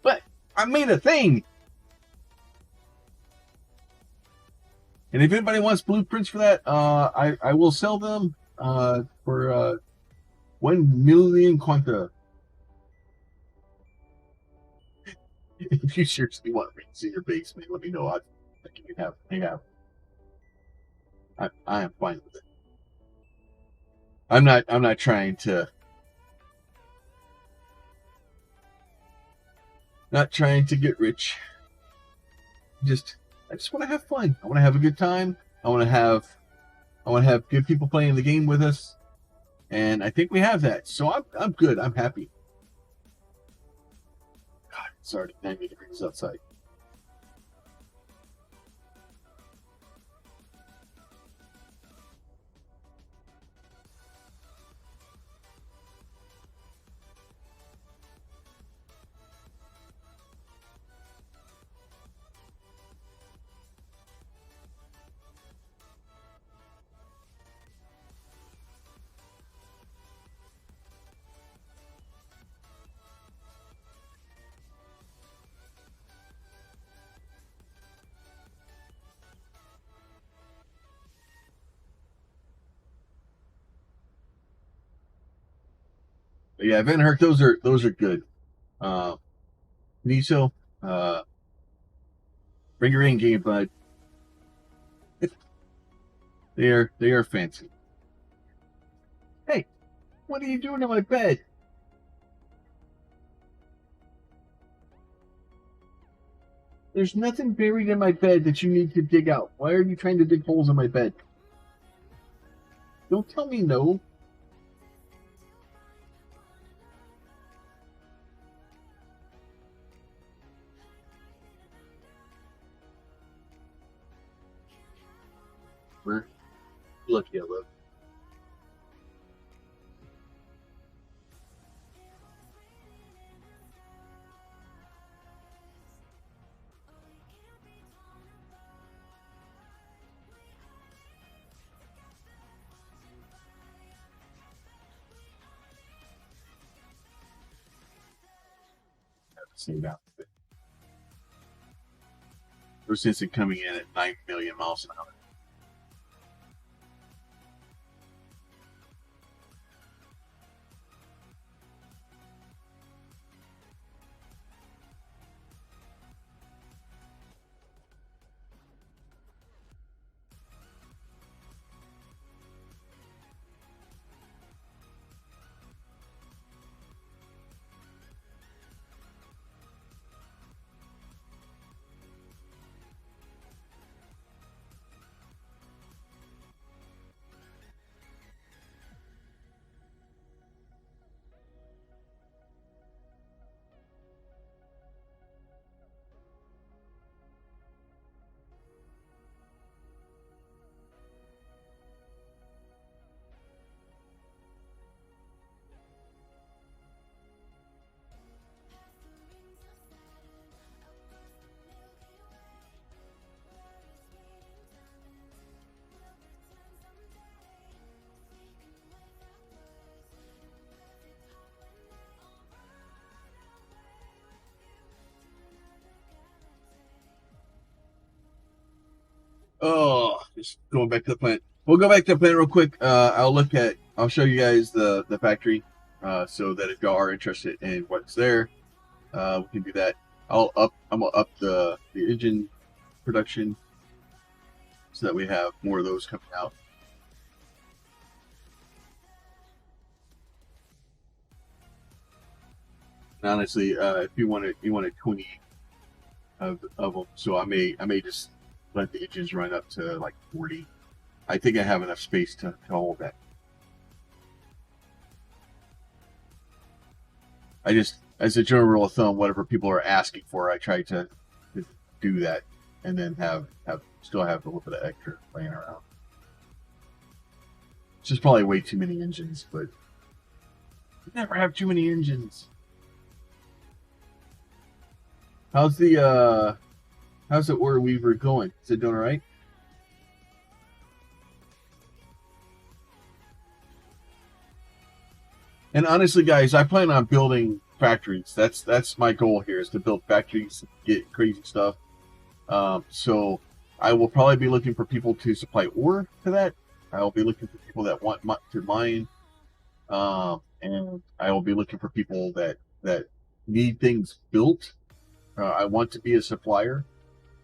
But I made a thing. And if anybody wants blueprints for that, I will sell them for 1 million quanta. If you seriously want rings in your basement, let me know. I think you can have. I am fine with it. I'm not trying to. Not trying to get rich. I just want to have fun. I want to have a good time. I want to have good people playing the game with us, and I think we have that. So I'm good. I'm happy. God, it's already 90 degrees outside. But yeah, Van Herk, those are good. Niso, bring your in game, bud. They are fancy. Hey, what are you doing in my bed? There's nothing buried in my bed that you need to dig out. Why are you trying to dig holes in my bed? Don't tell me no. Look, yellow. Same outfit. Ever since it coming in at 9 million miles an hour. Oh, just going back to the plant. We'll go back to the plant real quick. I'll show you guys the factory, so that if y'all are interested in what's there, we can do that. I'm gonna up the engine production so that we have more of those coming out. And honestly, if you wanted 20 of them, so I may just let the engines run up to like 40. I think I have enough space to hold that. I just, as a general rule of thumb, whatever people are asking for, I try to do that, and then still have a little bit of extra laying around. It's just probably way too many engines, but you never have too many engines. How's the Order Weaver going? Is it doing all right? And honestly, guys, I plan on building factories. That's my goal here, is to build factories, get crazy stuff. So I will probably be looking for people to supply ore to that. I will be looking for people that want to mine, and I will be looking for people that need things built. I want to be a supplier.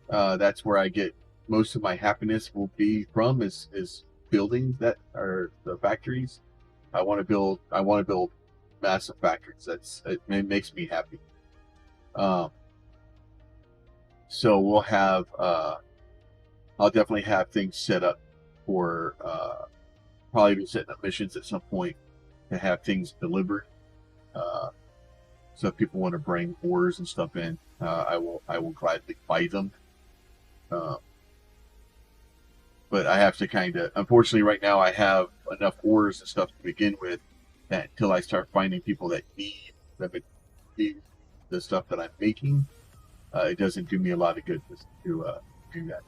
That's where I get most of my happiness will be from, is building that, or the factories. I want to build massive factories. It makes me happy. So we'll have I'll definitely have things set up for probably be setting up missions at some point to have things delivered. So if people want to bring ores and stuff in, I will gladly buy them. But I have to unfortunately right now I have enough ores and stuff to begin with, that until I start finding people that need the stuff that I'm making, it doesn't do me a lot of good to do that.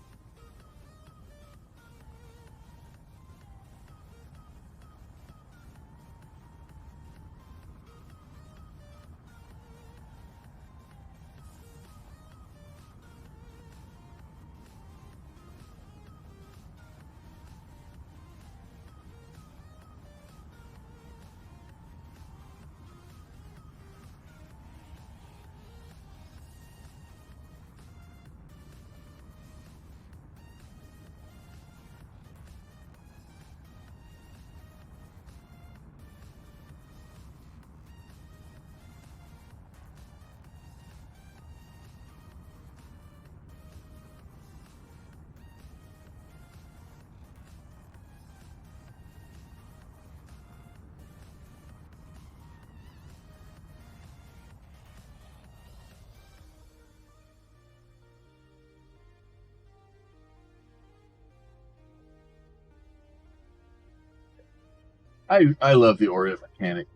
I love the Oreo mechanic,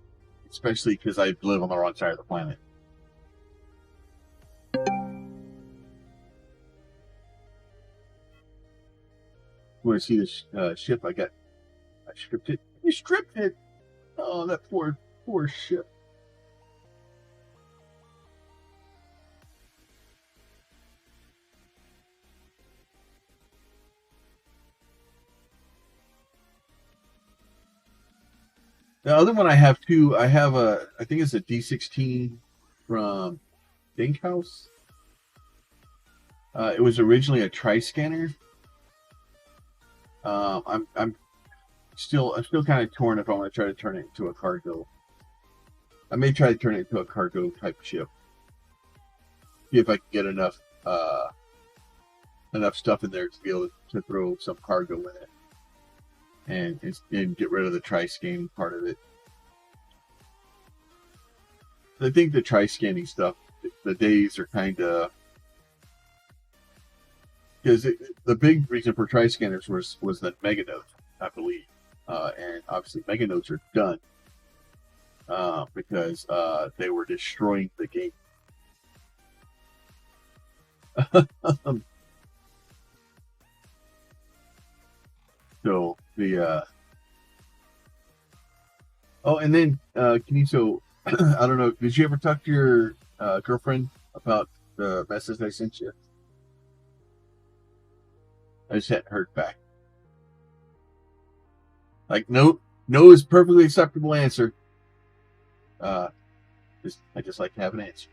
especially because I live on the wrong side of the planet. You want to see this ship I got? I stripped it. You stripped it! Oh, that poor ship. The other one I have too, I think it's a D16 from Dinkhouse. It was originally a tri-scanner. I'm still kind of torn if I want to try to turn it into a cargo. I may try to turn it into a cargo type ship. See if I can get enough stuff in there to be able to throw some cargo in it, and get rid of the tri-scanning part of it. I think the tri-scanning stuff, the days are kind of, because the big reason for tri-scanners was the Meganode, I believe, and obviously Meganodes are done because they were destroying the game. So the and then can you I don't know, did you ever talk to your girlfriend about the message I sent you? I just hadn't heard back. Like, no is perfectly acceptable answer. I just like to have an answer.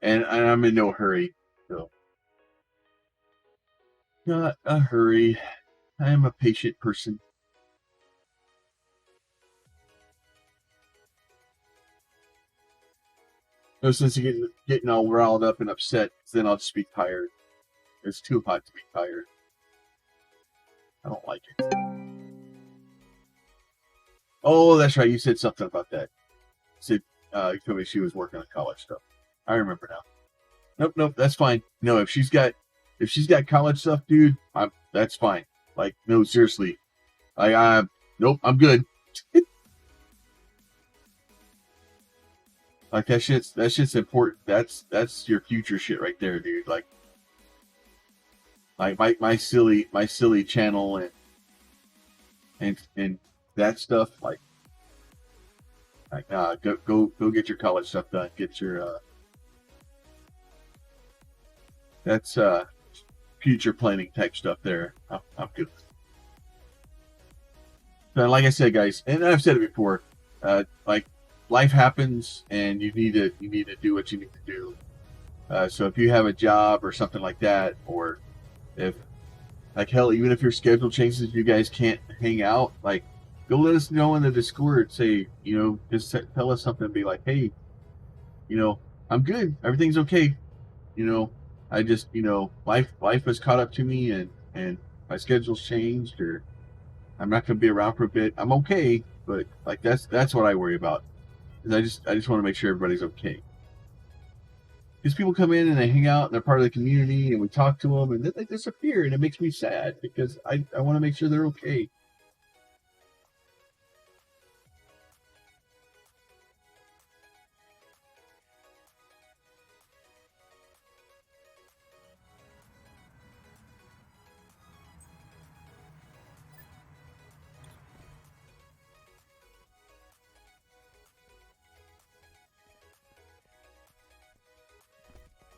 And I'm in no hurry, so not a hurry. I am a patient person. No sense of getting all riled up and upset. Then I'll just be tired. It's too hot to be tired. I don't like it. Oh, that's right. You said something about that. You said you told me she was working on college stuff. I remember now. Nope. That's fine. No, if she's got college stuff, dude, that's fine. Like, no, seriously. Nope, I'm good. Like that shit's important. That's your future shit right there, dude. Like my silly channel and that stuff. Like go get your college stuff done. Get your that's future planning type stuff there. I'm good. So like I said, guys, and I've said it before, like life happens and you need to do what you need to do. So if you have a job or something like that, or if like hell, even if your schedule changes, you guys can't hang out, like go let us know in the Discord. Say, just tell us something. Be like, hey, I'm good. Everything's okay. I just, life has caught up to me and my schedule's changed, or I'm not going to be around for a bit. I'm okay, but like that's what I worry about. Is I just want to make sure everybody's okay. Because people come in and they hang out and they're part of the community and we talk to them and then they disappear and it makes me sad because I want to make sure they're okay.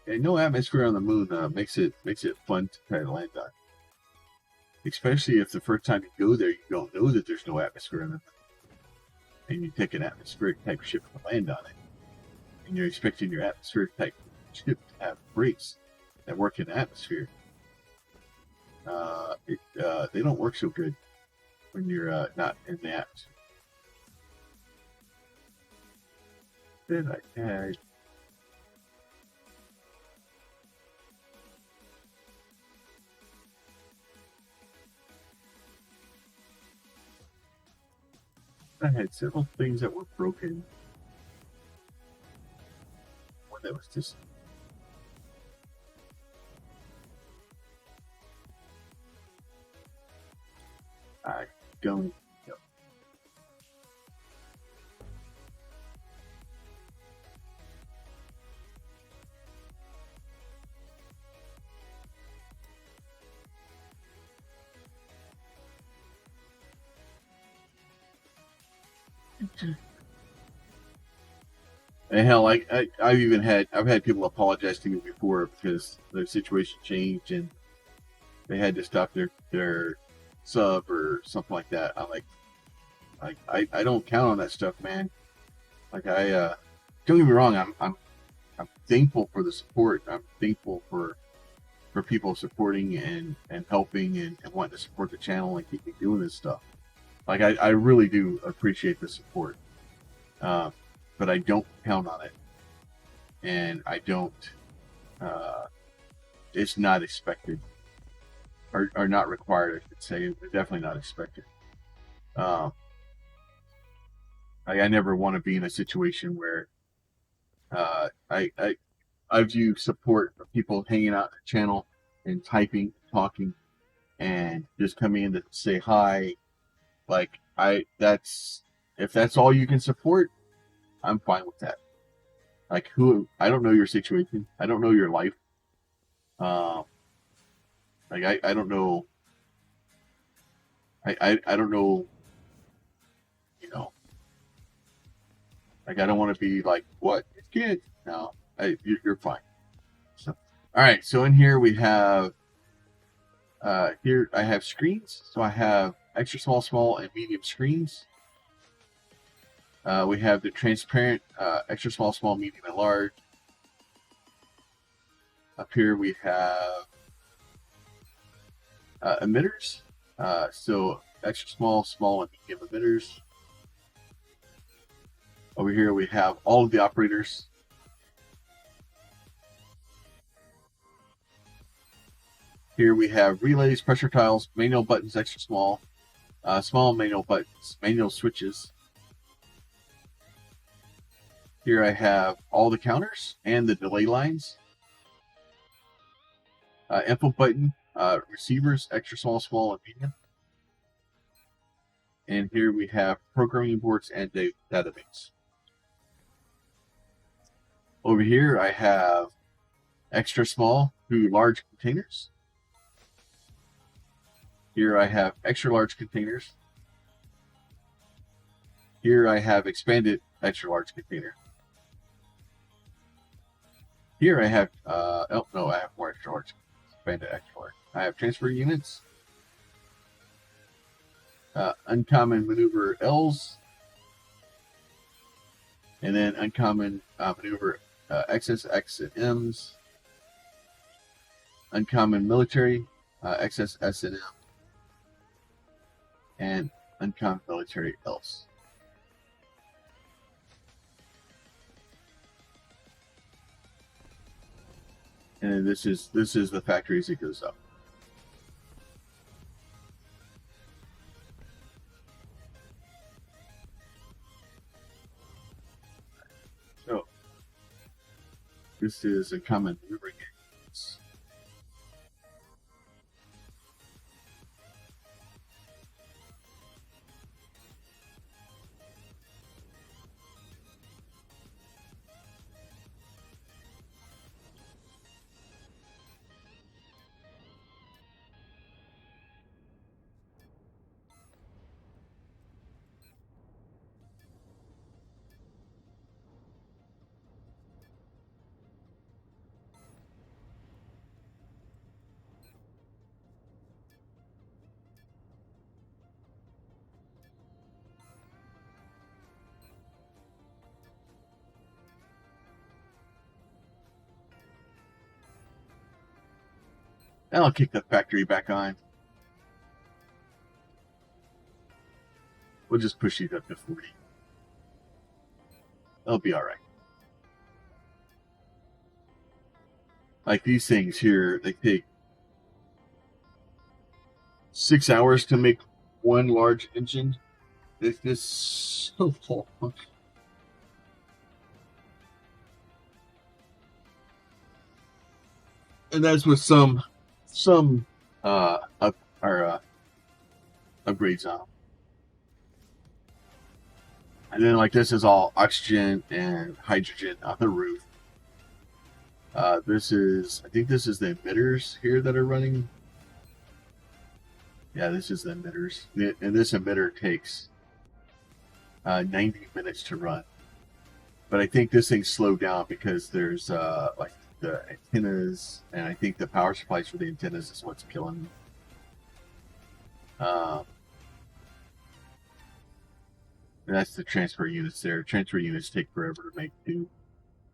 And no atmosphere on the moon makes it fun to try to land on. Especially if the first time you go there, you don't know that there's no atmosphere on the moon. And you take an atmospheric type ship to land on it. And you're expecting your atmospheric type ship to have brakes that work in the atmosphere. They don't work so good when you're not in the atmosphere. Then I had... I had several things that were broken. One that was just... I don't know. And hell, like I've had people apologize to me before because their situation changed and they had to stop their sub or something like that. I'm like I don't count on that stuff, man. Like don't get me wrong, I'm thankful for the support. I'm thankful for people supporting and helping and wanting to support the channel and keep me doing this stuff. Like I really do appreciate the support. But I don't count on it, and I don't. It's not expected, or not required. I should say, it's definitely not expected. I never want to be in a situation where I view support of people hanging out the channel and typing, talking, and just coming in to say hi. Like if that's all you can support, I'm fine with that. Like I don't know your situation. I don't know your life. Like I don't know. I don't know. Like I don't want to be like, what? It's kids. No, you're fine. So, all right. So in here we have. Here I have screens. So I have extra small, and medium screens. We have the transparent, extra small, medium, and large. Up here we have emitters. So extra small, and medium emitters. Over here we have all of the operators. Here we have relays, pressure tiles, manual buttons, extra small, small manual buttons, manual switches. Here I have all the counters and the delay lines. Info button, receivers, extra small, small, and medium. And here we have programming boards and database. Over here I have extra small to large containers. Here I have extra large containers. Here I have expanded extra large container. Here I have, oh no, I have more extra large, expanded extra large. I have transfer units, uncommon maneuver L's, and then uncommon maneuver XS, X, and M's, uncommon military XS, S, and M, and uncommon military L's. And then this is the factory as it goes up. So this is a common maneuvering units. And I'll kick the factory back on. We'll just push these up to 40. They'll be alright. Like these things here, they take 6 hours to make one large engine. It's just so long. And that's with some upgrades on. And then like this is all oxygen and hydrogen on the roof. I think this is the emitters here that are running. Yeah, this is the emitters. And this emitter takes 90 minutes to run. But I think this thing's slowed down because there's like the antennas, and I think the power supplies for the antennas is what's killing them. And that's the transfer units there. Transfer units take forever to make.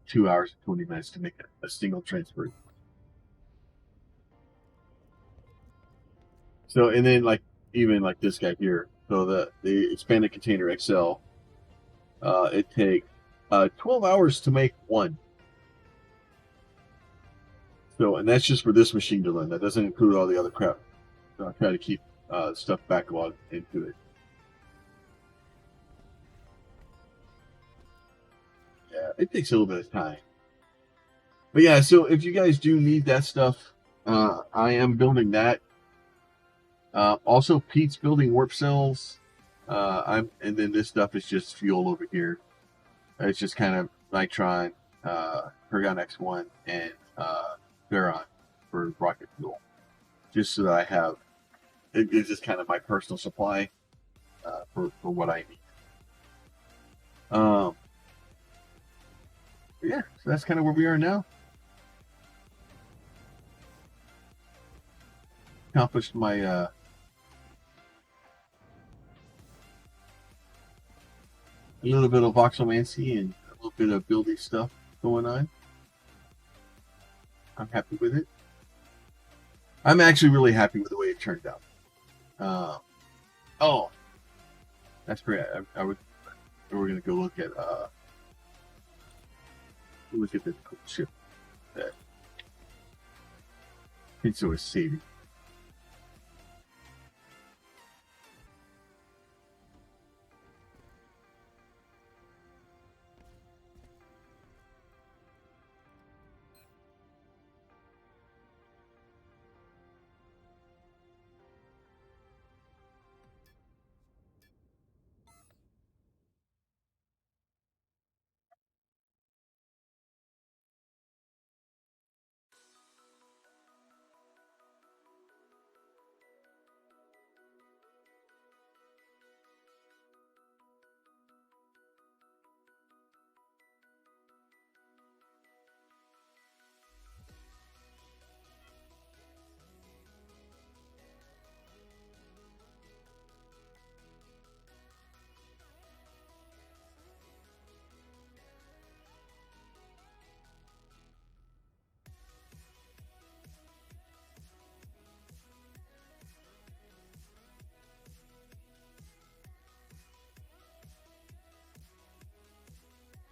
2 hours and 20 minutes to make a single transfer. So, and then like even like this guy here. So the expanded container XL, it takes 12 hours to make one. So, and that's just for this machine to run. That doesn't include all the other crap. So I try to keep stuff backlogged into it. Yeah, it takes a little bit of time. But yeah, so if you guys do need that stuff, I am building that. Also, Pete's building warp cells. And then this stuff is just fuel over here. It's just kind of Nitron, Ergon X1, and Veron for rocket fuel. Just so that I have, it's just kind of my personal supply for what I need. Yeah, so that's kind of where we are now. Accomplished my a little bit of voxelmancy and a little bit of building stuff going on. I'm happy with it. I'm actually really happy with the way it turned out. Oh, that's great. We're gonna go look at this cool ship that Pinso is saving.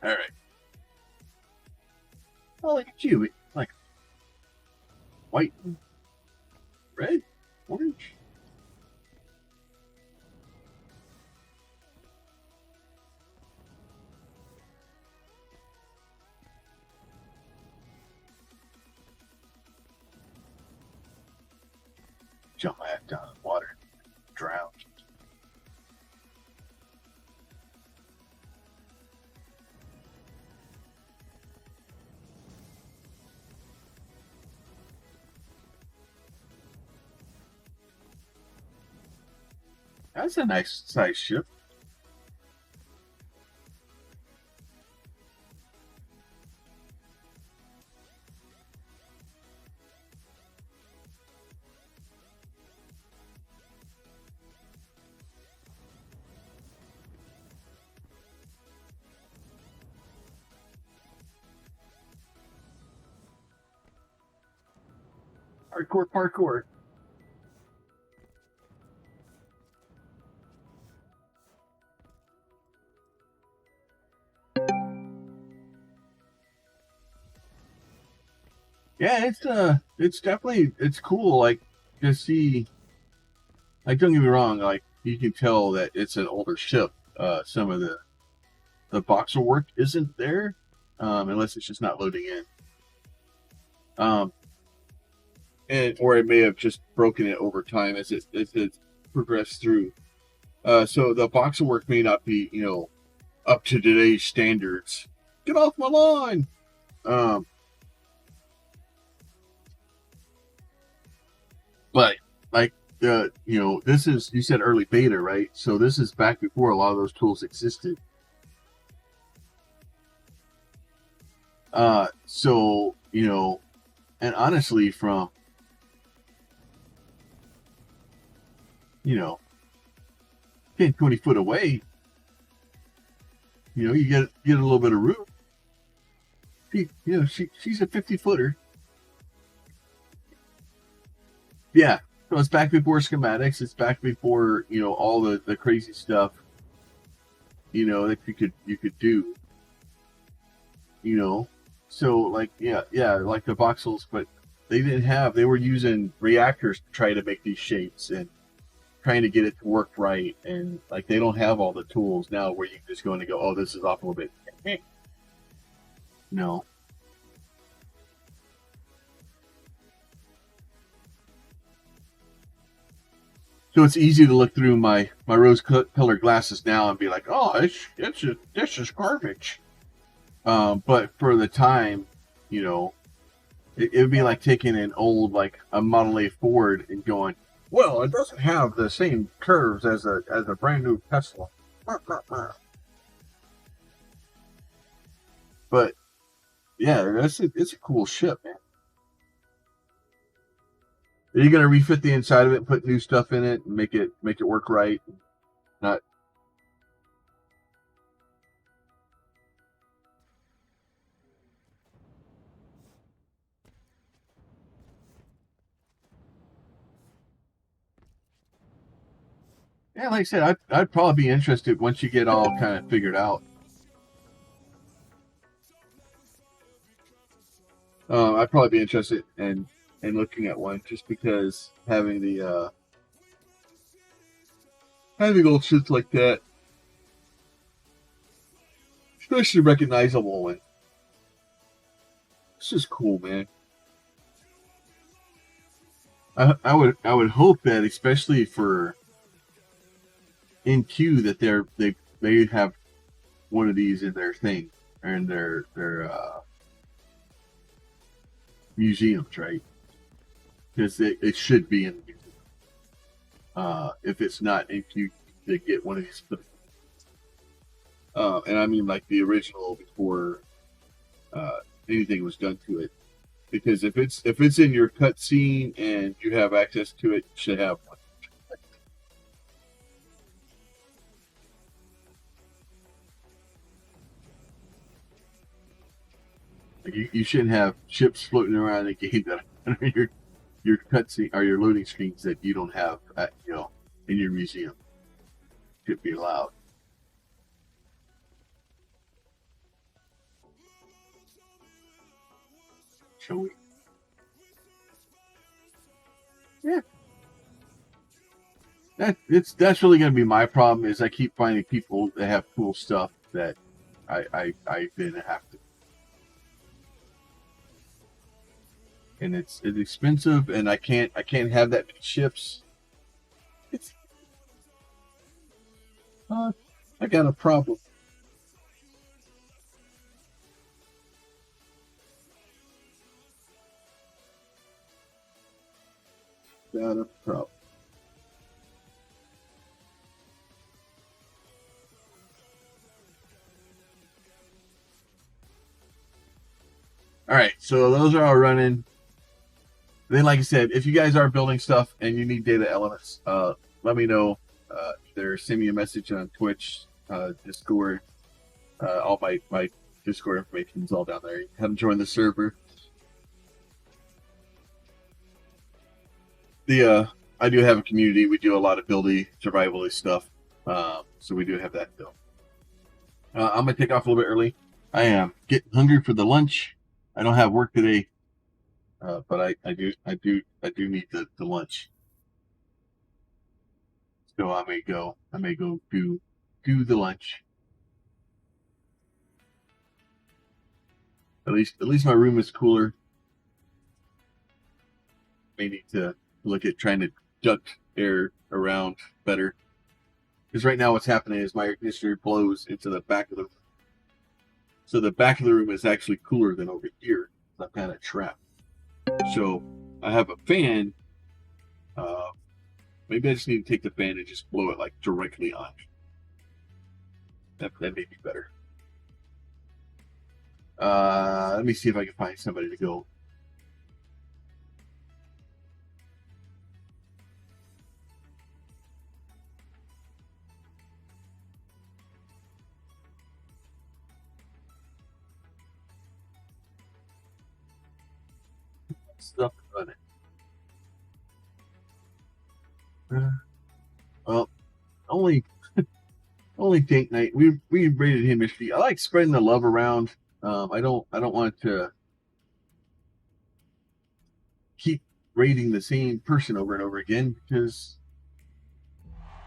All right. Oh, look at you. Like white, red, orange. Jump my ass down in the water. Drown. That's a nice size ship. Hardcore parkour. Yeah, it's definitely it's cool. Like to see, like don't get me wrong, like you can tell that it's an older ship. Some of the voxel work isn't there, unless it's just not loading in. And or it may have just broken it over time as it progressed through. So the voxel work may not be up to today's standards. Get off my lawn. But like this is, you said early beta, right? So this is back before a lot of those tools existed. So and honestly, from 10, 20 foot away, you get a little bit of room. She's a 50-footer. Yeah. So it's back before schematics. It's back before all the crazy stuff that you could do. So like like the voxels, but they were using reactors to try to make these shapes and trying to get it to work right, and like they don't have all the tools now where you just go oh, this is off a little bit. No. So it's easy to look through my rose-colored glasses now and be like, oh, it's just garbage. But for the time, it would be like taking an old, like a Model A Ford and going, well, it doesn't have the same curves as a brand new Tesla. But yeah, it's a cool ship, man. Are you gonna refit the inside of it and put new stuff in it and make it work right? Not. Yeah, like I said, I'd probably be interested once you get all kind of figured out. I'd probably be interested in looking at one just because having old shits like that, especially recognizable one. It's just cool, man. I would hope that, especially for NQ, that they have one of these in their thing or in their museums, right? Because it should be in the museum. If it's not NQ, they get one of these. And I mean like the original before anything was done to it. Because if it's in your cutscene and you have access to it, you should have one. Like you shouldn't have ships floating around in the game that are your cutscene or your loading screens that you don't have in your museum. Should be allowed. showy. Yeah. That's really gonna be my problem is I keep finding people that have cool stuff that I then have to. And it's expensive and I can't have that many ships. It's I got a problem. Got a problem. All right, so those are all running. Then, like I said, if you guys are building stuff and you need data elements, let me know. Either send me a message on Twitch, Discord. All my Discord information is all down there. You can have them join the server. I do have a community. We do a lot of buildy, survival-y stuff. So we do have that though. I'm gonna take off a little bit early. I am getting hungry for the lunch. I don't have work today, but I do need the lunch. So I may go do the lunch. At least my room is cooler. May need to look at trying to duct air around better. Because right now what's happening is my air conditioner blows into the back of the room. So the back of the room is actually cooler than over here. I'm kind of trapped. So I have a fan. Maybe I just need to take the fan and just blow it like directly on. That may be better. Let me see if I can find somebody to go. Stuff running. Well, only date night. We rated him as I like spreading the love around. I don't want to keep rating the same person over and over again because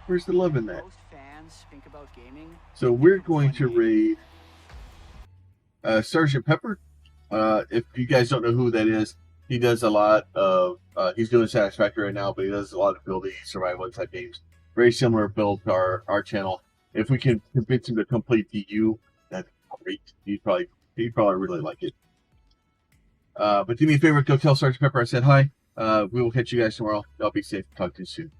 where's the love in that? Most fans think about gaming. So we're going to raid Sergeant Pepper. If you guys don't know who that is, he does a lot of he's doing Satisfactory right now, but he does a lot of building survival type games. Very similar build to our channel. If we can convince him to complete DU, that's great. He'd probably really like it. But do me a favor, go tell Sergeant Pepper I said hi. We will catch you guys tomorrow. Y'all be safe. Talk to you soon.